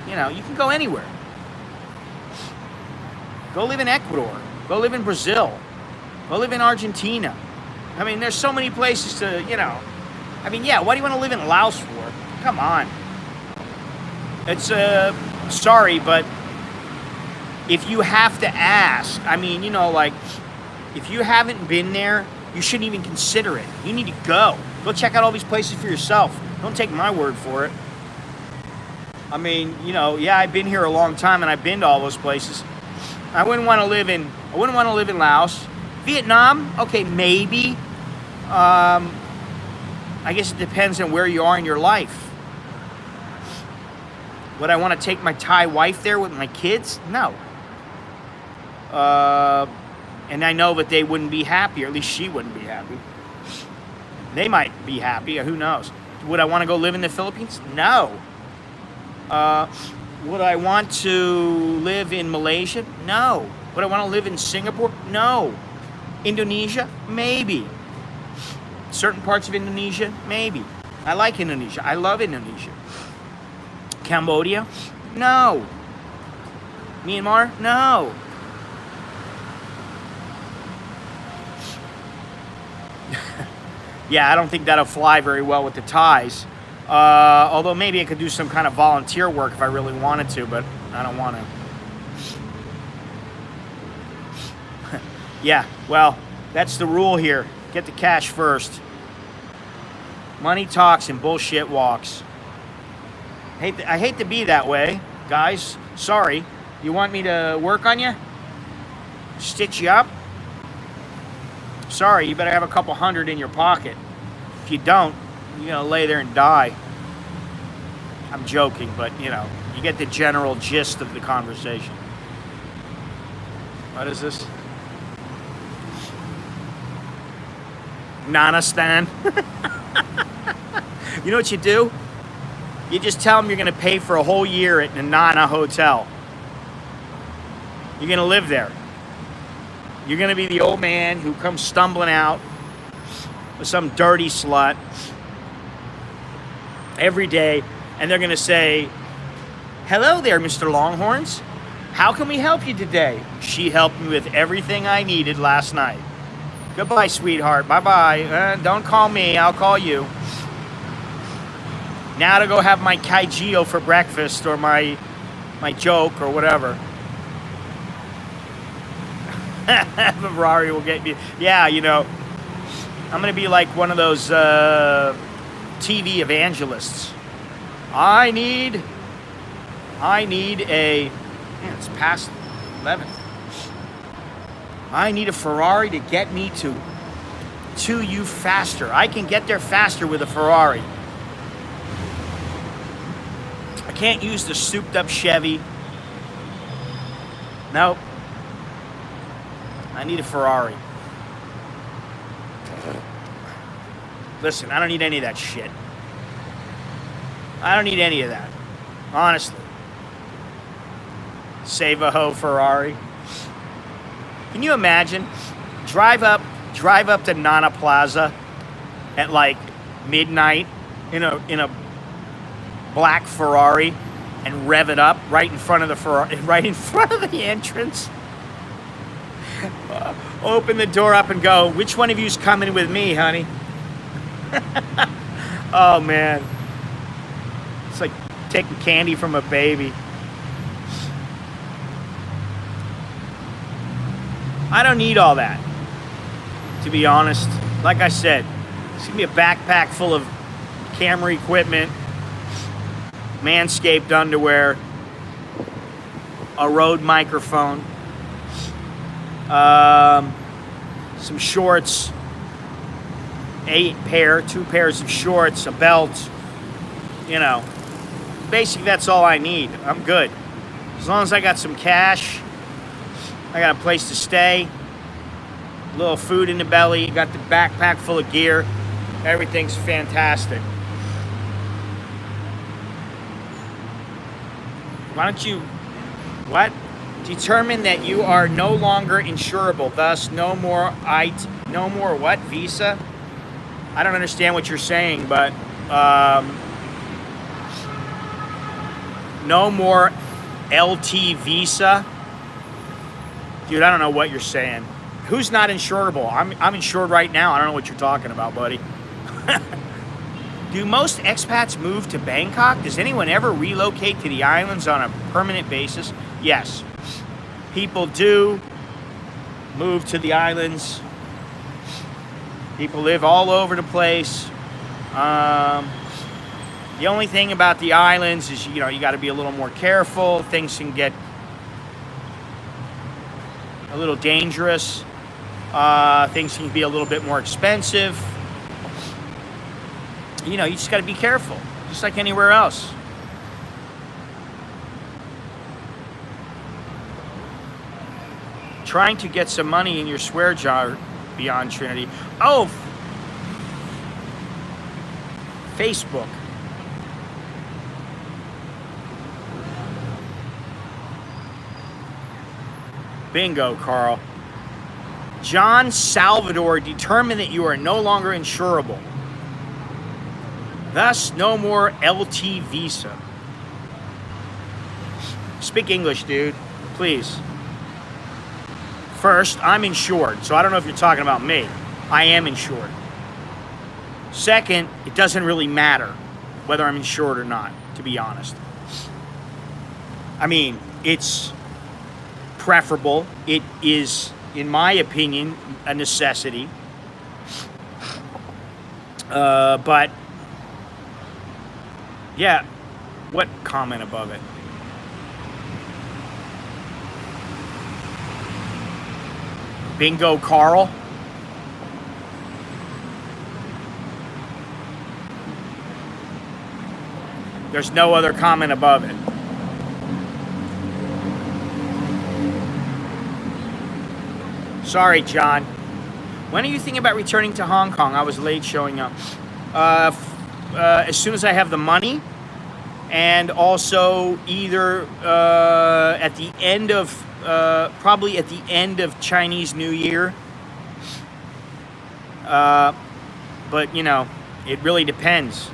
You know, you can go anywhere. Go live in Ecuador. Go live in Brazil. Go live in Argentina. I mean, there's so many places to, you know. I mean, yeah, why do you want to live in Laos for? Come on. It's, sorry, but if you have to ask, I mean, you know, like, if you haven't been there, you shouldn't even consider it. You need to go. Go check out all these places for yourself. Don't take my word for it. I mean, you know, yeah, I've been here a long time and I've been to all those places. I wouldn't want to live in Laos. Vietnam, okay, maybe. I guess it depends on where you are in your life. Would I want to take my Thai wife there with my kids? No. And I know that they wouldn't be happy, or at least she wouldn't be happy. They might be happy, or who knows. Would I want to go live in the Philippines? No. Would I want to live in Malaysia? No. Would I want to live in Singapore? No. Indonesia? Maybe. Certain parts of Indonesia? Maybe. I like Indonesia. I love Indonesia. Cambodia? No. Myanmar? No. Yeah, I don't think that'll fly very well with the Thais. Although maybe I could do some kind of volunteer work if I really wanted to, but I don't want to. Yeah, well, that's the rule here. Get the cash first. Money talks and bullshit walks. I hate to be that way, guys. Sorry. You want me to work on you? Stitch you up? Sorry, you better have a couple hundred in your pocket. If you don't, you're gonna lay there and die. I'm joking, but you know, you get the general gist of the conversation. What is this? Nana Stan. You know what you do? You just tell them you're gonna pay for a whole year at the Nana Hotel. You're gonna live there. You're gonna be the old man who comes stumbling out with some dirty slut every day, and they're gonna say, "Hello there, Mr. Longhorns. How can we help you today?" She helped me with everything I needed last night. Goodbye, sweetheart. Bye-bye. Don't call me. I'll call you. Now to go have my kaijio for breakfast, or my joke, or whatever. Ferrari will get me. Yeah, you know, I'm going to be like one of those TV evangelists. I need a... Man, it's past 11. I need a Ferrari to get me to you faster. I can get there faster with a Ferrari. I can't use the souped up Chevy. Nope. I need a Ferrari. Listen, I don't need any of that shit. I don't need any of that. Honestly. Save a ho Ferrari. Can you imagine? Drive up to Nana Plaza at like midnight in a black Ferrari and rev it up right in front of the Ferrari, right in front of the entrance. Open the door up and go, "Which one of you's coming with me, honey?" Oh man. It's like taking candy from a baby. I don't need all that, to be honest. Like I said, it's gonna be a backpack full of camera equipment, Manscaped underwear, a Rode microphone, some shorts, 2 pairs of shorts, a belt. You know, basically that's all I need. I'm good. As long as I got some cash, I got a place to stay, a little food in the belly, got the backpack full of gear, everything's fantastic. Why don't you, determine that you are no longer insurable, thus no more what, visa? I don't understand what you're saying, but no more LT visa? Dude, I don't know what you're saying. Who's not insurable? I'm insured right now. I don't know what you're talking about, buddy. Do most expats move to Bangkok? Does anyone ever relocate to the islands on a permanent basis? Yes. People do move to the islands. People live all over the place. The only thing about the islands is, you know, you got to be a little more careful. Things can get a little dangerous. Things can be a little bit more expensive. You know, you just got to be careful, just like anywhere else. Trying to get some money in your swear jar beyond Trinity. Oh, Facebook. Bingo, Carl. John Salvador, determined that you are no longer insurable. Thus, no more LT visa. Speak English, dude, please. First, I'm insured, so I don't know if you're talking about me. I am insured. Second, it doesn't really matter whether I'm insured or not, to be honest. I mean, it's preferable. It is, in my opinion, a necessity. But, yeah, what comment above it? Bingo, Carl. There's no other comment above it. Sorry, John. When are you thinking about returning to Hong Kong? I was late showing up. As soon as I have the money, and also either at the end of, probably at the end of Chinese New Year, But, you know, it really depends.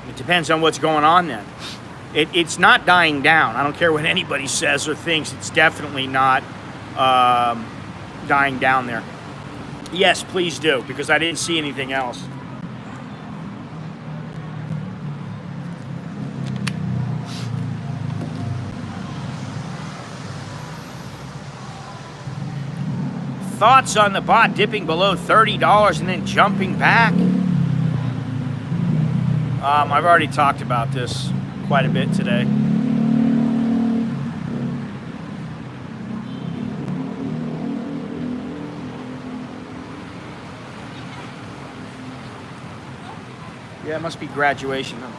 It depends on what's going on then. It's not dying down. I don't care what anybody says or thinks. It's definitely not dying down there. Yes, please do, because I didn't see anything else. Thoughts on the baht dipping below $30 and then jumping back? I've already talked about this quite a bit today. Yeah, it must be graduation. Huh?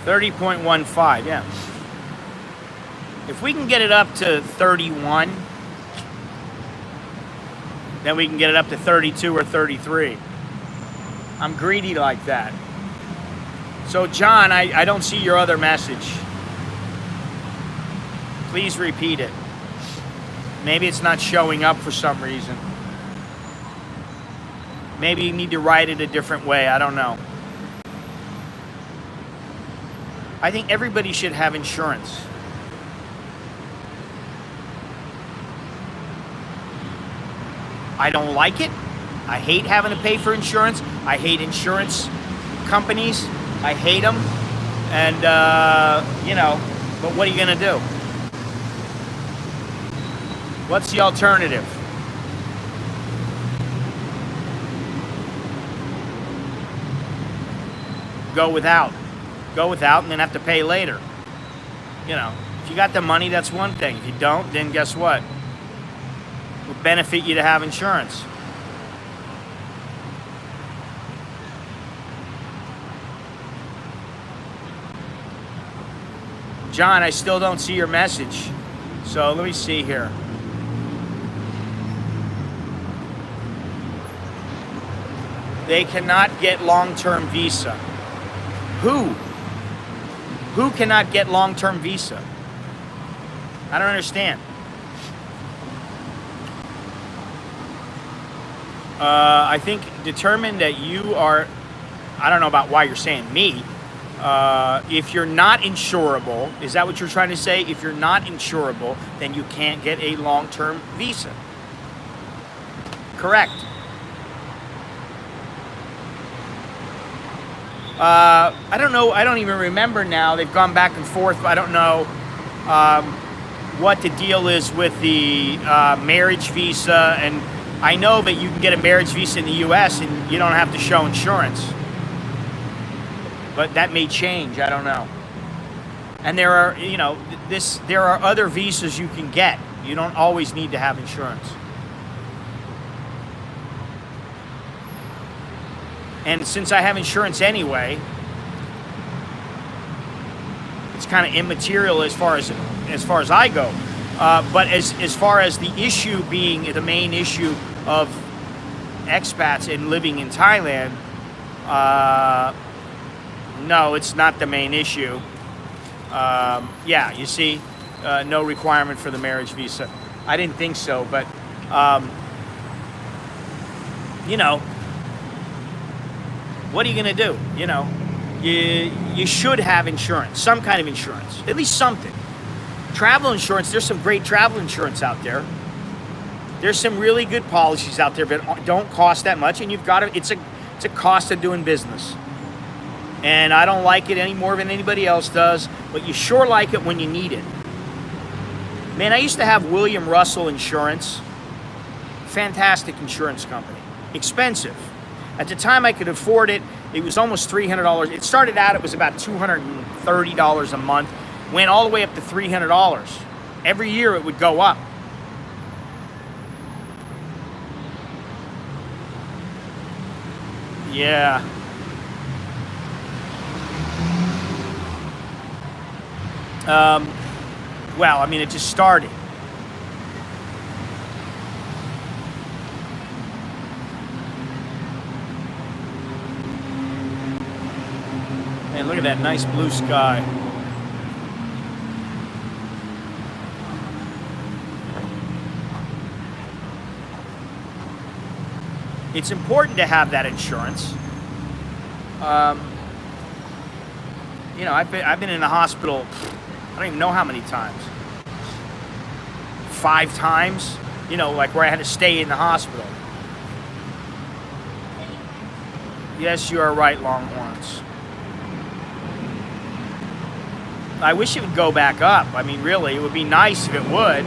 $30.15, yeah. If we can get it up to 31, then we can get it up to 32 or 33. I'm greedy like that. So, John, I don't see your other message. Please repeat it. Maybe it's not showing up for some reason. Maybe you need to write it a different way. I don't know. I think everybody should have insurance. I don't like it. I hate having to pay for insurance. I hate insurance companies. I hate them. And, you know, but what are you going to do? What's the alternative? Go without. Go without and then have to pay later. You know, if you got the money, that's one thing. If you don't, then guess what? It would benefit you to have insurance. John, I still don't see your message. So let me see here. They cannot get long-term visa. Who? Who cannot get long-term visa? I don't understand. I think determine that you are, I don't know about why you're saying me. If you're not insurable, is that what you're trying to say? If you're not insurable, then you can't get a long-term visa. Correct. I don't know. I don't even remember now. They've gone back and forth. But I don't know what the deal is with the marriage visa. And I know that you can get a marriage visa in the U.S. and you don't have to show insurance. But that may change. I don't know. And there are, you know, there are other visas you can get. You don't always need to have insurance. And since I have insurance anyway, it's kind of immaterial as far as I go. But as far as the issue being the main issue of expats and living in Thailand, no, it's not the main issue. Yeah, you see, no requirement for the marriage visa. I didn't think so, but you know. What are you going to do? You know, you should have insurance, some kind of insurance, at least something. Travel insurance, there's some great travel insurance out there. There's some really good policies out there, but don't cost that much, and you've got to, it's a cost of doing business. And I don't like it any more than anybody else does, but you sure like it when you need it. Man, I used to have William Russell Insurance. Fantastic insurance company. Expensive. At the time I could afford it, it was almost $300. It started out, it was about $230 a month. Went all the way up to $300. Every year it would go up. Yeah. Well, I mean, it just started. Man, look at that nice blue sky. It's important to have that insurance. You know, I've been in the hospital, I don't even know how many times. 5 times, you know, like where I had to stay in the hospital. Yes, you are right, Longhorns. I wish it would go back up. I mean, really, it would be nice if it would.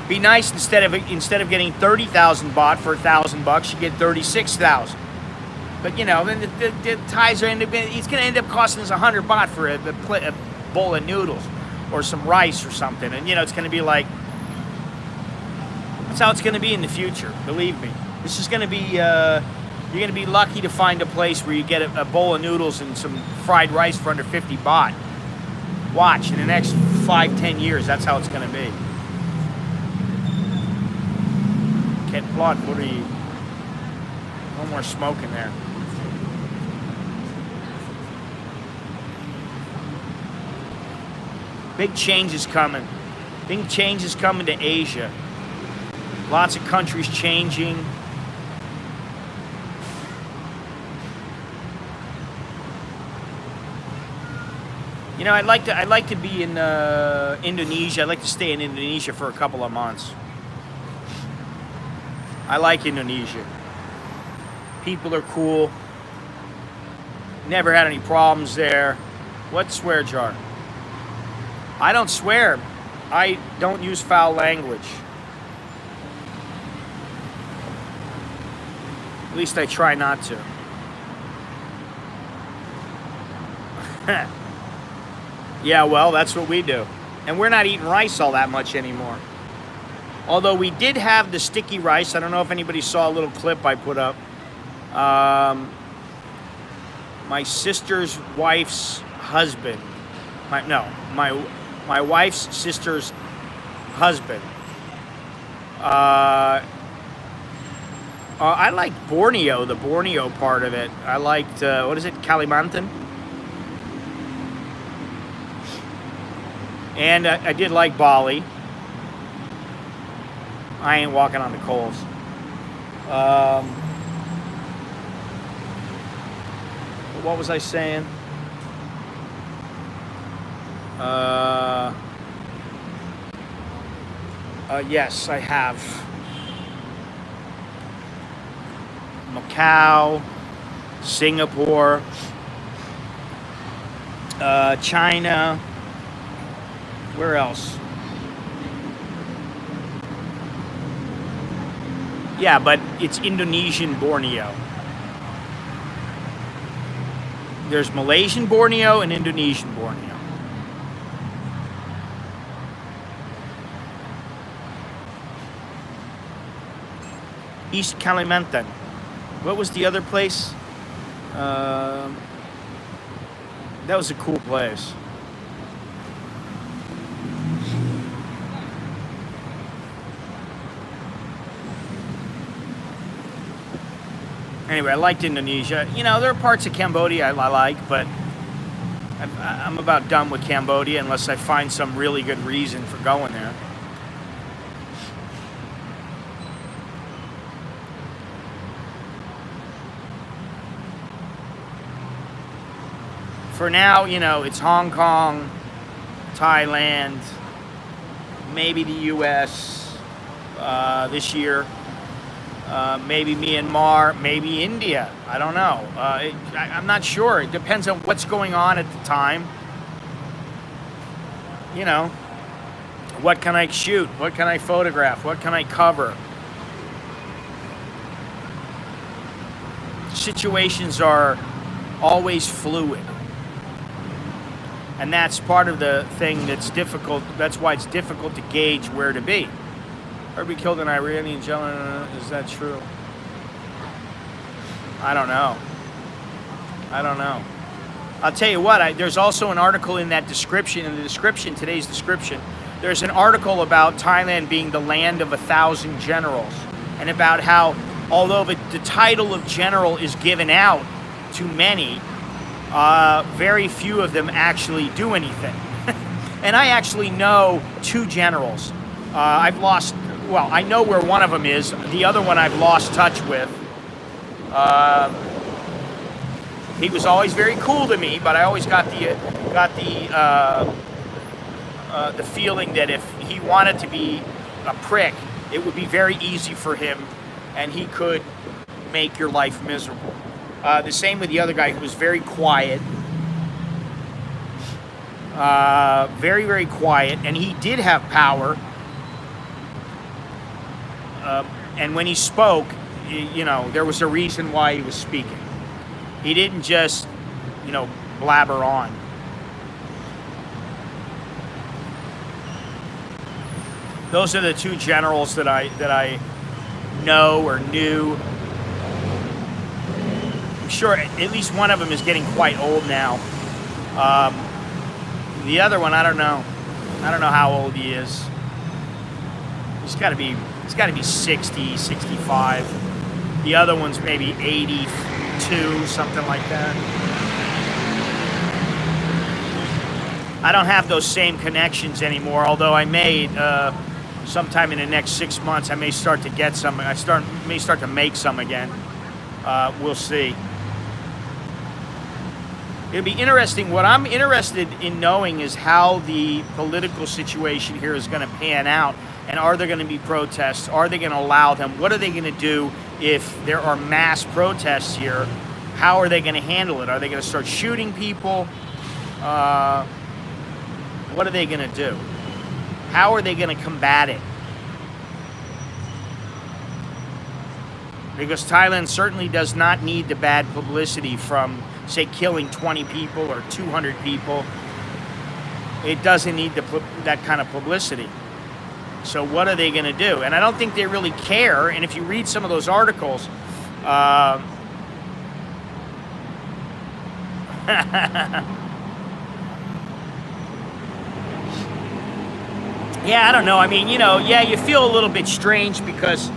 Be nice instead of getting 30,000 baht for $1,000, you get 36,000. But you know, then the Thais are it's going to end up costing us 100 baht for a bowl of noodles or some rice or something, and you know, it's going to be like, that's how it's going to be in the future. Believe me, this is going to be. You're going to be lucky to find a place where you get a bowl of noodles and some fried rice for under 50 baht. Watch, in the next 5-10 years, that's how it's going to be. Ket plot, what are you? No more smoke in there. Big change is coming. Big change is coming to Asia. Lots of countries changing. You know, I'd like to be in Indonesia. I'd like to stay in Indonesia for a couple of months. I like Indonesia. People are cool. Never had any problems there. What swear jar? I don't swear. I don't use foul language. At least I try not to. Yeah, well, that's what we do. And we're not eating rice all that much anymore. Although we did have the sticky rice. I don't know if anybody saw a little clip I put up. My sister's wife's husband. My wife's sister's husband. I liked Borneo, the Borneo part of it. I liked, what is it, Kalimantan? And I did like Bali. I ain't walking on the coals. What was I saying? Yes, I have. Macau, Singapore, China. Where else? Yeah, but it's Indonesian Borneo. There's Malaysian Borneo and Indonesian Borneo. East Kalimantan. What was the other place? That was a cool place. Anyway, I liked Indonesia. You know, there are parts of Cambodia I like, but I'm about done with Cambodia unless I find some really good reason for going there. For now, you know, it's Hong Kong, Thailand, maybe the US this year. Maybe Myanmar, maybe India. I don't know. I'm not sure. It depends on what's going on at the time. You know, what can I shoot? What can I photograph? What can I cover? Situations are always fluid. And that's part of the thing that's difficult. That's why it's difficult to gauge where to be. Heard we killed an Iranian gentleman. Is that true? I don't know. I'll tell you what, there's also an article in that description, today's description, there's an article about Thailand being the land of 1,000 generals, and about how, although the title of general is given out too many, very few of them actually do anything. And I actually know 2 generals. I've lost, well, I know where one of them is. The other one I've lost touch with. He was always very cool to me, but I always got the feeling that if he wanted to be a prick, it would be very easy for him, and he could make your life miserable. The same with the other guy, who was very quiet. Very, very quiet, and he did have power. And when he spoke, you know, there was a reason why he was speaking. He didn't just, you know, blabber on. Those are the 2 generals that I know or knew. I'm sure at least one of them is getting quite old now. The other one, I don't know. I don't know how old he is. He's got to be 60, 65. The other one's maybe 82, something like that. I don't have those same connections anymore, although I may, sometime in the next 6 months, I may start to get some. May start to make some again. We'll see. It'll be interesting. What I'm interested in knowing is how the political situation here is going to pan out. And are there going to be protests? Are they going to allow them? What are they going to do if there are mass protests here? How are they going to handle it? Are they going to start shooting people? What are they going to do? How are they going to combat it? Because Thailand certainly does not need the bad publicity from, say, killing 20 people or 200 people. It doesn't need that kind of publicity. So what are they going to do? And I don't think they really care. And if you read some of those articles, yeah, I don't know. I mean, you know, yeah, you feel a little bit strange because,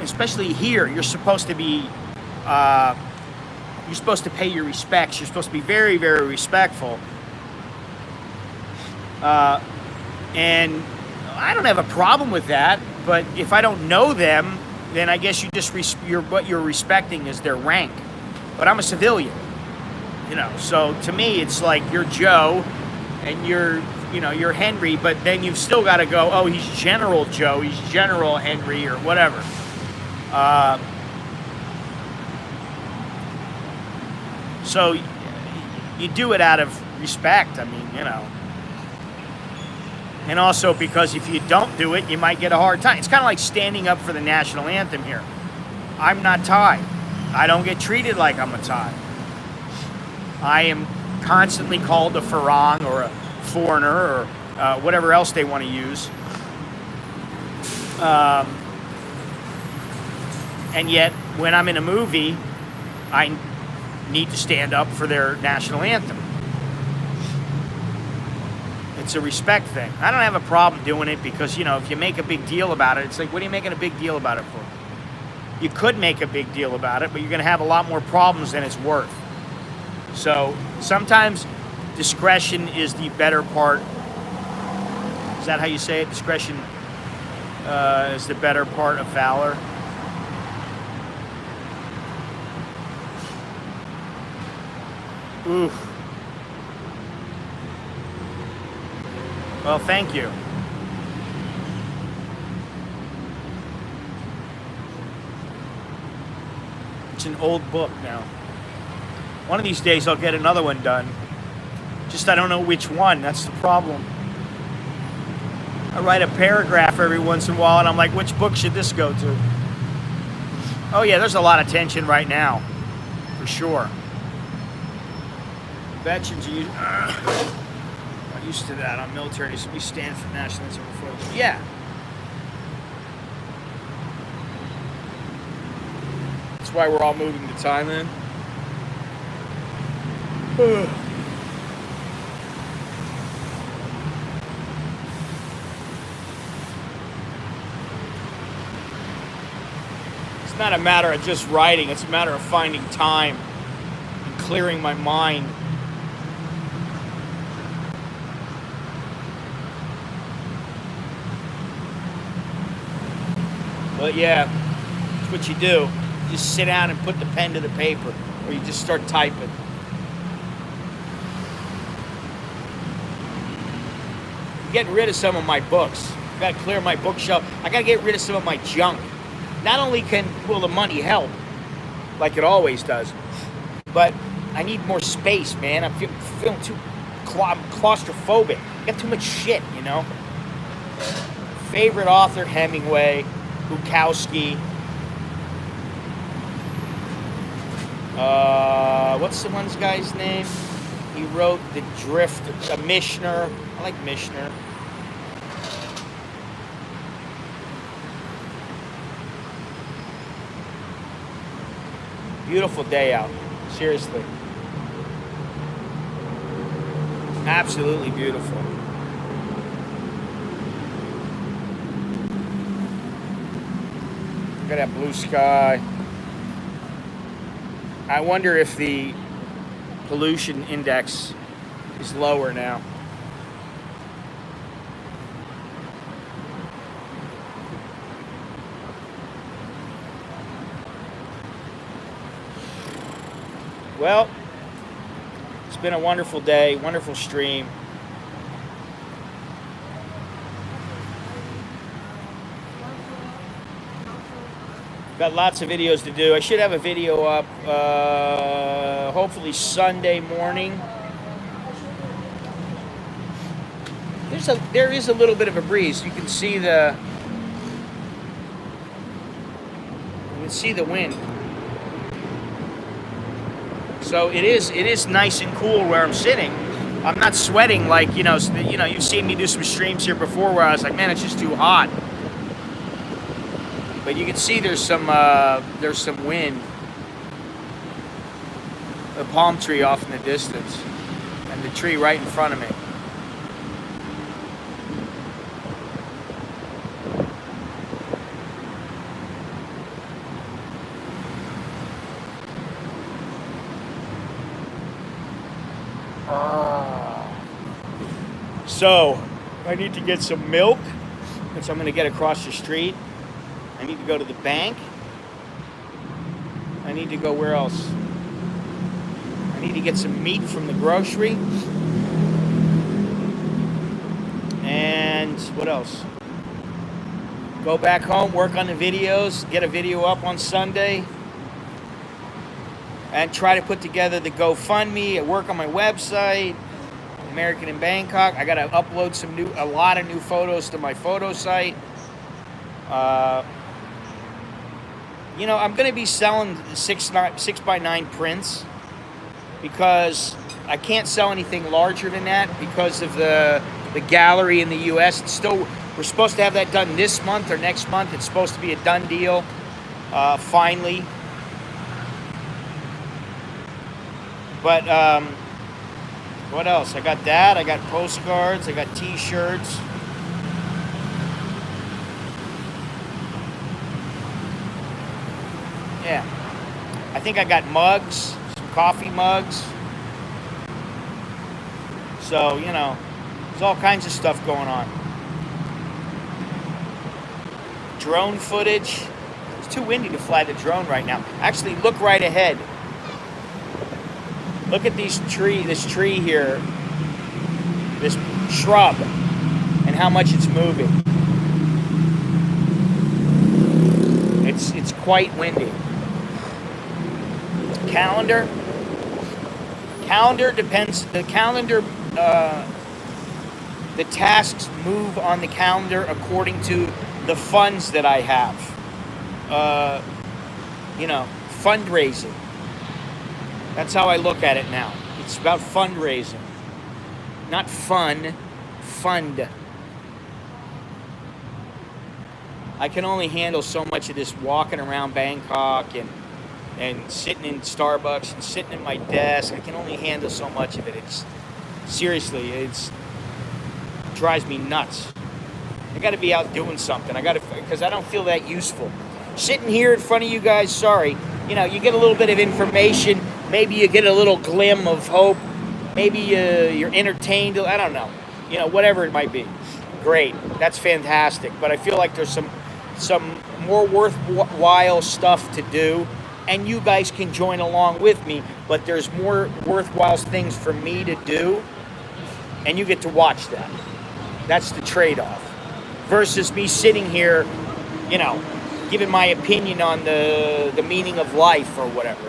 especially here, you're supposed to be, you're supposed to pay your respects. You're supposed to be very, very respectful. And I don't have a problem with that. But if I don't know them, then I guess you just what you're respecting is their rank. But I'm a civilian, you know. So to me, it's like you're Joe, and you're Henry. But then you've still got to go. Oh, he's General Joe. He's General Henry, or whatever. So you do it out of respect. I mean, you know. And also because if you don't do it, you might get a hard time. It's kind of like standing up for the national anthem here. I'm not Thai. I don't get treated like I'm a Thai. I am constantly called a Farang or a foreigner or whatever else they want to use. And yet, when I'm in a movie, I need to stand up for their national anthem. It's a respect thing. I don't have a problem doing it because, you know, if you make a big deal about it, it's like, what are you making a big deal about it for? You could make a big deal about it, but you're going to have a lot more problems than it's worth. So sometimes discretion is the better part. Is that how you say it? Discretion is the better part of valor. Oof. Well, thank you. It's an old book now. One of these days I'll get another one done. Just I don't know which one. That's the problem. I write a paragraph every once in a while and I'm like, which book should this go to? Oh yeah, there's a lot of tension right now. For sure. Veterans are used to that on military, so we stand for nationalism before. Yeah. That's why we're all moving to Thailand. It's not a matter of just writing, it's a matter of finding time clearing my mind. But yeah, that's what you do. You just sit down and put the pen to the paper, or you just start typing. I'm getting rid of some of my books. I've got to clear my bookshelf. I got to get rid of some of my junk. Not only will the money help, like it always does, but I need more space, man. I'm feeling too claustrophobic. I got too much shit, you know? Favorite author, Hemingway, Bukowski. What's the one guy's name? He wrote The Drift, Mishner. I like Mishner. Beautiful day out. Seriously. Absolutely beautiful. Look at that blue sky. I wonder if the pollution index is lower now. Well, it's been a wonderful day, wonderful stream. Got lots of videos to do. I should have a video up hopefully Sunday morning. There is a little bit of a breeze. You can see the wind. So it is nice and cool where I'm sitting. I'm not sweating like, you've seen me do some streams here before where I was like, man, it's just too hot. But you can see there's some wind. A palm tree off in the distance, and the tree right in front of me. So I need to get some milk, and so I'm going to get across the street. I need to go to the bank. I need to go where else? I need to get some meat from the grocery. And what else? Go back home, work on the videos, get a video up on Sunday, and try to put together the GoFundMe, work on my website, American in Bangkok. I gotta upload a lot of new photos to my photo site. I'm gonna be selling 6x9 prints because I can't sell anything larger than that because of the gallery in the U.S. We're supposed to have that done this month or next month. It's supposed to be a done deal, finally. But what else? I got that. I got postcards. I got T-shirts. Yeah. I think I got mugs, some coffee mugs. So, there's all kinds of stuff going on. Drone footage. It's too windy to fly the drone right now. Actually, look right ahead. Look at this tree here, this shrub, and how much it's moving. It's quite windy. Calendar depends. The tasks move on the calendar according to the funds that I have. Fundraising. That's how I look at it now. It's about fundraising. Not fun, fund. I can only handle so much of this walking around Bangkok and sitting in Starbucks and sitting at my desk. I can only handle so much of it. It drives me nuts. I got to be out doing something. Because I don't feel that useful. Sitting here in front of you guys, sorry. You get a little bit of information. maybe you get a little glim of hope. Maybe you're entertained. I don't know. Whatever it might be. Great. That's fantastic. But I feel like there's some more worthwhile stuff to do, and you guys can join along with me. But there's more worthwhile things for me to do, and you get to watch that. That's the trade-off. Versus me sitting here, giving my opinion on the meaning of life or whatever,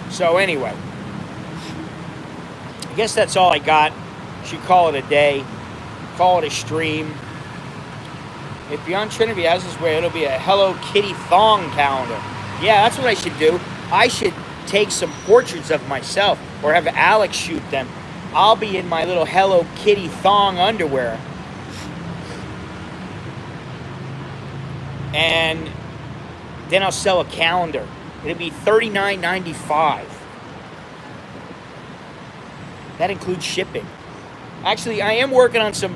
So anyway, I guess that's all I got. Should call it a day. Call it a stream. If Beyond Trinity has his way, it'll be a Hello Kitty thong calendar. Yeah, that's what I should do. I should take some portraits of myself or have Alex shoot them. I'll be in my little Hello Kitty thong underwear. And then I'll sell a calendar. It'll be $39.95. That includes shipping. Actually, I am working on some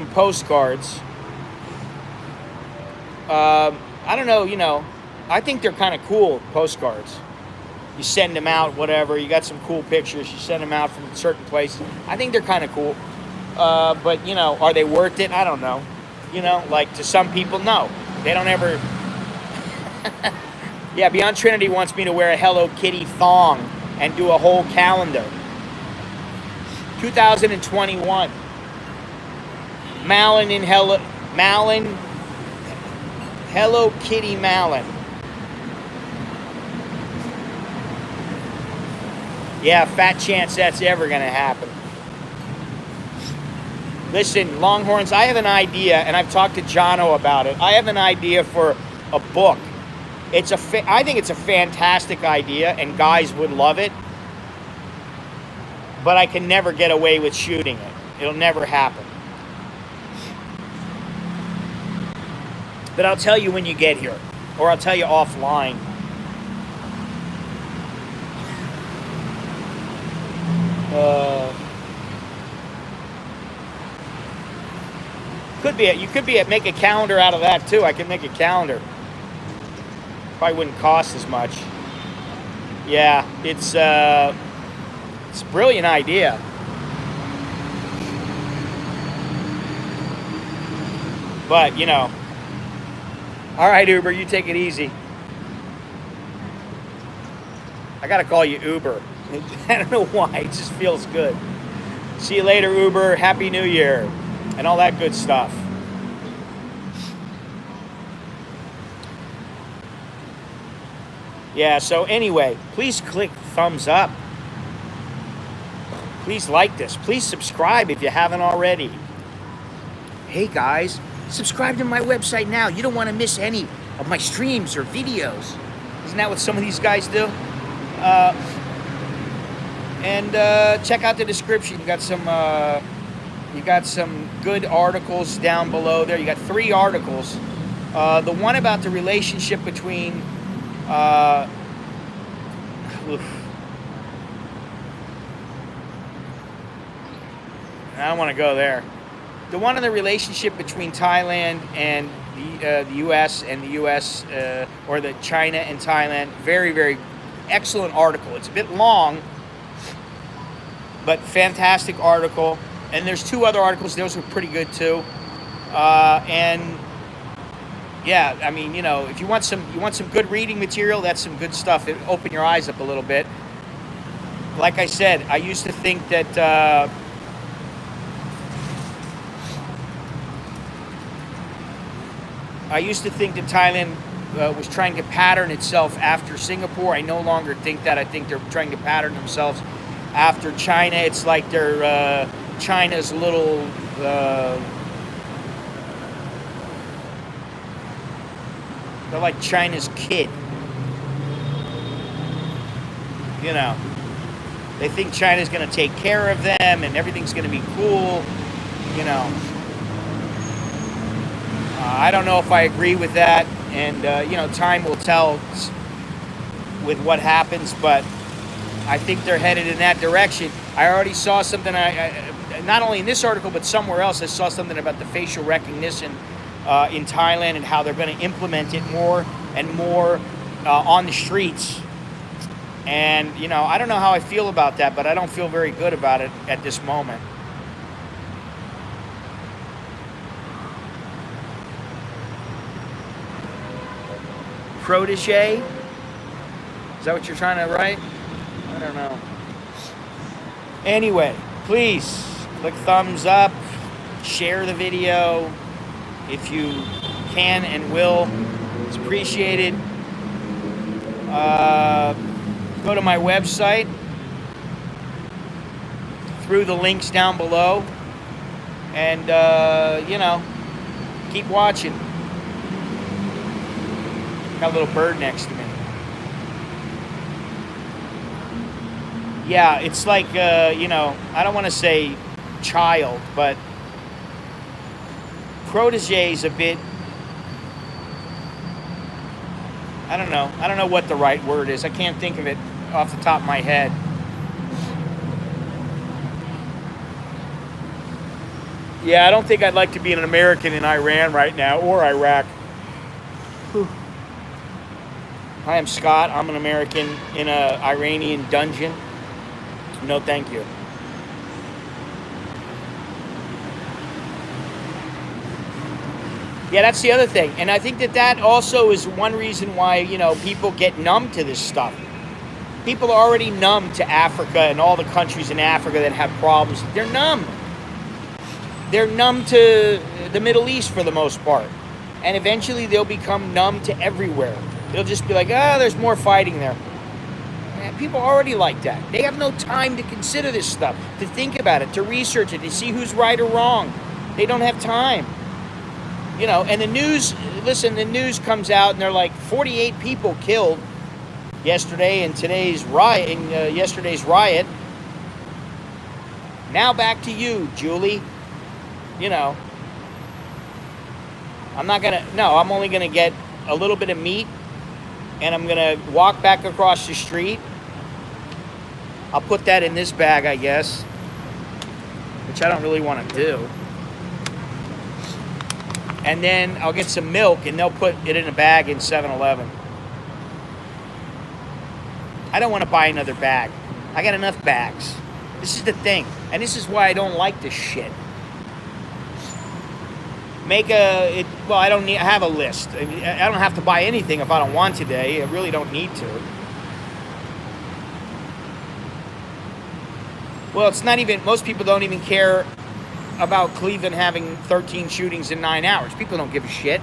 postcards. I don't know, I think they're kind of cool, postcards. You send them out, whatever. You got some cool pictures. You send them out from certain places. I think they're kind of cool. But, are they worth it? I don't know. Like to some people, no. They don't ever... Yeah, Beyond Trinity wants me to wear a Hello Kitty thong and do a whole calendar. 2021. Hello Kitty Malin. Yeah, fat chance that's ever going to happen. Listen, Longhorns, I have an idea, and I've talked to Jono about it. I have an idea for a book. I think it's a fantastic idea, and guys would love it. But I can never get away with shooting it. It'll never happen. But I'll tell you when you get here, or I'll tell you offline. You could make a calendar out of that too. I can make a calendar. Probably wouldn't cost as much. Yeah, it's a brilliant idea. But all right, Uber, you take it easy. I gotta call you Uber. I don't know why. It just feels good. See you later, Uber. Happy New Year. And all that good stuff. Yeah, so anyway, please click thumbs up. Please like this. Please subscribe if you haven't already. Hey guys, subscribe to my website now. You don't want to miss any of my streams or videos. Isn't that what some of these guys do? And check out the description. You got some good articles down below there. You got 3 articles. The one about the relationship between I don't want to go there. The one on the relationship between Thailand and the U.S. and the U.S. Or the China and Thailand. Very, very excellent article. It's a bit long, but fantastic article. And there's 2 other articles. Those were pretty good too. And yeah, I mean, if you want some good reading material, that's some good stuff. It'll open your eyes up a little bit. Like I said, I used to think that Thailand was trying to pattern itself after Singapore. I no longer think that. I think they're trying to pattern themselves after China. It's like they're China's little they're like China's kid. They think China's going to take care of them and everything's going to be cool. I don't know if I agree with that. And, time will tell with what happens, but I think they're headed in that direction. I already saw something, not only in this article, but somewhere else, I saw something about the facial recognition in Thailand and how they're going to implement it more and more on the streets. And, you know, I don't know how I feel about that, but I don't feel very good about it at this moment. Protege? Is that what you're trying to write? I don't know. Anyway, please click thumbs up, share the video if you can and will. It's appreciated. Go to my website through the links down below, and you know, keep watching. Got a little bird next to me. Yeah, it's like, you know, I don't want to say child, but protege is a bit, I don't know. I don't know what the right word is. I can't think of it off the top of my head. Yeah, I don't think I'd like to be an American in Iran right now, or Iraq. Whew. Hi, I'm Scott. I'm an American in an Iranian dungeon. No, thank you. Yeah, that's the other thing. And I think that also is one reason why, you know, people get numb to this stuff. People are already numb to Africa and all the countries in Africa that have problems. They're numb. They're numb to the Middle East for the most part. And eventually they'll become numb to everywhere. They'll just be like, ah, there's more fighting there. Man, people are already like that. They have no time to consider this stuff, to think about it, to research it, to see who's right or wrong. They don't have time. You know, and the news, listen, the news comes out and they're like 48 people killed yesterday in today's riot, yesterday's riot. Now back to you, Julie. You know, I'm only gonna get a little bit of meat and I'm gonna walk back across the street. I'll put that in this bag, I guess, which I don't really want to do. And then I'll get some milk and they'll put it in a bag in 7-Eleven. I don't want to buy another bag. I got enough bags. This is the thing. And this is why I don't like this shit. I don't need, I have a list. I don't have to buy anything if I don't want today. I really don't need to. Well, it's not even, most people don't even care about Cleveland having 13 shootings in 9 hours. People don't give a shit.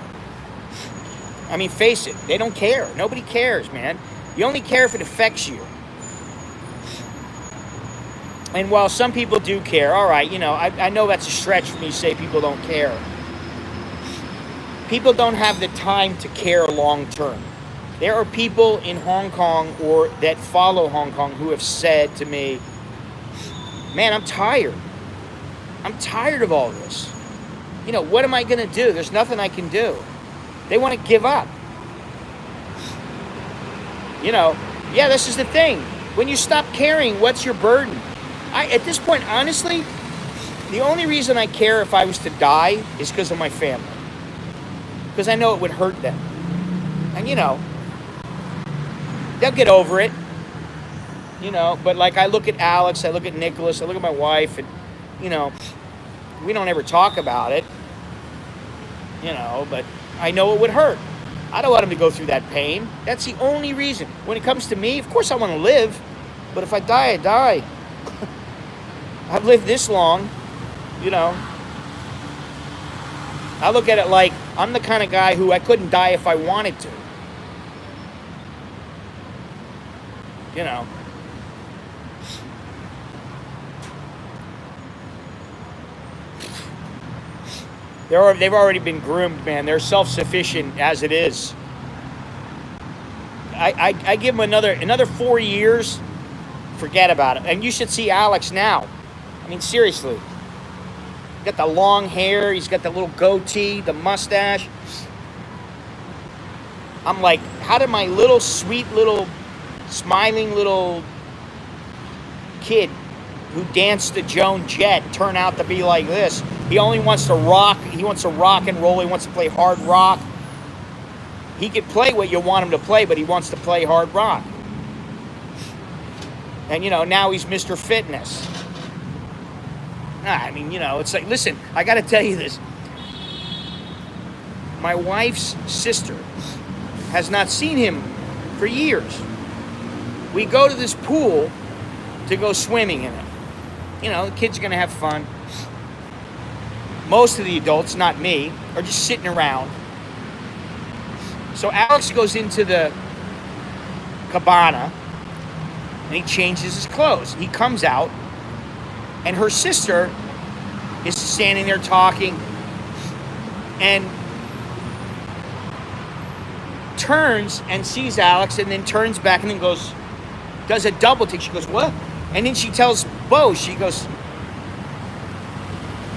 I mean, face it, they don't care. Nobody cares, man. You only care if it affects you. And while some people do care, all right, you know, I know that's a stretch for me to say people don't care. People don't have the time to care long term. There are people in Hong Kong or that follow Hong Kong who have said to me, man, I'm tired. I'm tired of all this. You know, what am I going to do? There's nothing I can do. They want to give up. You know, yeah, this is the thing. When you stop caring, what's your burden? At this point, honestly, the only reason I care if I was to die is because of my family. Because I know it would hurt them. And, you know, they'll get over it. You know, but like I look at Alex, I look at Nicholas, I look at my wife, and, you know, we don't ever talk about it, you know, but I know it would hurt. I don't want him to go through that pain. That's the only reason. When it comes to me, of course I want to live, but if I die, I die. I've lived this long, you know. I look at it like I'm the kind of guy who I couldn't die if I wanted to. You know. They've already been groomed, man. They're self-sufficient as it is. I give them another 4 years. Forget about it. And you should see Alex now. I mean, seriously. He's got the long hair. He's got the little goatee, the mustache. I'm like, how did my little sweet little smiling little kid who danced to Joan Jett turn out to be like this. He only wants to rock. He wants to rock and roll. He wants to play hard rock. He could play what you want him to play, but he wants to play hard rock. And, now he's Mr. Fitness. I mean, it's like, listen, I got to tell you this. My wife's sister has not seen him for years. We go to this pool to go swimming in it. The kids are going to have fun. Most of the adults, not me, are just sitting around. So Alex goes into the cabana and he changes his clothes. He comes out and her sister is standing there talking and turns and sees Alex and then turns back and then does a double take. She goes, what? And then she tells Bo, she goes,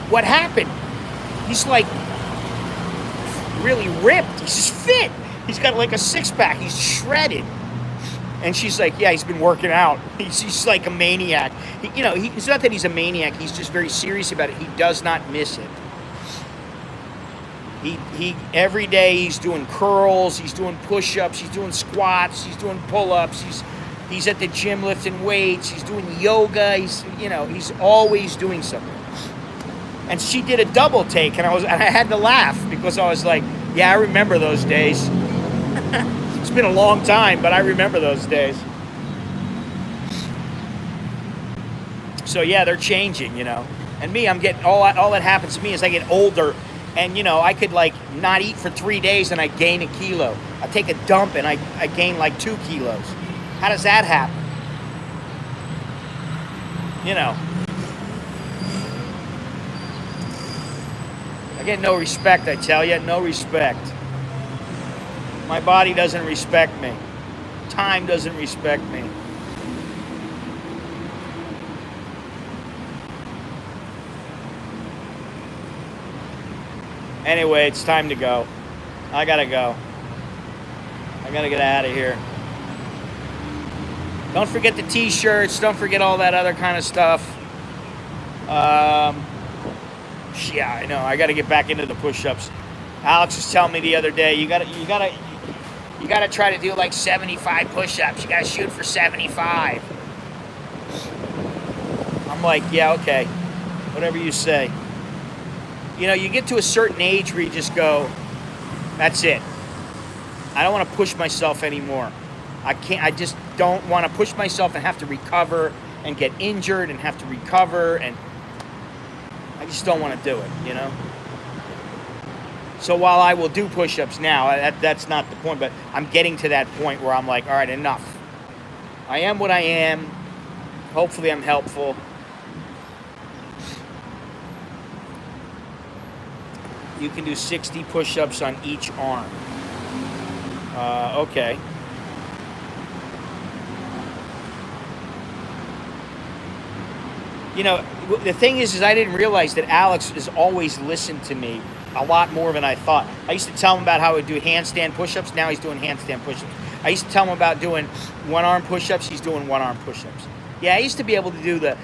what happened? He's like really ripped. He's just fit. He's got like a six-pack. He's shredded. And she's like, yeah, he's been working out. He's like a maniac. It's not that he's a maniac. He's just very serious about it. He does not miss it. He every day he's doing curls. He's doing push-ups. He's doing squats. He's doing pull-ups. He's at the gym lifting weights. He's doing yoga. He's always doing something. And she did a double take, and I had to laugh because I was like, yeah, I remember those days. It's been a long time, but I remember those days. So yeah, they're changing, And me, I'm getting all that happens to me is I get older, and I could like not eat for 3 days and I gain a kilo. I take a dump and I gain like 2 kilos. How does that happen? I get no respect, I tell you, no respect. My body doesn't respect me. Time doesn't respect me. Anyway, it's time to go. I gotta go. I gotta get out of here. Don't forget the t-shirts. Don't forget all that other kind of stuff. Yeah, I know. I got to get back into the push-ups. Alex was telling me the other day, you gotta try to do like 75 push-ups. You gotta shoot for 75. I'm like, yeah, okay, whatever you say. You get to a certain age where you just go, that's it. I don't want to push myself anymore. I just don't want to push myself and have to recover and get injured and have to recover, and I just don't want to do it, So while I will do push-ups now, that's not the point, but I'm getting to that point where I'm like, all right, enough. I am what I am. Hopefully I'm helpful. You can do 60 push-ups on each arm. Okay. The thing is I didn't realize that Alex has always listened to me a lot more than I thought. I used to tell him about how I would do handstand push-ups. Now he's doing handstand push-ups. I used to tell him about doing one-arm push-ups. He's doing one-arm push-ups. Yeah, I used to be able to do the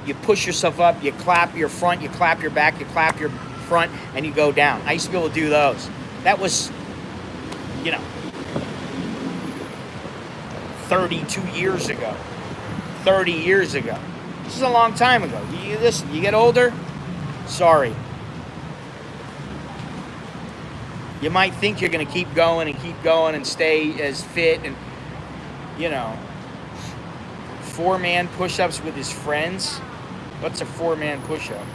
you push yourself up, you clap your front, you clap your back, you clap your front, and you go down. I used to be able to do those. That was, 32 years ago. 30 years ago. This is a long time ago. Listen, you get older, sorry. You might think you're going to keep going and stay as fit and, 4-man push-ups with his friends. What's a 4-man push-up?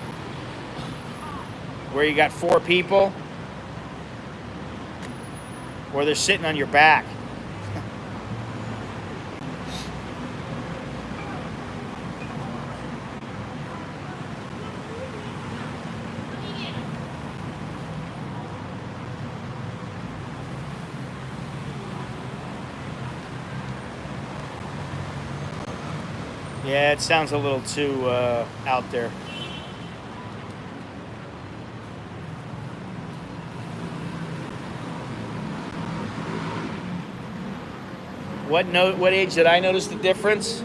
Where you got 4 people? Or they're sitting on your back. Yeah, it sounds a little too out there. What age did I notice the difference?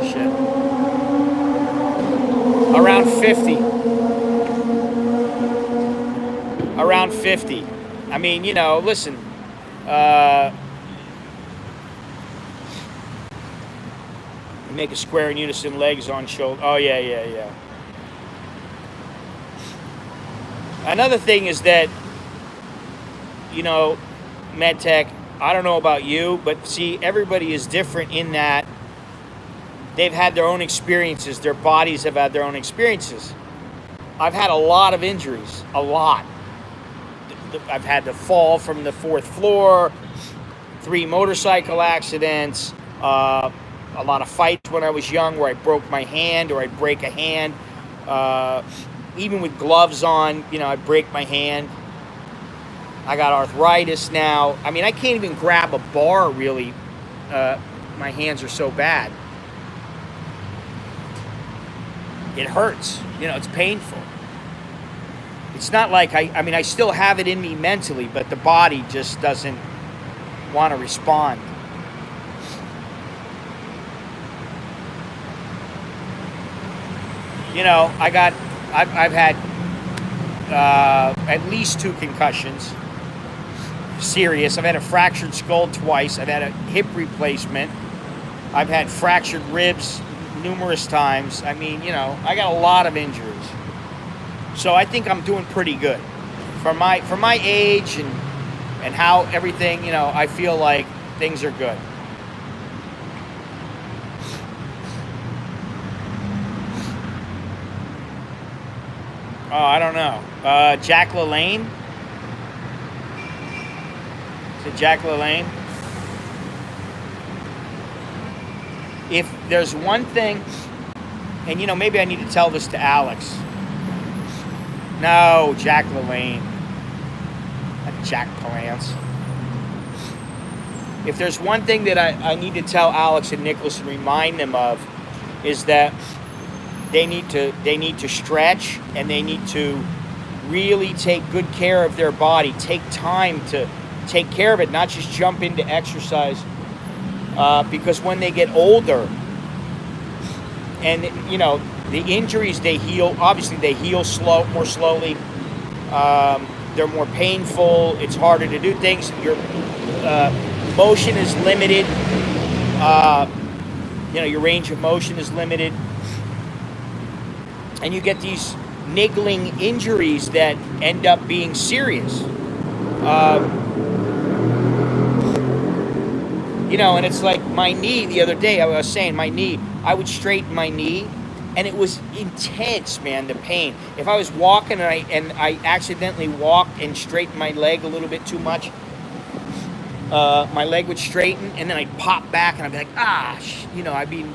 Shit. Around 50. Around 50. I mean, you know, listen. Make a square in unison, legs on shoulder. Oh, yeah. Another thing is that, you know, MedTech, I don't know about you, but see, everybody is different in that they've had their own experiences. Their bodies have had their own experiences. I've had a lot of injuries, a lot. I've had to fall from the 4th floor, 3 motorcycle accidents, a lot of fights when I was young where I broke my hand or I'd break a hand. Even with gloves on, you know, I'd break my hand. I got arthritis now. I mean, I can't even grab a bar, really. My hands are so bad. It hurts. You know, it's painful. It's not like I mean, I still have it in me mentally, but the body just doesn't want to respond. You know, I've had at least 2 concussions. Serious. I've had a fractured skull twice. I've had a hip replacement. I've had fractured ribs numerous times. I mean, you know, I got a lot of injuries. So I think I'm doing pretty good. For my age and how everything, you know, I feel like things are good. Oh, I don't know. Jack LaLanne? Is it Jack LaLanne? If there's one thing, and you know, maybe I need to tell this to Alex. No, Jack LaLanne. Not Jack Palance. If there's one thing that I need to tell Alex and Nicholas and remind them of, is that they need to stretch, and they need to really take good care of their body. Take time to take care of it, not just jump into exercise. Because when they get older, and you know, the injuries, they heal. Obviously, they heal more slowly. They're more painful. It's harder to do things. Your motion is limited. You know, your range of motion is limited. And you get these niggling injuries that end up being serious. You know, and it's like my knee the other day, I was saying my knee, I would straighten my knee, and it was intense, man, the pain. If I was walking and I accidentally walked and straightened my leg a little bit too much, my leg would straighten, and then I'd pop back, and I'd be like, you know, I'd be in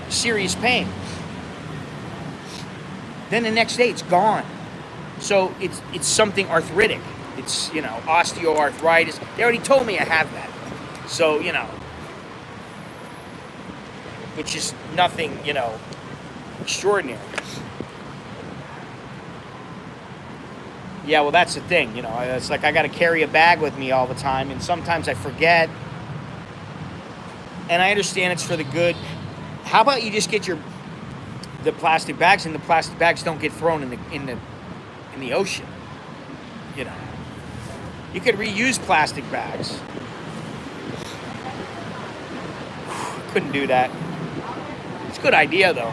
serious pain. Then the next day, it's gone. So it's something arthritic. It's, you know, osteoarthritis. They already told me I have that. So, you know, which is nothing, you know, extraordinary. Yeah, well, that's the thing, you know. It's like I got to carry a bag with me all the time, and sometimes I forget. And I understand it's for the good. How about you just get the plastic bags, and the plastic bags don't get thrown in the ocean? You know, you could reuse plastic bags. Couldn't do that. It's a good idea, though.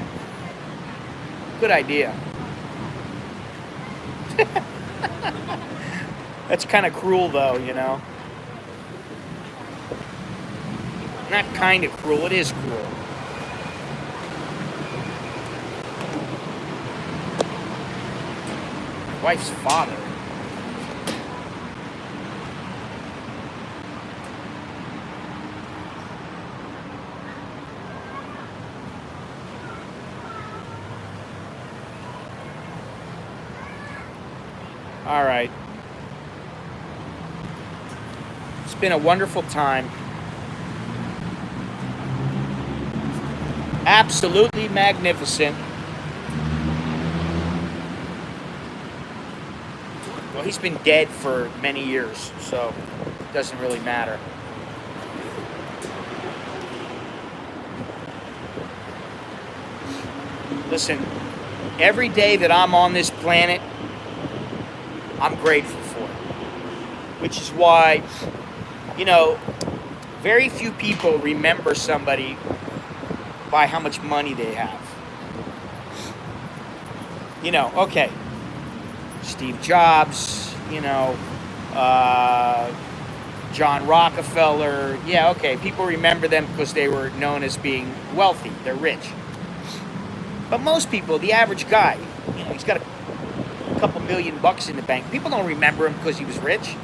Good idea. That's kind of cruel, though, you know. Not kind of cruel, it is cruel. My wife's father. All right. It's been a wonderful time. Absolutely magnificent. Well, he's been dead for many years, so doesn't really matter. Listen, every day that I'm on this planet, I'm grateful for it. Which is why, you know, very few people remember somebody by how much money they have. You know, okay, Steve Jobs, you know, John Rockefeller, yeah, okay, people remember them because they were known as being wealthy, they're rich. But most people, the average guy, you know, he's got a couple $1,000,000 in the bank. People don't remember him because he was rich.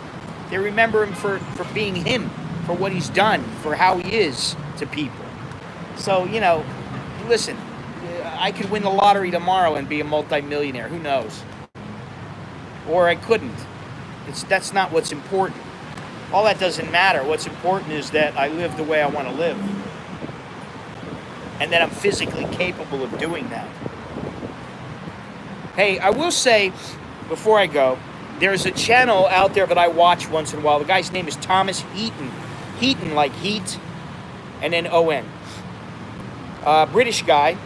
They remember him for being him, for what he's done, for how he is to people. So, you know, listen, I could win the lottery tomorrow and be a multimillionaire. Who knows? Or I couldn't. That's not what's important. All that doesn't matter. What's important is that I live the way I want to live. And that I'm physically capable of doing that. Hey, I will say, before I go, there's a channel out there that I watch once in a while. The guy's name is Thomas Heaton. Heaton, like heat, and then O-N. British guy.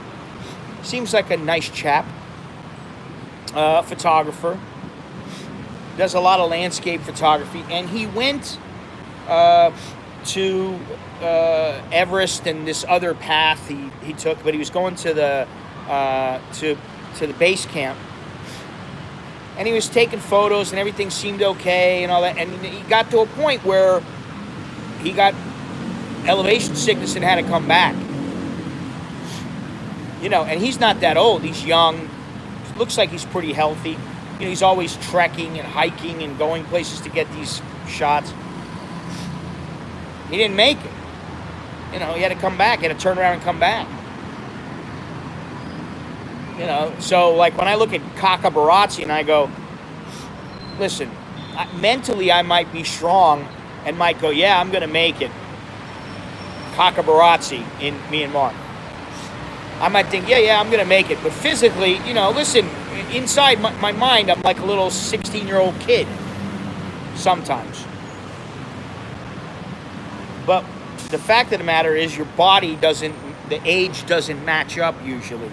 Seems like a nice chap. Photographer. Does a lot of landscape photography. And he went to Everest and this other path he took, but he was going to the base camp, and he was taking photos and everything seemed okay and all that, and he got to a point where he got elevation sickness and had to come back, you know. And he's not that old, he's young, looks like he's pretty healthy, you know. He's always trekking and hiking and going places to get these shots. He didn't make it. You know, he had to come back. He had to turn around and come back. You know, so like when I look at CASHAPP and I go, listen, mentally I might be strong and might go, yeah, I'm going to make it. CASHAPP in Myanmar. I might think, yeah, I'm going to make it. But physically, you know, listen, inside my mind, I'm like a little 16-year-old kid sometimes. But the fact of the matter is your body doesn't, the age doesn't match up usually,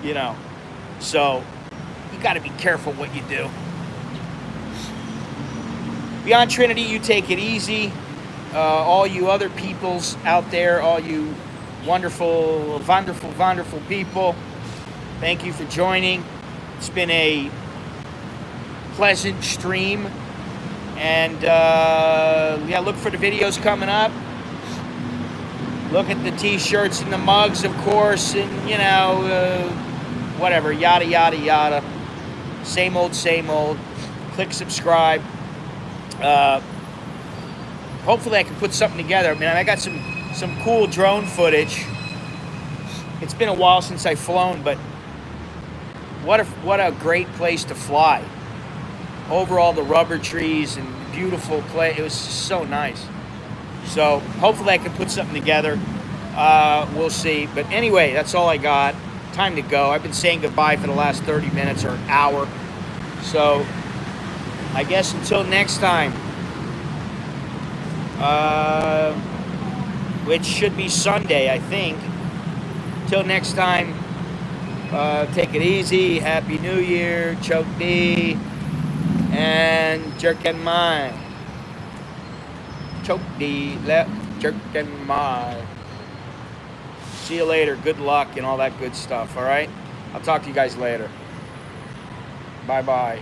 you know. So you got to be careful what you do. Beyond Trinity, you take it easy. All you other peoples out there, all you wonderful, wonderful people, thank you for joining. It's been a pleasant stream. And yeah, look for the videos coming up. Look at the t-shirts and the mugs, of course, and you know, whatever, yada yada yada. Same old, same old. Click subscribe. Hopefully I can put something together. I mean, I got some cool drone footage. It's been a while since I've flown, but what a great place to fly. Over all the rubber trees and beautiful clay. It was just so nice. So hopefully I can put something together. We'll see. But anyway, that's all I got. Time to go. I've been saying goodbye for the last 30 minutes or an hour. So I guess until next time, which should be Sunday, I think. Till next time, take it easy. Happy New Year. Choke D. And jerk and my. Choke D. Let jerk and my. See you later. Good luck and all that good stuff. All right. I'll talk to you guys later. Bye bye.